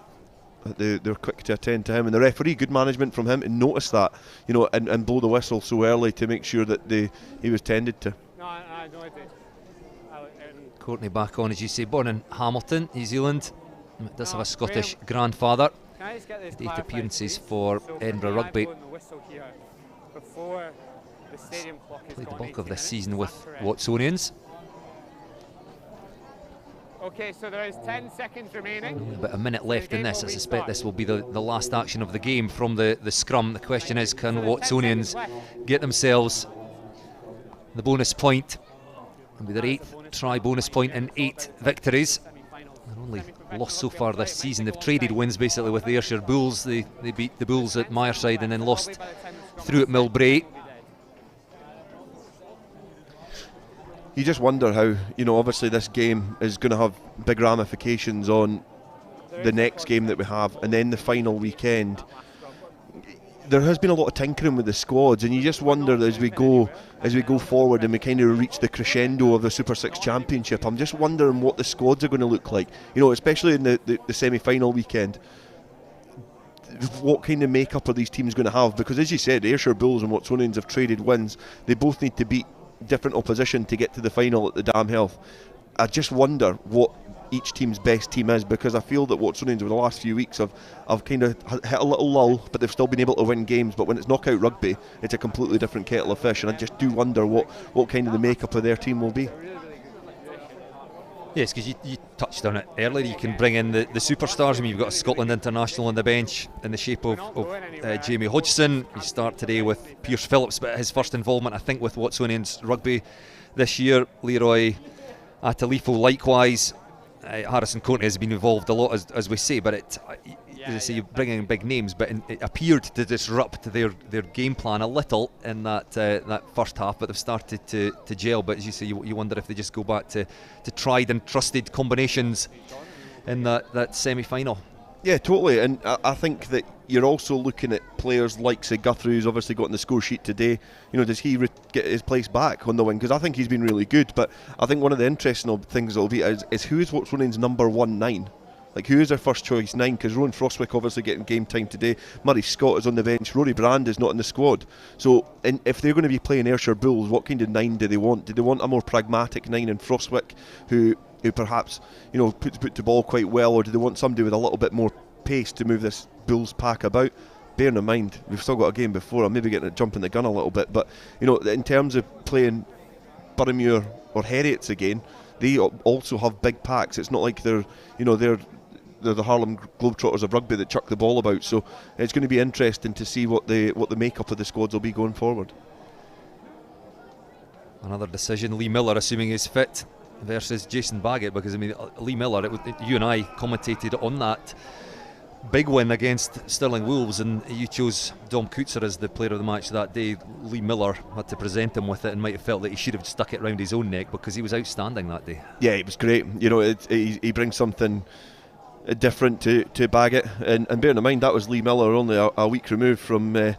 They're quick to attend to him, and the referee, good management from him to notice that, and blow the whistle so early to make sure that he was tended to. No, I did. Courtney back on, as you say, born in Hamilton, New Zealand. Does have a Scottish grandfather. 8 appearances for Edinburgh Rugby. Played the bulk of this season with Watsonians. Okay, so there is 10 seconds remaining. About a minute left in this. I suspect this will be the last action of the game from the scrum. The question is, can Watsonians get themselves the bonus point? It'll be their 8th try bonus point in 8 victories. They've only lost so far this season. They've traded wins basically with the Ayrshire Bulls. They beat the Bulls at Myerside and then lost through at Millbrae. You just wonder how, obviously this game is going to have big ramifications on the next game that we have, and then the final weekend. There has been a lot of tinkering with the squads, and you just wonder as we go forward and we kind of reach the crescendo of the Super 6 Championship. I'm just wondering what the squads are going to look like, especially in the semi-final weekend. What kind of makeup are these teams going to have? Because as you said, Ayrshire Bulls and Watsonians have traded wins. They both need to beat different opposition to get to the final at the Dam Health. I just wonder what each team's best team is, because I feel that Watsonians over the last few weeks have kind of hit a little lull, but they've still been able to win games. But when it's knockout rugby, it's a completely different kettle of fish, and I just do wonder what kind of the makeup of their team will be. Yes, because you touched on it earlier. You can bring in the superstars. I mean, you've got a Scotland international on the bench in the shape of Jamie Hodgson. You start today with Pierce Phillips, but his first involvement, I think, with Watsonians rugby this year. Leroy Atalifo likewise. Harrison Courtney has been involved a lot, as we say, but as I say, you're bringing in big names, but it appeared to disrupt their game plan a little in that first half, but they've started to gel. But as you say, you wonder if they just go back to tried and trusted combinations in that semi-final. Yeah, totally, and I think that you're also looking at players like, say, Guthrie, who's obviously got on the score sheet today. Does he get his place back on the wing? Because I think he's been really good, but I think one of the interesting things that'll be is who is Watsonians' number 9? Like, who is their first choice 9? Because Rowan Frostwick obviously getting game time today. Murray Scott is on the bench. Rory Brand is not in the squad. So if they're going to be playing Ayrshire Bulls, what kind of 9 do they want? Do they want a more pragmatic 9 in Frostwick who perhaps put the ball quite well, or do they want somebody with a little bit more pace to move this Bulls pack about? Bearing in mind we've still got a game before, I'm maybe getting a jump in the gun a little bit, but in terms of playing Boroughmuir or Heriots again, they also have big packs. It's not like they're the Harlem Globetrotters of rugby that chuck the ball about. So it's going to be interesting to see what the makeup of the squads will be going forward. Another decision, Lee Millar, assuming he's fit, versus Jason Baggett, because I mean, Lee Millar, you and I commentated on that big win against Stirling Wolves, and you chose Dom Coetzer as the player of the match that day. Lee Millar had to present him with it and might have felt that he should have stuck it round his own neck, because he was outstanding that day. Yeah, it was great. He brings something different to Baggett, and bearing in mind that was Lee Millar only a week removed from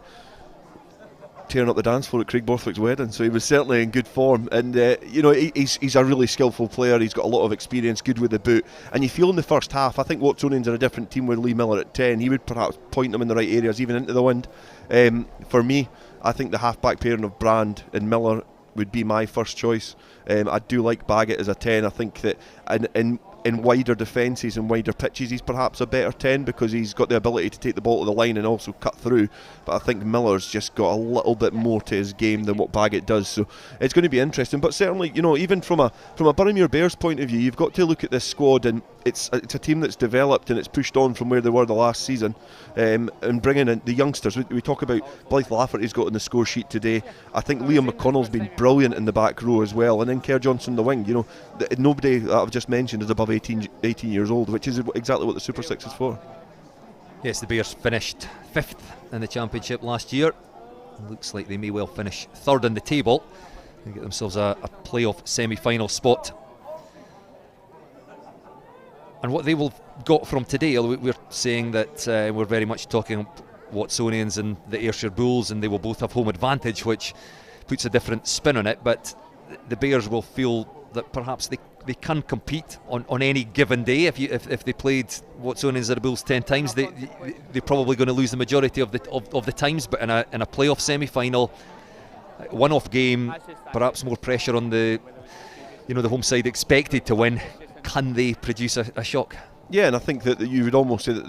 tearing up the dance floor at Craig Borthwick's wedding, so he was certainly in good form. And he's a really skillful player. He's got a lot of experience, good with the boot, and you feel in the first half, I think Watsonians are a different team with Lee Millar at 10. He would perhaps point them in the right areas, even into the wind. For me, I think the half-back pairing of Brand and Millar would be my first choice. I do like Baggett as a 10. I think that in wider defences and wider pitches, he's perhaps a better 10, because he's got the ability to take the ball to the line and also cut through. But I think Millar's just got a little bit more to his game than what Baggett does. So it's going to be interesting. But certainly, even from a Boroughmuir Bears point of view, you've got to look at this squad, and it's a team that's developed and it's pushed on from where they were the last season, and bringing in the youngsters. We talk about Blythe Lafferty's got on the score sheet today. I think Liam McConnell's been brilliant in the back row as well, and then Kerr Johnson the wing. Nobody that I've just mentioned is above 18 years old, which is exactly what the Super 6 is for. Yes, the Bears finished 5th in the championship last year. Looks like they may well finish 3rd in the table and get themselves a playoff semi-final spot. And what they will have got from today, we're saying that we're very much talking Watsonians and the Ayrshire Bulls, and they will both have home advantage, which puts a different spin on it. But the Bears will feel that perhaps they can compete on any given day. If they played Watsonians or the Bulls 10 times, they're probably going to lose the majority of the times. But in a playoff semi-final, one-off game, perhaps more pressure on the home side expected to win. Can they produce a shock? Yeah, and I think that you would almost say that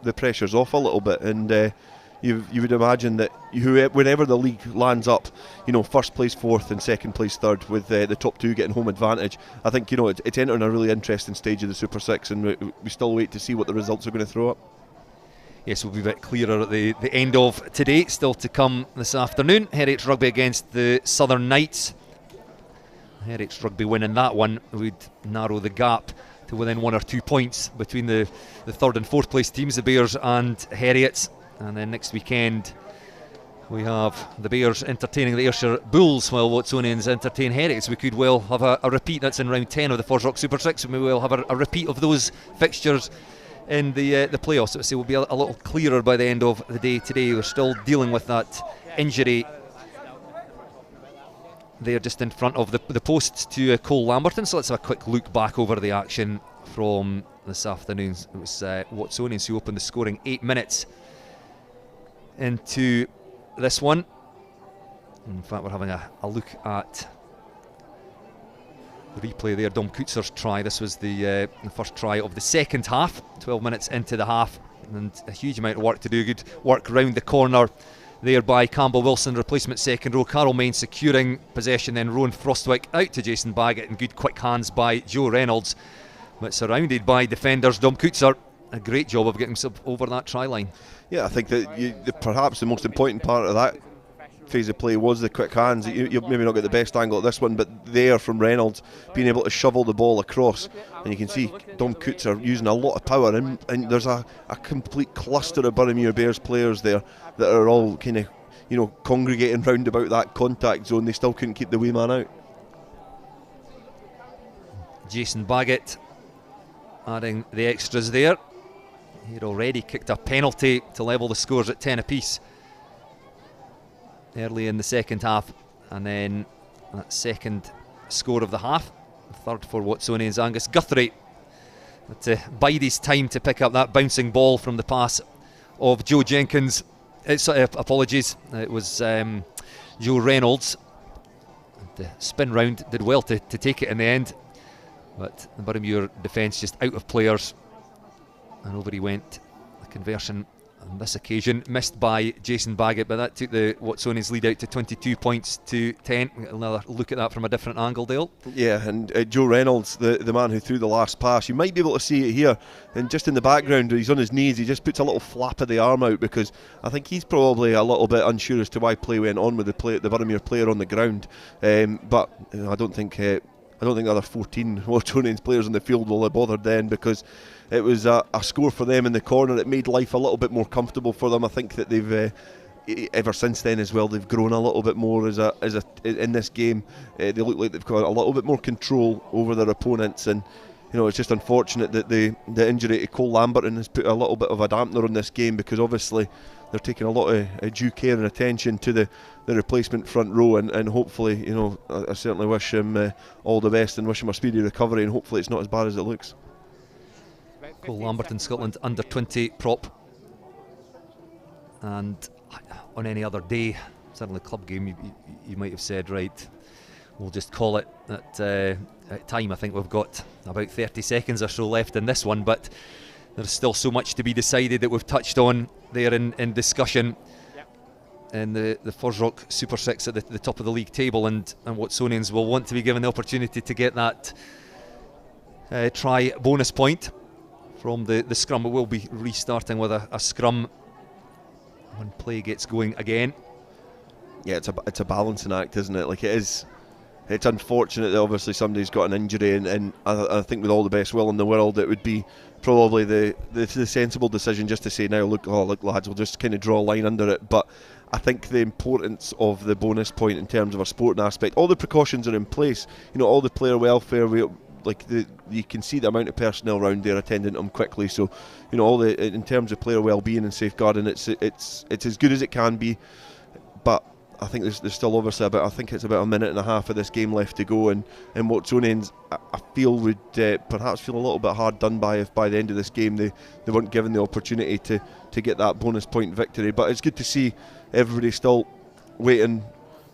the pressure's off a little bit, and you would imagine that whenever the league lands up, first place fourth and second place third, with the top two getting home advantage, I think it's entering a really interesting stage of the Super 6, and we still wait to see what the results are going to throw up. Yes, we'll be a bit clearer at the end of today. Still to come this afternoon, Heriot's Rugby against the Southern Knights. Heriot's Rugby winning that one would narrow the gap to within 1 or 2 points between the third and fourth place teams, the Bears and Heriot's. And then next weekend we have the Bears entertaining the Ayrshire Bulls while Watsonians entertain Heriot's. We could well have a repeat. That's in round 10 of the FOSROC Super 6. We will have a repeat of those fixtures in the playoffs. So we'll be a little clearer by the end of the day today. We're still dealing with that injury there just in front of the posts to Cole Lamberton. So let's have a quick look back over the action from this afternoon. It was Watsonians who opened the scoring 8 minutes into this one. In fact, we're having a look at the replay there. Dom Kutzer's try. This was the first try of the second half, 12 minutes into the half, and a huge amount of work to do. Good work round the corner there by Campbell Wilson, replacement second row. Carol Main securing possession, then Rowan Frostwick out to Jason Baggett, and good quick hands by Joe Reynolds, but surrounded by defenders. Dom Kutzer, a great job of getting himself over that try line. Yeah, I think that perhaps the most important part of that phase of play was the quick hands. You'll maybe not get the best angle at this one, but there from Reynolds being able to shovel the ball across, and you can see Dom Kutzer using a lot of power, and there's a complete cluster of Boroughmuir Bears players there that are all kind of congregating round about that contact zone. They still couldn't keep the wee man out. Jason Baggett adding the extras there. He'd already kicked a penalty to level the scores at 10 apiece early in the second half, and then that second score of the half, the third for Watsonians. Angus Guthrie had to bide his time to pick up that bouncing ball from the pass of Joe Jenkins. Apologies, it was Joe Reynolds. The spin round did well to take it in the end, but the Boroughmuir defence just out of players, and over he went. The conversion on this occasion missed by Jason Baggett, but that took the Watsonians lead out to 22 points to 10. We'll get another look at that from a different angle, Dale. Yeah, and Joe Reynolds, the man who threw the last pass, you might be able to see it here, and just in the background he's on his knees. He just puts a little flap of the arm out, because I think he's probably a little bit unsure as to why play went on with the Boroughmuir player on the ground, but I don't think the other 14 Watsonians players on the field will have bothered then, because it was a score for them in the corner. It made life a little bit more comfortable for them. I think that they've ever since then as well, they've grown a little bit more in this game. They look like they've got a little bit more control over their opponents, and it's just unfortunate that the injury to Cole Lamberton has put a little bit of a dampener on this game, because obviously they're taking a lot of due care and attention to the replacement front row, and hopefully, I certainly wish him all the best and wish him a speedy recovery, and hopefully it's not as bad as it looks. Cole Lamberton, Scotland under 20 prop, and on any other day, certainly club game, you might have said, right, we'll just call it at time. I think we've got about 30 seconds or so left in this one, but there's still so much to be decided that we've touched on there in discussion in the FOSROC Super 6 at the top of the league table, and Watsonians will want to be given the opportunity to get that try bonus point from the scrum. We will be restarting with a scrum when play gets going again. Yeah, it's a balancing act, isn't it? Like, it is. It's unfortunate that obviously somebody's got an injury, and I think with all the best will in the world, it would be probably the sensible decision just to say, now look lads, we'll just kind of draw a line under it. But I think the importance of the bonus point in terms of a sporting aspect, all the precautions are in place. All the player welfare. You can see the amount of personnel around there attending them quickly. So, in terms of player well-being and safeguarding, it's as good as it can be. But I think there's still obviously I think it's about a minute and a half of this game left to go, and Watsonians I feel would perhaps feel a little bit hard done by if by the end of this game they weren't given the opportunity to get that bonus point victory. But it's good to see everybody still waiting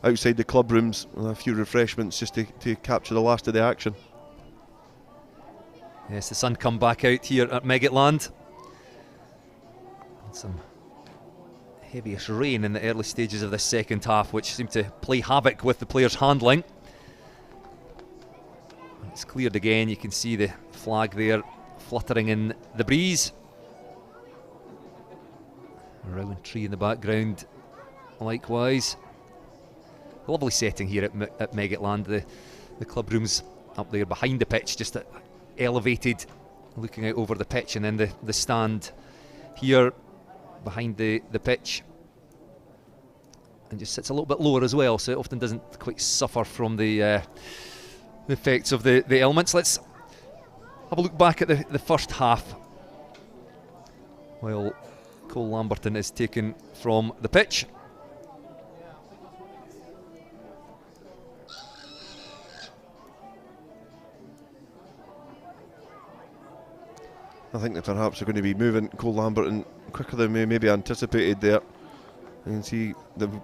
outside the club rooms with a few refreshments just to capture the last of the action. Yes, the sun come back out here at Meggetland. Some heaviest rain in the early stages of the second half, which seemed to play havoc with the players' handling. It's cleared again. You can see the flag there fluttering in the breeze. A rowan tree in the background likewise. A lovely setting here at Meggetland. The club room's up there behind the pitch, just elevated, looking out over the pitch, and then the stand here behind the pitch, and just sits a little bit lower as well, so it often doesn't quite suffer from the effects of the elements. Let's have a look back at the first half while Cole Lamberton is taken from the pitch. I think that perhaps they're going to be moving Cole Lamberton quicker than we maybe anticipated there. You can see them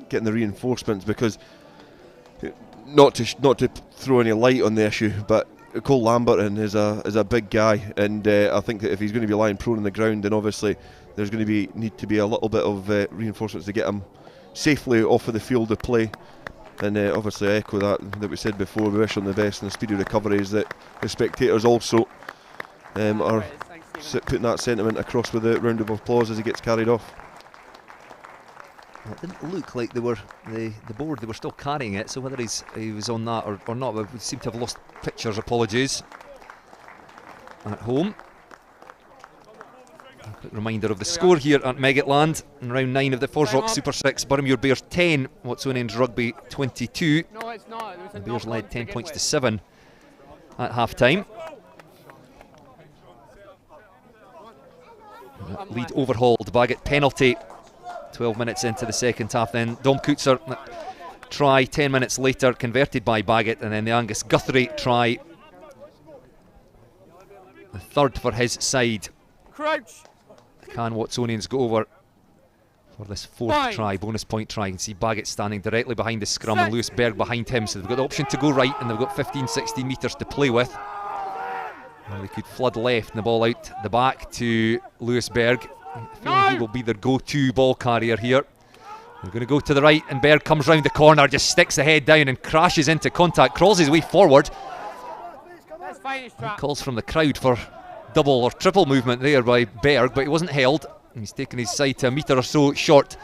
getting the reinforcements, because not to throw any light on the issue, but Cole Lamberton is a big guy, and I think that if he's going to be lying prone on the ground, then obviously there's going to need to be a little bit of reinforcements to get him safely off of the field of play. And obviously I echo that we said before. We wish him the best in the speedy recoveries. That the spectators also are putting that sentiment across with a round of applause as he gets carried off. Well, it didn't look like they were the board. They were still carrying it. So whether he was on that or not, we seem to have lost pictures. Apologies. At home. A quick reminder of the score here at Meggetland in round 9 of the FOSROC Super 6. Boroughmuir Bears 10, Watsonians Rugby 22. No, it's not. The Bears led 10 points to 7 at half time. Lead overhauled. Baggett penalty 12 minutes into the second half. Then Dom Coetzer try 10 minutes later, converted by Baggett, and then the Angus Guthrie try, the third for his side. Crouch. Can Watsonians go over for this fourth try, bonus point try? You can see Baggett standing directly behind the scrum and Lewis Berg behind him, so they've got the option to go right, and they've got 15-16 metres to play with. Well, they could flood left and the ball out the back to Lewis Berg. He will be their go-to ball carrier here. They're going to go to the right, and Berg comes round the corner, just sticks the head down and crashes into contact, crawls his way forward. Calls from the crowd for double or triple movement there by Berg, but he wasn't held. He's taken his side to a metre or so short.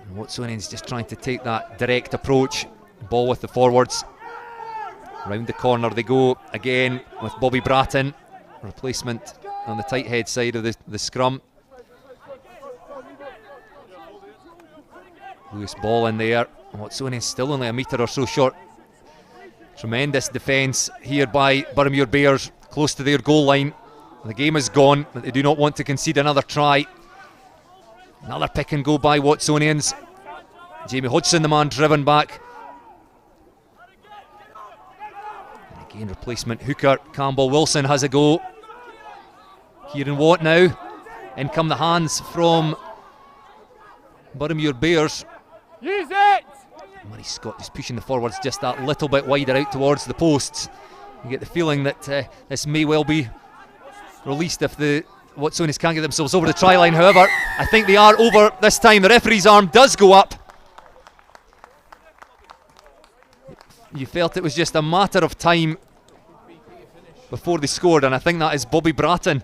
And Watsonians just trying to take that direct approach. Ball with the forwards. Round the corner they go again with Bobby Bratton, replacement on the tight head side of the scrum. Loose ball in there. Watsonians still only a metre or so short. Tremendous defence here by Boroughmuir Bears, close to their goal line. The game is gone, but they do not want to concede another try. Another pick and go by Watsonians. Jamie Hodgson, the man driven back. Again, replacement hooker Campbell Wilson has a go. Kieran Watt now. In come the hands from Boroughmuir Bears. Use it! Murray Scott just pushing the forwards just that little bit wider out towards the posts. You get the feeling that this may well be released if the Watsonians can't get themselves over the try line. However, I think they are over this time. The referee's arm does go up. You felt it was just a matter of time before they scored, and I think that is Bobby Bratton,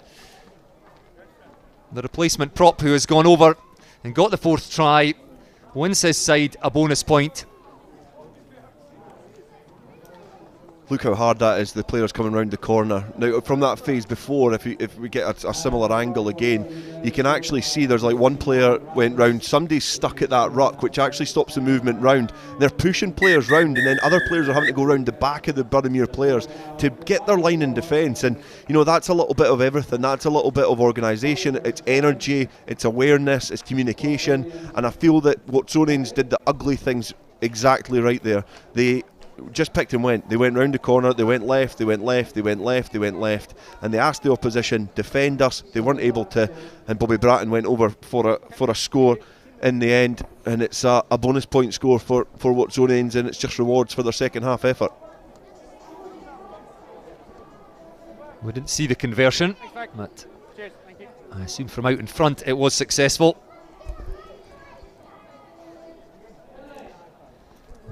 the replacement prop, who has gone over and got the fourth try, wins his side a bonus point. look how hard that is, the players coming round the corner. Now from that phase before, if we get a similar angle again, you can actually see there's like one player went round, somebody's stuck at that ruck, which actually stops the movement round. They're pushing players round, and then other players are having to go round the back of the Boroughmuir players to get their line in defence. And you know, that's a little bit of everything. That's a little bit of organisation, it's energy, it's awareness, it's communication. And I feel that Watsonians did the ugly things exactly right there. They just picked and went. They went round the corner, they went left, they went left, they went left, they went left, and they asked the opposition defend us. They weren't able to, and Bobby Bratton went over for a score in the end, and it's a bonus point score for Watsonians, and it's just rewards for their second half effort. We didn't see the conversion, but I assume from out in front it was successful.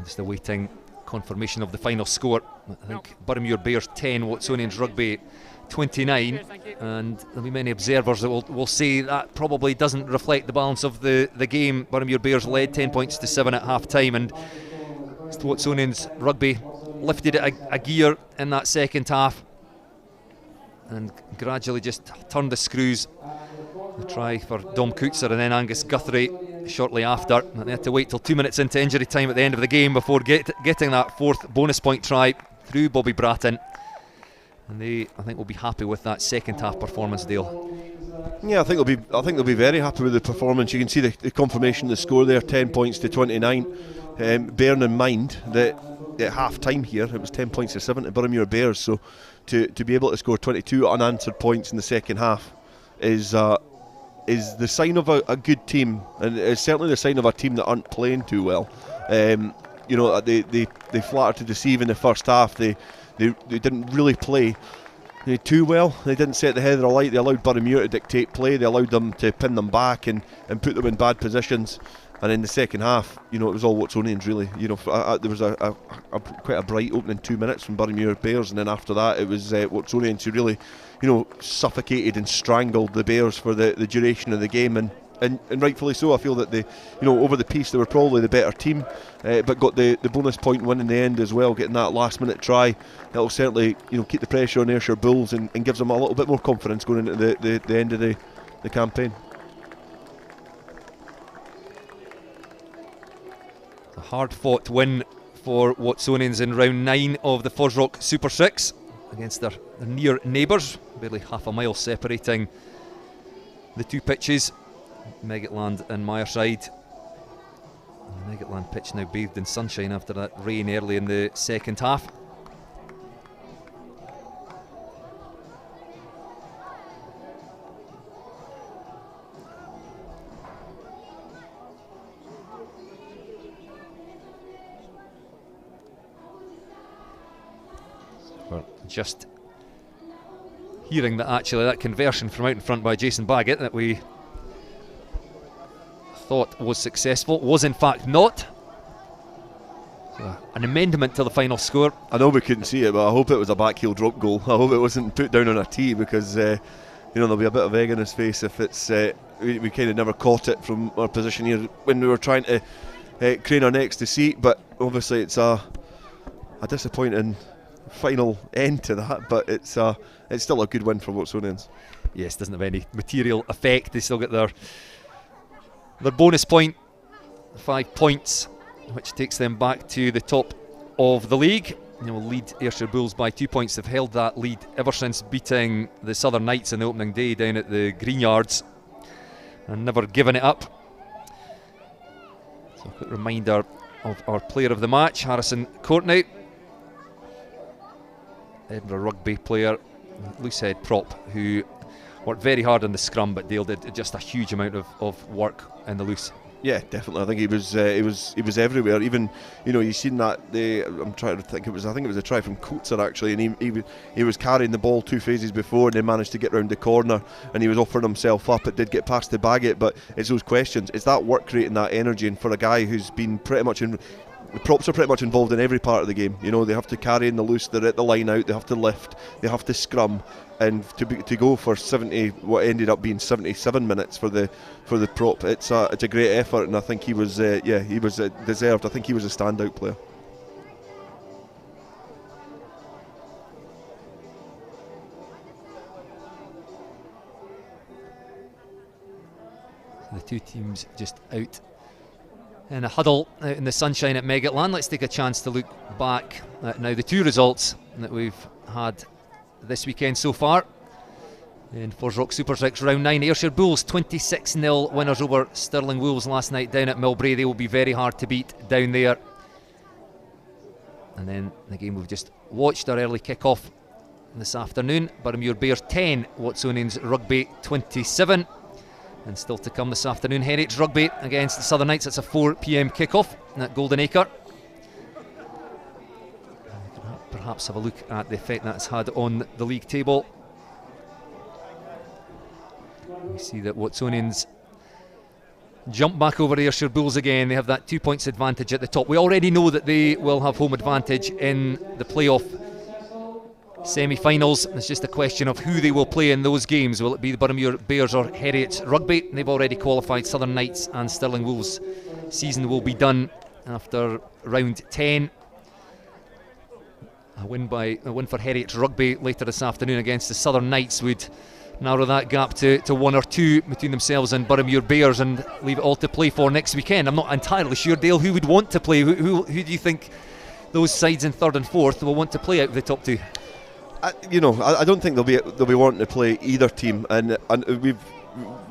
Just awaiting confirmation of the final score. I think Boroughmuir Bears 10, Watsonians Rugby 29, and there'll be many observers that will say that probably doesn't reflect the balance of the game. Boroughmuir Bears led 10 points to 7 at half time, and Watsonians Rugby lifted it a gear in that second half and gradually just turned the screws. The try for Dom Coutser and then Angus Guthrie shortly after, and they had to wait till 2 minutes into injury time at the end of the game before getting that fourth bonus point try through Bobby Bratton. And they, I think, will be happy with that second half performance, Dale. Yeah, I think they'll be very happy with the performance. You can see the confirmation of the score there, 10 points to 29. Bearing in mind that at half time here it was 10 points to 7 to Boroughmuir Bears, so to be able to score 22 unanswered points in the second half is the sign of a good team, and it's certainly the sign of a team that aren't playing too well. You know, they flattered to deceive in the first half. They didn't really play too well. They didn't set the head of the light. They allowed Boroughmuir to dictate play. They allowed them to pin them back and put them in bad positions. And in the second half, you know, it was all Watsonians really. You know, there was quite a bright opening 2 minutes from Boroughmuir Bears, and then after that it was Watsonians who really, you know, suffocated and strangled the Bears for the duration of the game, and rightfully so. I feel that they, you know, over the piece they were probably the better team, but got the bonus point win in the end as well, getting that last minute try. That'll certainly, you know, keep the pressure on Ayrshire Bulls and gives them a little bit more confidence going into the end of the campaign. A hard-fought win for Watsonians in round 9 of the FOSROC Super 6 against their near neighbours, barely half a mile separating the two pitches, Meggetland and Myerside. The Meggetland pitch now bathed in sunshine after that rain early in the second half. Just hearing that actually that conversion from out in front by Jason Baggett that we thought was successful was in fact not. So an amendment to the final score. I know we couldn't see it, but I hope it was a backheel drop goal. I hope it wasn't put down on a tee, because you know, there'll be a bit of egg on his face if it's we kind of never caught it from our position here when we were trying to crane our necks to see it. But obviously it's a disappointing final end to that, but it's still a good win for Watsonians. Yes, doesn't have any material effect. They still get their bonus point, 5 points, which takes them back to the top of the league. They will lead Ayrshire Bulls by 2 points. They've held that lead ever since beating the Southern Knights on the opening day down at the Greenyards and never given it up. So a quick reminder of our player of the match, Harrison Courtney, Edinburgh Rugby player, loose head prop, who worked very hard on the scrum, but Dale did just a huge amount of work in the loose. Yeah, definitely. I think he was everywhere. Even, you know, you've seen that. I'm trying to think. I think it was a try from Coutser actually, and he was carrying the ball 2 phases before, and then managed to get round the corner, and he was offering himself up. It did get past the Baggett, but it's those questions. It's that work rate and that energy, and for a guy who's been pretty much in. The props are pretty much involved in every part of the game. You know, they have to carry in the loose, they're at the line out, they have to lift, they have to scrum, and to go for 70, what ended up being 77 minutes for the prop. It's a great effort, and I think he was deserved. I think he was a standout player. The two teams just out in a huddle out in the sunshine at Meggetland. Let's take a chance to look back at now the two results that we've had this weekend so far. In FOSROC Super 6 round 9, Ayrshire Bulls 26-0 winners over Stirling Wolves last night down at Millbrae. They will be very hard to beat down there. And then the game we've just watched, our early kick-off this afternoon. Boroughmuir Bears 10, Watsonians Rugby 27. And still to come this afternoon, Heritage Rugby against the Southern Knights. It's a 4 p.m. kick-off at Golden Acre. Perhaps have a look at the effect that's had on the league table. We see that Watsonians jump back over Ayrshire Bulls again. They have that 2 points advantage at the top. We already know that they will have home advantage in the playoff semi-finals. It's just a question of who they will play in those games. Will it be the Boroughmuir Bears or Heriot Rugby? They've already qualified. Southern Knights and Stirling Wolves season will be done after round 10. A win for Heriot Rugby later this afternoon against the Southern Knights would narrow that gap to 1 or 2 between themselves and Boroughmuir Bears and leave it all to play for next weekend. I'm not entirely sure, Dale, who would want to play. Who do you think those sides in 3rd and 4th will want to play out of the top 2? I don't think they'll be wanting to play either team, and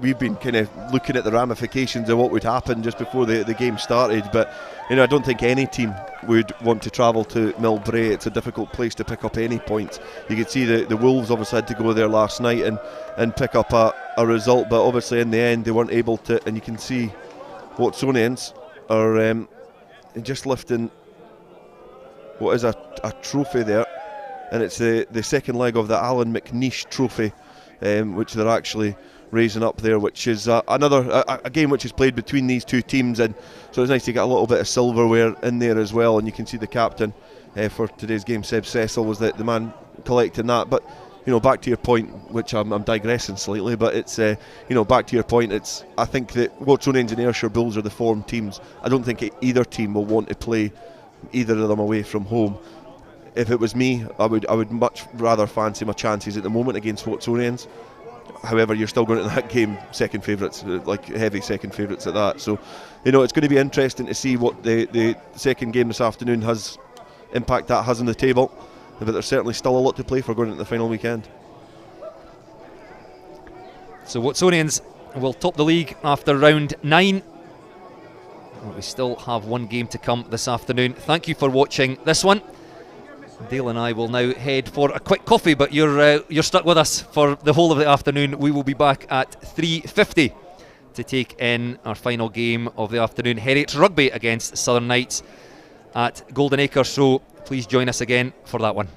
we've been kind of looking at the ramifications of what would happen just before the game started. But I don't think any team would want to travel to Millbrae. It's a difficult place to pick up any points. You could see the Wolves obviously had to go there last night and pick up a result, but obviously in the end they weren't able to. And you can see Watsonians are just lifting what is a trophy there, and it's the second leg of the Alan McNeish Trophy, which they're actually raising up there, which is a game which is played between these two teams, and so it's nice to get a little bit of silverware in there as well. And you can see the captain for today's game, Seb Cecil, was the man collecting that. But back to your point, which I'm digressing slightly, but it's back to your point, I think that Watsonians and Ayrshire Bulls are the form teams. I don't think either team will want to play either of them away from home. If it was me, I would much rather fancy my chances at the moment against Watsonians. However, you're still going to that game second favourites, like heavy second favourites at that. So, it's going to be interesting to see what the second game this afternoon impact that has on the table. But there's certainly still a lot to play for going into the final weekend. So Watsonians will top the league after round 9. We still have one game to come this afternoon. Thank you for watching this one. Dale and I will now head for a quick coffee, but you're stuck with us for the whole of the afternoon. We will be back at 3:50 to take in our final game of the afternoon, Heriot Rugby against Southern Knights at Golden Acre. So please join us again for that one.